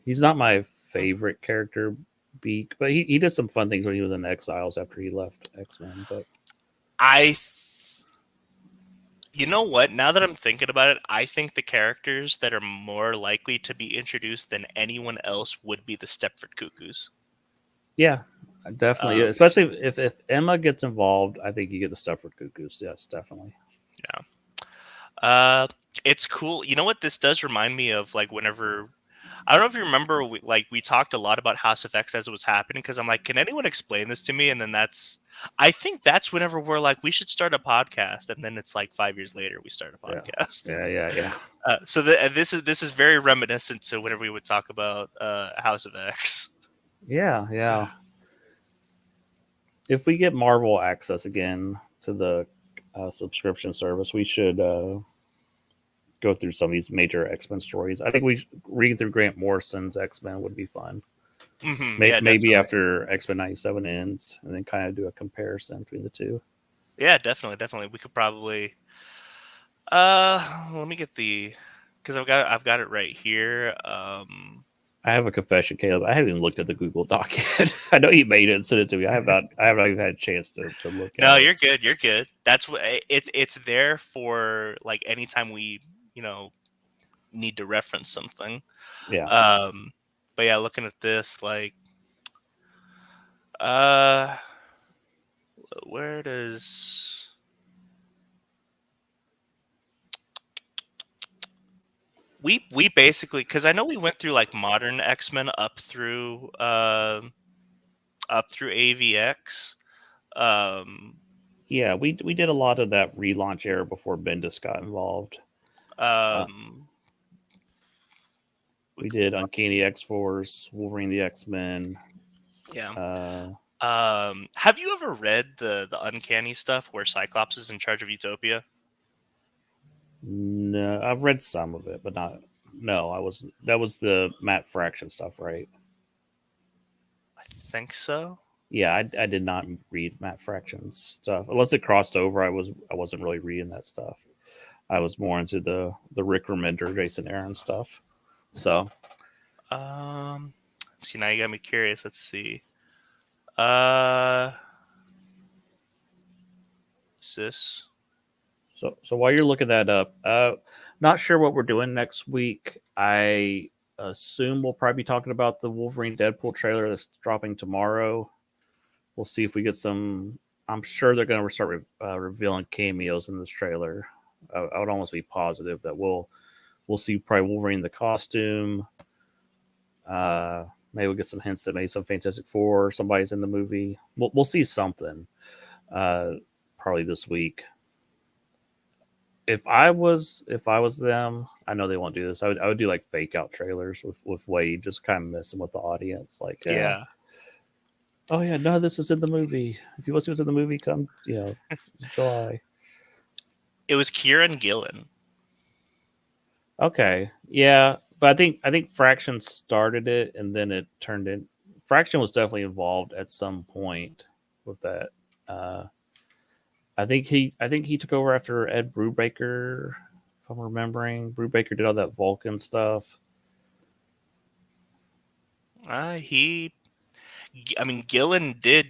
S1: He's not my favorite character, Beak, but he did some fun things when he was in Exiles after he left X Men. But
S2: I, th- you know what? Now that I'm thinking about it, I think the characters that are more likely to be introduced than anyone else would be the Stepford Cuckoos.
S1: yeah, definitely.
S2: Um,
S1: Especially if Emma gets involved, I think you get the stuff for Cuckoos. Yes, definitely.
S2: yeah. Uh, it's cool. You know what this does remind me of? Like whenever I don't know if you remember, we talked a lot about House of X as it was happening because I'm like, can anyone explain this to me? And then I think that's whenever we're like, we should start a podcast, and then it's like 5 years later we start a
S1: Yeah,
S2: podcast.
S1: yeah.
S2: This is very reminiscent to whenever we would talk about House of X.
S1: Yeah. If we get Marvel access again to the subscription service, we should go through some of these major X Men stories. I think we read through Grant Morrison's X Men would be fun.
S2: Yeah,
S1: Maybe
S2: definitely.
S1: after X Men '97 ends, and then kind of do a comparison between the two.
S2: Yeah, definitely. We could probably. Let me get the because I've got it right here.
S1: I have a confession, Caleb. I haven't even looked at the Google Doc yet. I know you made it and sent it to me. I have not even had a chance to look
S2: No,
S1: at it.
S2: you're good. You're good. That's what it's there for. Like anytime we need to reference something.
S1: Yeah.
S2: Um, but yeah, looking at this, like, uh, where does we basically because I know we went through like modern X-Men up through AVX. Um,
S1: Yeah, we did a lot of that relaunch era before Bendis got involved. Uh,
S2: um, we
S1: we
S2: could
S1: did Uncanny X Force, Wolverine the X Men.
S2: yeah.
S1: Uh,
S2: Have you ever read the Uncanny stuff where Cyclops is in charge of Utopia?
S1: no, I've read some of it, but not. No, I was. That was the Matt Fraction stuff, right?
S2: I think so.
S1: Yeah, I did not read Matt Fraction's stuff unless it crossed over. I wasn't really reading that stuff. I was more into the Rick Remender, Jason Aaron stuff. So
S2: Um, see now you got me curious. Let's see. Uh, is this?
S1: so while you're looking that up, not sure what we're doing next week. I assume we'll probably be talking about the Wolverine Deadpool trailer that's dropping tomorrow. We'll see if we get some. I'm sure they're going to start revealing cameos in this trailer. I would almost be positive that we'll see probably Wolverine in the costume. Maybe we'll get some hints that maybe some Fantastic Four, somebody's in the movie. We'll see something uh, probably this week. if I was them, I know they won't do this. I would do like fake out trailers with Wade, just kind of messing with the audience. Like,
S2: Yeah,
S1: oh yeah, no, this is in the movie. If you want to see what's in the movie, come, July.
S2: it was Kieran Gillen.
S1: Okay, yeah, but I think Fraction started it, and then it turned in. Fraction was definitely involved at some point with that. Uh, I think he took over after Ed Brubaker, if I'm remembering. Brubaker did all that Vulcan stuff.
S2: He, I mean, Gillen did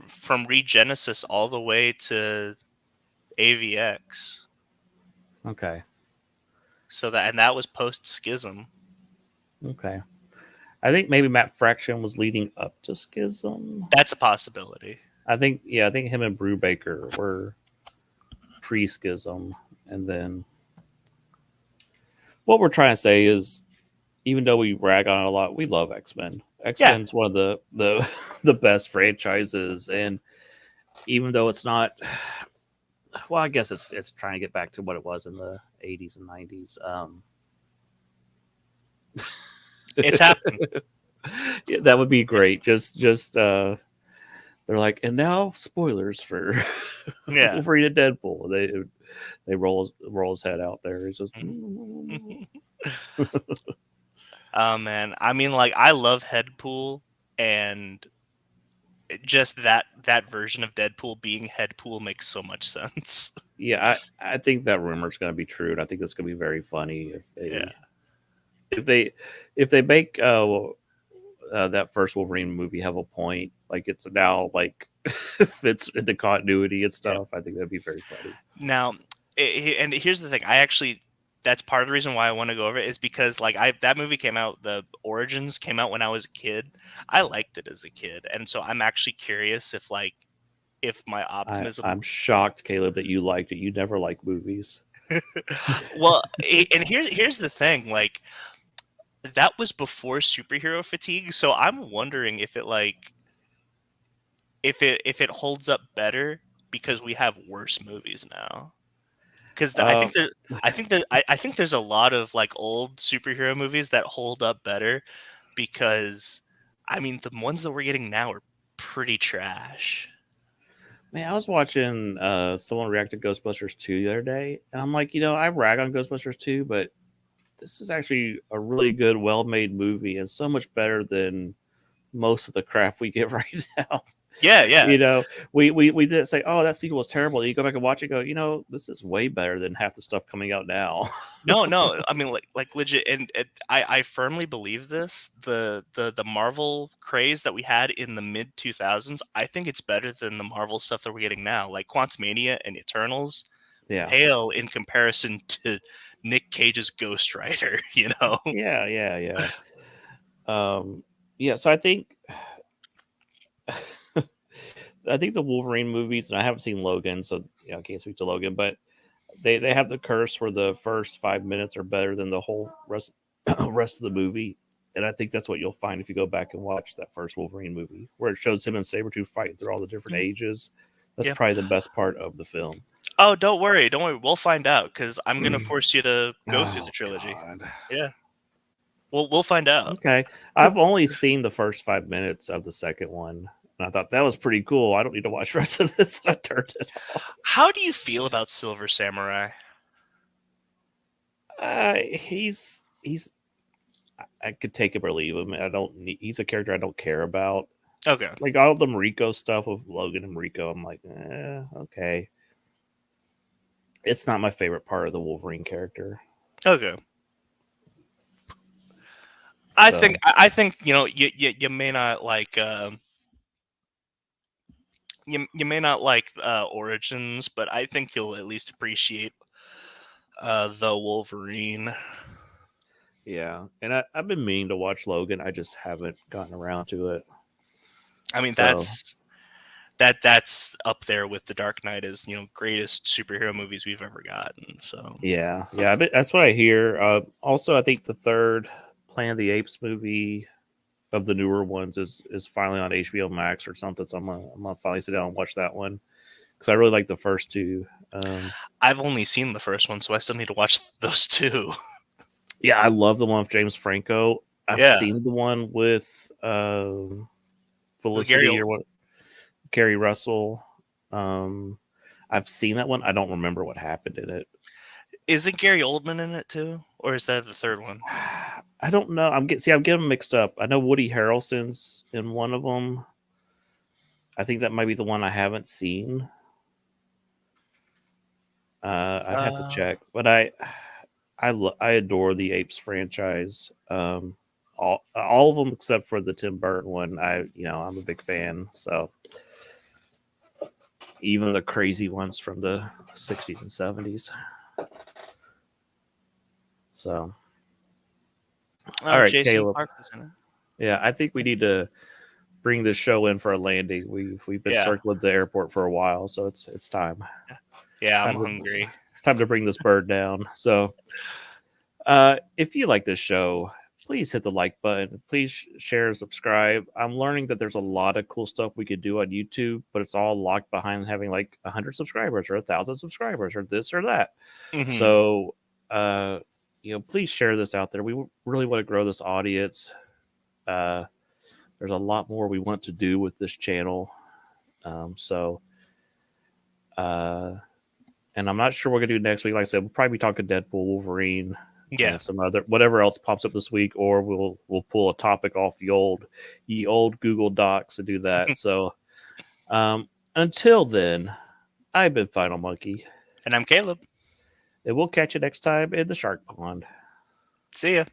S2: from Regenesis all the way to AVX.
S1: Okay,
S2: So that, and that was post Schism.
S1: okay. I think maybe Matt Fraction was leading up to Schism.
S2: That's a possibility.
S1: I think him and Brubaker were pre-Schism, and then what we're trying to say is, even though we rag on it a lot, we love X Men. X
S2: Yeah,
S1: Men's one of the the best franchises, and even though it's not, well, I guess it's trying to get back to what it was in the '80s and '90s.
S2: it's happened.
S1: Yeah, that would be great. Just they're like, and now spoilers for
S2: Yeah.
S1: Wolverine and Deadpool. They roll his head out there. It's just
S2: Oh man, I mean, like I love Headpool, and just that version of Deadpool being Headpool makes so much sense.
S1: yeah. I think that rumor is going to be true, and I think it's going to be very funny if
S2: Yeah,
S1: they if they make that first Wolverine movie have a point, like it's now like fits into continuity and
S2: yeah.
S1: stuff. I think that'd be very funny.
S2: Now, and here's the thing. I actually, that's part of the reason why I want to go over it is because like that movie came out, the Origins came out when I was a kid. I liked it as a kid, and so I'm actually curious if like if my optimism.
S1: I'm shocked, Caleb, that you liked it. You never like movies.
S2: Well, and here's the thing. Like that was before superhero fatigue, so I'm wondering if it like if it holds up better because we have worse movies now. Because
S1: Uh,
S2: I think there's a lot of like old superhero movies that hold up better because I mean the ones that we're getting now are pretty trash.
S1: Man, I was watching someone react to Ghostbusters 2 the other day, and I'm like, I rag on Ghostbusters 2, but this is actually a really good, well made movie and so much better than most of the crap we get right now.
S2: Yeah, yeah.
S1: you know, we didn't say, oh, that sequel was terrible. You go back and watch it, go, this is way better than half the stuff coming out now.
S2: No, no. I mean, like legit, and I firmly believe this. The Marvel craze that we had in the mid 2000s, I think it's better than the Marvel stuff that we're getting now. Like Quantumania and Eternals
S1: Yeah.
S2: pale in comparison to Nick Cage's Ghost Rider. You know?
S1: Yeah, yeah, yeah. Yeah, so I think I think the Wolverine movies, and I haven't seen Logan, so I can't speak to Logan, but they have the curse where the first 5 minutes are better than the whole rest of the movie. And I think that's what you'll find if you go back and watch that first Wolverine movie, where it shows him and Sabretooth fighting through all the different ages. That's
S2: Yeah.
S1: probably the best part of the film.
S2: Oh, don't worry, don't worry. We'll find out because I'm gonna force you to go through the
S1: Oh
S2: trilogy.
S1: God.
S2: Yeah, we'll find out.
S1: Okay. I've only seen the first 5 minutes of the second one. And I thought that was pretty cool. I don't need to watch the rest of this. I turned it off.
S2: How do you feel about Silver Samurai?
S1: He's I could take him or leave him. I don't need, he's a character I don't care about.
S2: Okay,
S1: Like all the Rico stuff with Logan and Rico, I'm like, okay. It's not my favorite part of the Wolverine character.
S2: okay.
S1: So
S2: I think you may not like you may not like Origins, but I think you'll at least appreciate the Wolverine.
S1: yeah, and I've been meaning to watch Logan. I just haven't gotten around to it.
S2: I mean
S1: So
S2: that's up there with The Dark Knight as greatest superhero movies we've ever gotten. So
S1: yeah, that's what I hear. Also, I think the third Planet of the Apes movie of the newer ones is finally on HBO Max or something. So I'm gonna finally sit down and watch that one because I really like the first two.
S2: I've only seen the first one, so I still need to watch those two.
S1: Yeah, I love the one with James Franco. I've
S2: Yeah.
S1: seen the one with
S2: Is Gary
S1: Felicity or what, Carrie Russell. I've seen that one. I don't remember what happened in it.
S2: Isn't Gary Oldman in it too, or is that the third one?
S1: I don't know. I'm getting them mixed up. I know Woody Harrelson's in one of them. I think that might be the one I haven't seen. I'd have to check, but I adore the Apes franchise. All of them except for the Tim Burton one. I'm a big fan. So even the crazy ones from the 60s and 70s. So all right,
S2: Jason
S1: Caleb.
S2: Park was in it.
S1: Yeah, I think we need to bring this show in for a landing. We've been
S2: Yeah.
S1: circling the airport for a while, so it's time.
S2: Yeah, I'm
S1: Time to,
S2: hungry.
S1: it's time to bring this bird down. So if you like this show, please hit the like button. Please share and subscribe. I'm learning that there's a lot of cool stuff we could do on YouTube, but it's all locked behind having like 100 subscribers or 1,000 subscribers or this or that.
S2: Mm-hmm.
S1: So, please share this out there. We really want to grow this audience. There's a lot more we want to do with this channel. And I'm not sure what we're gonna do next week. Like I said, we'll probably be talking Deadpool, Wolverine,
S2: Yeah.
S1: and some other whatever else pops up this week, or we'll pull a topic off the old Google Docs to do that. So until then, I've been Final Monkey.
S2: And I'm Caleb.
S1: And we'll catch you next time in the Shark Pond.
S2: See ya.